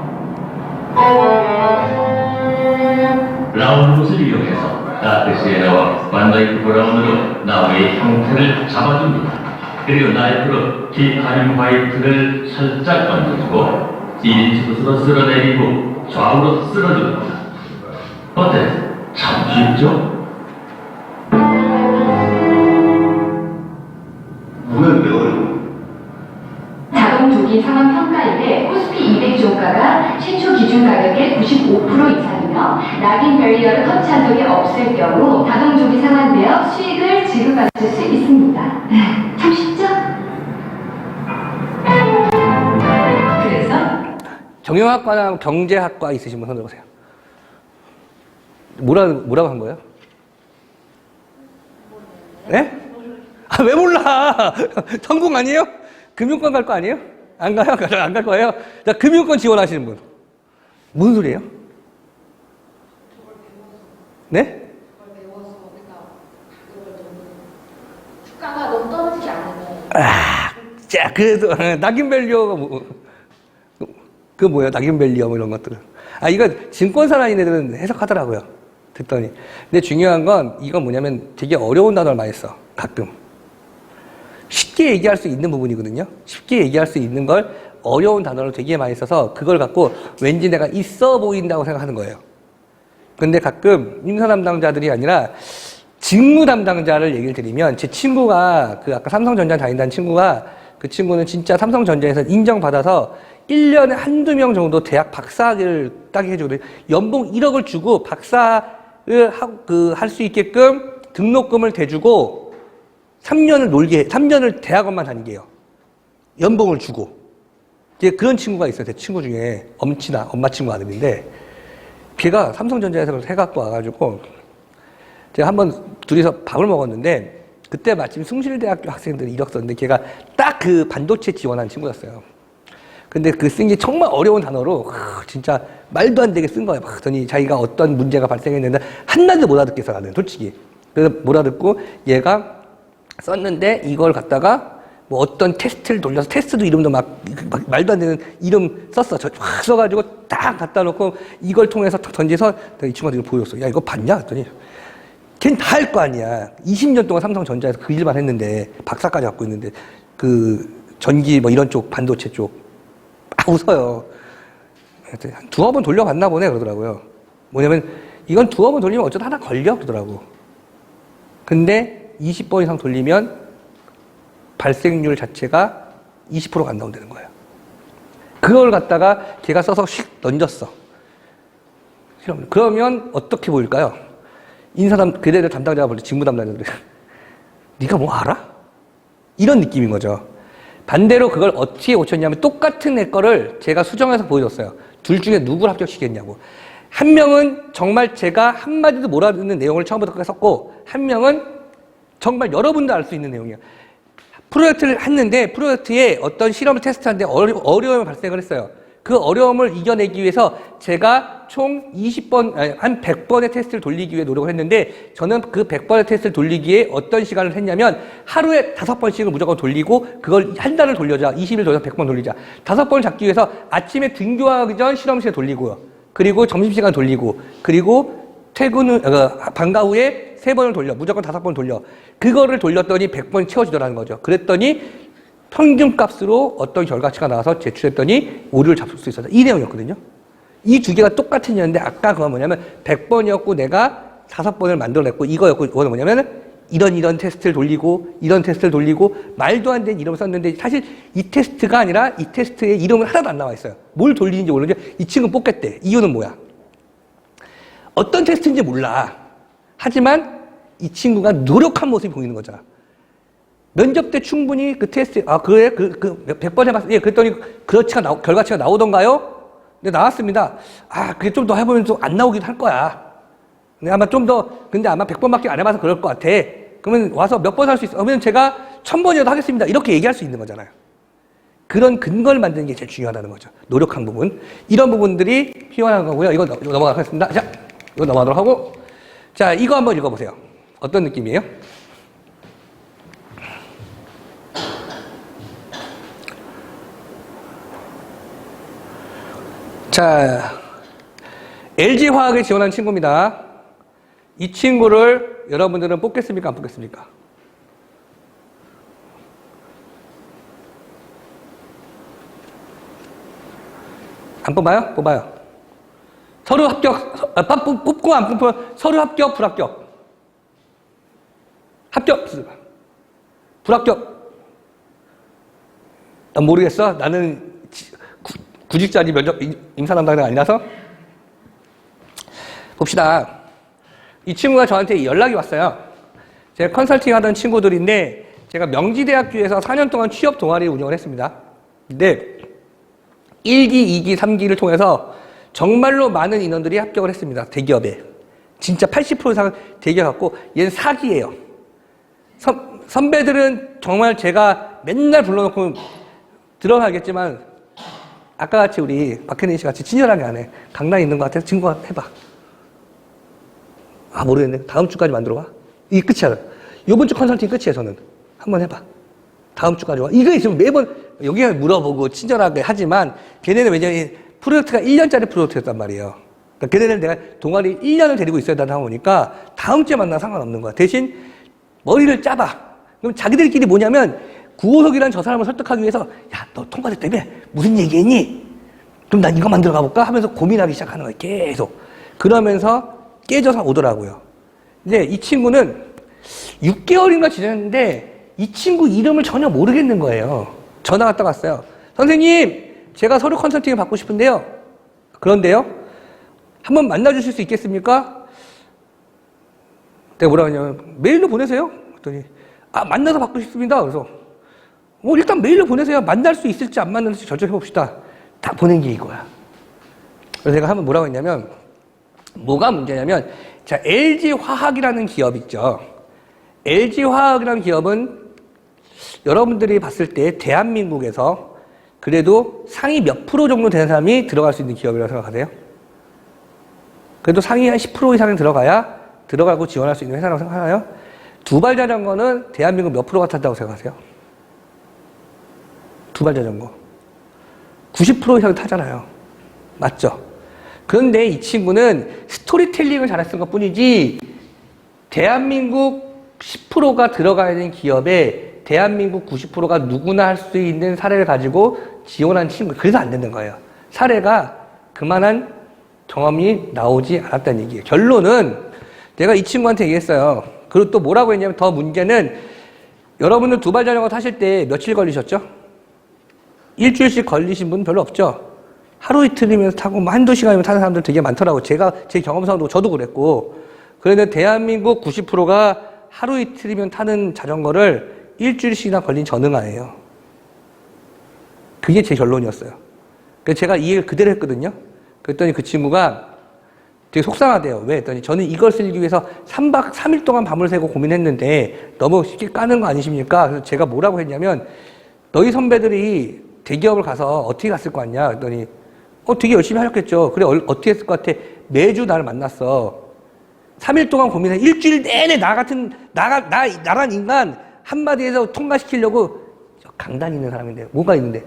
라운드 붓을 이용해서 다크시에너와 반다이크 브라운으로 나무의 형태를 잡아줍니다. 그리고 나이프로 티타임 화이트를 살짝 얹어주고 1인치 붓으로 쓸어내리고 좌우로 쓸어줍니다. 어때? 참 쉽죠? 왜 어려워? 자동조기 상황 평가일에 코스피 200 종가가 최초 기준 가격의 95% 이상이며 낙인 베리어를 터치한 적이 없을 경우 자동조기 상환되어 수익을 지급받을 수 있습니다. 참 쉽죠? 그래서 정형학과나 경제학과 있으신 분 손 들어보세요. 뭐라고 한 거예요? 네? 아, 왜 몰라? 전공 아니에요? 금융권 갈 거 아니에요? 안 가요? 안 갈 거예요? 자, 금융권 지원하시는 분. 무슨 소리예요? 네? 주가가 너무 떨어지지 않으면 자, 그래도 낙인밸류가 그 뭐예요? 낙인밸류 뭐 이런 것들은. 아, 이거 증권사라는 애들은 해석하더라고요. 듣더니. 근데 중요한 건 이건 뭐냐면 되게 어려운 단어를 많이 써. 가끔. 쉽게 얘기할 수 있는 부분이거든요. 쉽게 얘기할 수 있는 걸 어려운 단어를 되게 많이 써서 그걸 갖고 왠지 내가 있어 보인다고 생각하는 거예요. 근데 가끔 인사 담당자들이 아니라 직무 담당자를 얘기를 드리면 제 친구가 그 아까 삼성전자 다닌다는 친구가 그 친구는 진짜 삼성전자에서 인정받아서 1년에 한두 명 정도 대학 박사학위를 따게 해주거든요. 연봉 1억을 주고 박사를 할 수 있게끔 등록금을 대주고 3년을 대학원만 다니게 해요. 연봉을 주고. 이제 그런 친구가 있어요. 제 친구 중에 엄마 친구 아들인데 걔가 삼성전자에서 해갖고 와가지고 제가 한번 둘이서 밥을 먹었는데 그때 마침 숭실대학교 학생들이 이력 썼는데 걔가 딱 그 반도체 지원한 친구였어요. 근데 그 쓴 게 정말 어려운 단어로 진짜 말도 안 되게 쓴 거예요. 그랬더니 자기가 어떤 문제가 발생했는데 한마디도 못 알아듣겠어 나는 솔직히. 그래서 못 알아듣고 얘가 썼는데 이걸 갖다가 뭐 어떤 테스트를 돌려서 테스트도 이름도 막 말도 안 되는 이름 썼어. 확 써가지고 딱 갖다 놓고 이걸 통해서 탁 던져서 이 친구한테 이거 보여줬어. 야 이거 봤냐? 그랬더니 걔는 다 할 거 아니야. 20년 동안 삼성전자에서 그 일만 했는데 박사까지 갖고 있는데 그 전기 뭐 이런 쪽 반도체 쪽 막 웃어요. 한 두어 번 돌려봤나 보네 그러더라고요. 뭐냐면 이건 두어 번 돌리면 어쩌다 하나 걸려 그러더라고. 근데 20번 이상 돌리면 발생률 자체가 20%가 안 나온다는 거예요. 그걸 갖다가 걔가 써서 휙 던졌어. 실험. 그러면 어떻게 보일까요? 그대들 담당자가 볼때 직무 담당자들 네가 뭐 알아? 이런 느낌인 거죠. 반대로 그걸 어떻게 고쳤냐면 똑같은 내 거를 제가 수정해서 보여줬어요. 둘 중에 누굴 합격시켰냐고. 한 명은 정말 제가 한마디도 못 알아듣는 내용을 처음부터 끝까지 썼고 한 명은 정말 여러분도 알 수 있는 내용이에요. 프로젝트를 했는데 프로젝트에 어떤 실험을 테스트하는데 어려움이 발생을 했어요. 그 어려움을 이겨내기 위해서 제가 총 20번, 아니, 한 100번의 테스트를 돌리기 위해 노력을 했는데 저는 그 100번의 테스트를 돌리기에 어떤 시간을 했냐면 하루에 5번씩을 무조건 돌리고 그걸 한 달을 돌려자. 20일 돌려서 100번 돌리자. 5번을 잡기 위해서 아침에 등교하기 전 실험실에 돌리고요. 그리고 점심시간 돌리고 그리고 방과 후에 3번을 돌려. 무조건 5번 돌려. 그거를 돌렸더니 100번 채워지더라는 거죠. 그랬더니 평균값으로 어떤 결과치가 나와서 제출했더니 오류를 잡을 수 있었다. 이 내용이었거든요. 이 두 개가 똑같은 이었는데 아까 그건 뭐냐면 100번이었고 내가 5번을 만들어냈고 이거였고 이거는 뭐냐면 이런 테스트를 돌리고 이런 테스트를 돌리고 말도 안 되는 이름을 썼는데 사실 이 테스트가 아니라 이 테스트의 이름은 하나도 안 나와 있어요. 뭘 돌리는지 모르는데 이 친구는 뽑겠대. 이유는 뭐야? 어떤 테스트인지 몰라. 하지만 이 친구가 노력한 모습이 보이는 거잖아. 면접 때 충분히 그 테스트, 그래? 100번 해봤어. 예, 그랬더니 결과치가 나오던가요? 네, 나왔습니다. 그게 좀 더 해보면 또 안 나오기도 할 거야. 근데 아마 100번밖에 안 해봐서 그럴 것 같아. 그러면 와서 몇 번 할 수 있어? 그러면 제가 1000번이라도 하겠습니다. 이렇게 얘기할 수 있는 거잖아요. 그런 근거를 만드는 게 제일 중요하다는 거죠. 노력한 부분. 이런 부분들이 필요한 거고요. 이거 넘어가도록 하겠습니다. 자, 이거 넘어가도록 하고. 자, 이거 한번 읽어보세요. 어떤 느낌이에요? 자, LG화학에 지원한 친구입니다. 이 친구를 여러분들은 뽑겠습니까? 안 뽑겠습니까? 안 뽑아요? 뽑아요. 서류 합격, 뽑고 안 뽑고 서류 합격, 불합격. 합격, 불합격. 난 모르겠어. 나는 구직자니 면접 임사 담당자가 아니라서. 봅시다. 이 친구가 저한테 연락이 왔어요. 제가 컨설팅 하던 친구들인데 제가 명지대학교에서 4년 동안 취업 동아리를 운영을 했습니다. 근데 1기, 2기, 3기를 통해서 정말로 많은 인원들이 합격을 했습니다. 대기업에. 진짜 80% 이상 대기업이었고 얘는 4기예요. 선배들은 정말 제가 맨날 불러놓고 들어가겠지만 아까 같이 우리 박현희 씨 같이 친절하게 안 해. 강남에 있는 것 같아서 친구 해봐. 모르겠네. 다음 주까지 만들어봐. 이게 끝이야. 요번 주 컨설팅 끝이에요, 저는. 한번 해봐. 다음 주까지 와. 이거 있으면 매번 여기 물어보고 친절하게 하지만 걔네는 왜냐면 프로젝트가 1년짜리 프로젝트였단 말이에요. 그러니까 걔네는 내가 동아리 1년을 데리고 있어야 되다 보니까 다음 주에 만나 상관없는 거야. 대신 머리를 짜봐. 그럼 자기들끼리 뭐냐면 구호석이란 저 사람을 설득하기 위해서 야, 너 통과됐다며? 무슨 얘기했니? 그럼 난 이거 만들어 가볼까? 하면서 고민하기 시작하는 거예요. 계속. 그러면서 깨져서 오더라고요. 근데 이 친구는 6개월인가 지났는데 이 친구 이름을 전혀 모르겠는 거예요. 전화 갔다 왔어요. 선생님, 제가 서류 컨설팅을 받고 싶은데요. 그런데요. 한번 만나주실 수 있겠습니까? 내가 뭐라고 하냐면 메일로 보내세요. 그랬더니 만나서 받고 싶습니다. 그래서 일단 메일로 보내세요. 만날 수 있을지 안 만날지 결정해봅시다. 다 보낸 게 이거야. 그래서 제가 한번 뭐라고 했냐면 뭐가 문제냐면 자, LG화학이라는 기업 있죠. LG화학이라는 기업은 여러분들이 봤을 때 대한민국에서 그래도 상위 몇 프로 정도 되는 사람이 들어갈 수 있는 기업이라고 생각하세요? 그래도 상위 한 10% 이상은 들어가고 지원할 수 있는 회사라고 생각하나요? 두발 자전거는 대한민국 몇 프로가 탄다고 생각하세요? 두발 자전거 90% 이상 타잖아요. 맞죠? 그런데 이 친구는 스토리텔링을 잘했던 것 뿐이지 대한민국 10%가 들어가야 되는 기업에 대한민국 90%가 누구나 할 수 있는 사례를 가지고 지원한 친구. 그래서 안 되는 거예요. 사례가 그만한 경험이 나오지 않았다는 얘기예요. 결론은 내가 이 친구한테 얘기했어요. 그리고 또 뭐라고 했냐면 더 문제는 여러분들 두발 자전거 타실 때 며칠 걸리셨죠? 일주일씩 걸리신 분 별로 없죠? 하루 이틀이면 타고 뭐 한두 시간이면 타는 사람들 되게 많더라고요. 제 경험상으로 저도 그랬고. 그런데 대한민국 90%가 하루 이틀이면 타는 자전거를 일주일씩이나 걸린 전응아예요. 그게 제 결론이었어요. 그래서 제가 이 얘기를 그대로 했거든요. 그랬더니 그 친구가 되게 속상하대요. 왜? 했더니 저는 이걸 쓰기 위해서 3박 3일 동안 밤을 새고 고민했는데 너무 쉽게 까는 거 아니십니까? 그래서 제가 뭐라고 했냐면 너희 선배들이 대기업을 가서 어떻게 갔을 것 같냐? 그랬더니 되게 열심히 하셨겠죠. 그래 어떻게 했을 것 같아? 매주 나를 만났어. 3일 동안 고민해. 일주일 내내 나란 인간 한마디에서 통과시키려고 강단 있는 사람인데 뭐가 있는데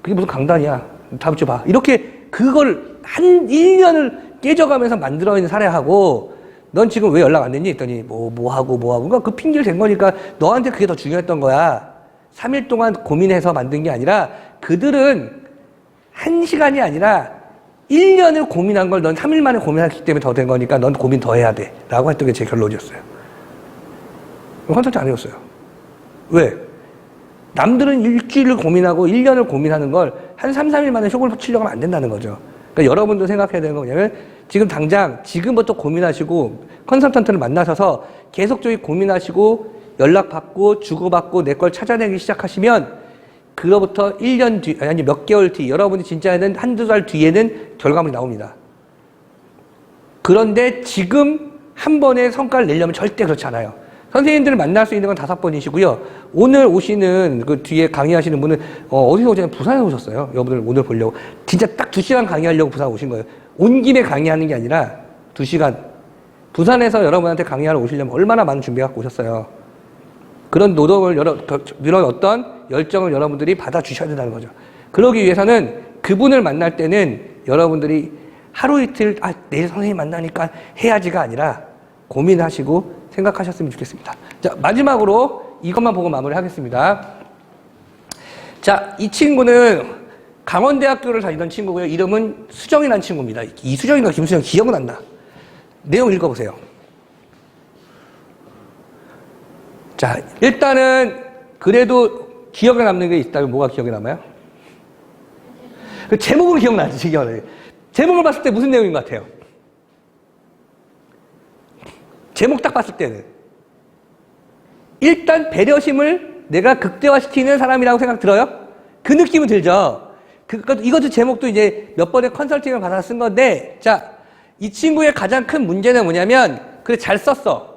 그게 무슨 강단이야. 답 줘봐. 이렇게 그걸 한 1년을 깨져가면서 만들어 있는 사례하고 넌 지금 왜 연락 안 됐니? 했더니 뭐 하고. 그러니까 그 핑계를 댄 거니까 너한테 그게 더 중요했던 거야. 3일 동안 고민해서 만든 게 아니라 그들은 1시간이 아니라 1년을 고민한 걸 넌 3일 만에 고민했기 때문에 더 된 거니까 넌 고민 더 해야 돼. 라고 했던 게 제 결론이었어요. 컨설팅 안 해줬어요. 왜? 남들은 일주일을 고민하고 1년을 고민하는 걸 한 3, 4일 만에 쇼를 치려고 하면 안 된다는 거죠. 그러니까 여러분도 생각해야 되는 거 뭐냐면 지금 당장 지금부터 고민하시고 컨설턴트를 만나셔서 계속적인 고민하시고 연락받고 주고받고 내 걸 찾아내기 시작하시면 그로부터 1년 뒤, 아니 몇 개월 뒤, 여러분이 진짜는 한두 달 뒤에는 결과물이 나옵니다. 그런데 지금 한 번에 성과를 내려면 절대 그렇지 않아요. 선생님들을 만날 수 있는 건 5번이시고요. 오늘 오시는 그 뒤에 강의하시는 분은 어디서 오냐면 부산에 오셨어요. 여러분들 오늘 보려고. 진짜 딱 2시간 강의하려고 부산 오신 거예요. 온 김에 강의하는 게 아니라 2시간. 부산에서 여러분한테 강의하러 오시려면 얼마나 많은 준비해갖고 오셨어요. 그런 노동을 이런 어떤 열정을 여러분들이 받아주셔야 된다는 거죠. 그러기 위해서는 그분을 만날 때는 여러분들이 하루 이틀 내일 선생님 만나니까 해야지가 아니라 고민하시고 생각하셨으면 좋겠습니다. 자, 마지막으로 이것만 보고 마무리하겠습니다. 자, 이 친구는 강원대학교를 다니던 친구고요. 이름은 수정이라는 친구입니다. 이수정인가 김수정 기억은 안 나. 내용 읽어보세요. 자, 일단은 그래도 기억에 남는 게 있다면 뭐가 기억에 남아요? 그 제목은 기억나지, 제목을 봤을 때 무슨 내용인 것 같아요? 제목 딱 봤을 때는 일단 배려심을 내가 극대화시키는 사람이라고 생각 들어요? 그 느낌은 들죠? 이것도 제목도 이제 몇 번의 컨설팅을 받아서 쓴 건데, 자, 이 친구의 가장 큰 문제는 뭐냐면, 그래, 잘 썼어.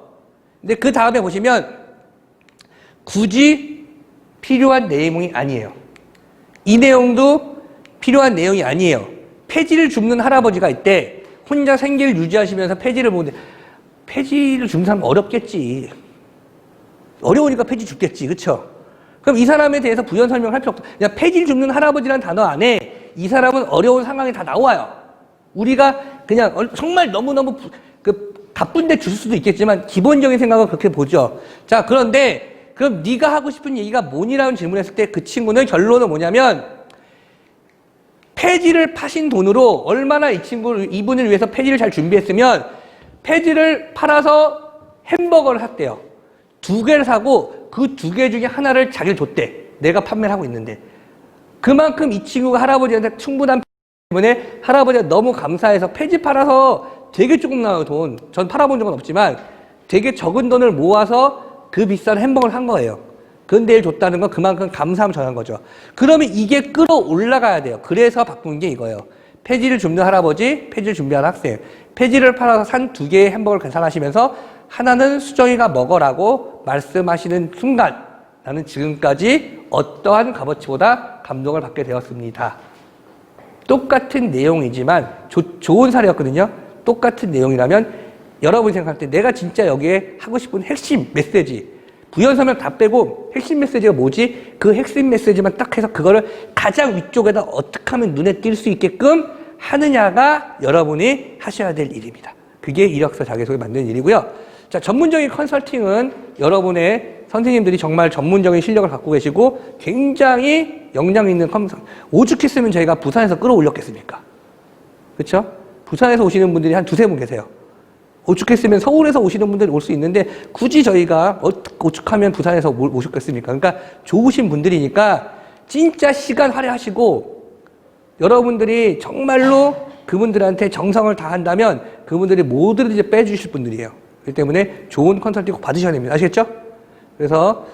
근데 그 다음에 보시면, 굳이 필요한 내용이 아니에요. 이 내용도 필요한 내용이 아니에요. 폐지를 줍는 할아버지가 있대. 혼자 생계를 유지하시면서 폐지를 보는데, 폐지를 줍는 사람 어렵겠지. 어려우니까 폐지 줍겠지. 그쵸? 그럼 이 사람에 대해서 부연 설명을 할 필요 없다. 그냥 폐지를 줍는 할아버지라는 단어 안에 이 사람은 어려운 상황이 다 나와요. 우리가 그냥 정말 너무너무 바쁜데 줄 수도 있겠지만 기본적인 생각은 그렇게 보죠. 자, 그런데 그럼 네가 하고 싶은 얘기가 뭐니라는 질문을 했을 때 그 친구는 결론은 뭐냐면 폐지를 파신 돈으로 얼마나 이분을 위해서 폐지를 잘 준비했으면 폐지를 팔아서 햄버거를 샀대요. 2개를 사고 그 2개 중에 하나를 자기를 줬대. 내가 판매를 하고 있는데. 그만큼 이 친구가 할아버지한테 충분한 때문에 할아버지가 너무 감사해서 폐지 팔아서 되게 조금 나와요, 돈. 전 팔아본 적은 없지만 되게 적은 돈을 모아서 그 비싼 햄버거를 산 거예요. 근데 줬다는 건 그만큼 감사함 전한 거죠. 그러면 이게 끌어올라가야 돼요. 그래서 바꾼 게 이거예요. 폐지를 줍는 할아버지, 폐지를 준비하는 학생. 폐지를 팔아서 산 2개의 햄버거를 계산하시면서 하나는 수정이가 먹어라고 말씀하시는 순간 나는 지금까지 어떠한 값어치보다 감동을 받게 되었습니다. 똑같은 내용이지만 좋은 사례였거든요. 똑같은 내용이라면 여러분이 생각할 때 내가 진짜 여기에 하고 싶은 핵심 메시지 부연 설명 다 빼고 핵심 메시지가 뭐지? 그 핵심 메시지만 딱 해서 그거를 가장 위쪽에다 어떻게 하면 눈에 띌 수 있게끔 하느냐가 여러분이 하셔야 될 일입니다. 그게 이력서 자기소개 만드는 일이고요. 자, 전문적인 컨설팅은 여러분의 선생님들이 정말 전문적인 실력을 갖고 계시고 굉장히 역량 있는 오죽했으면 저희가 부산에서 끌어올렸겠습니까? 그렇죠? 부산에서 오시는 분들이 한 두세 분 계세요. 오죽했으면 서울에서 오시는 분들이 올 수 있는데 굳이 저희가 오죽하면 부산에서 오셨겠습니까? 그러니까 좋으신 분들이니까 진짜 시간 할애하시고 여러분들이 정말로 그분들한테 정성을 다한다면 그분들이 모두를 이제 빼주실 분들이에요. 그렇기 때문에 좋은 컨설팅 꼭 받으셔야 됩니다. 아시겠죠? 그래서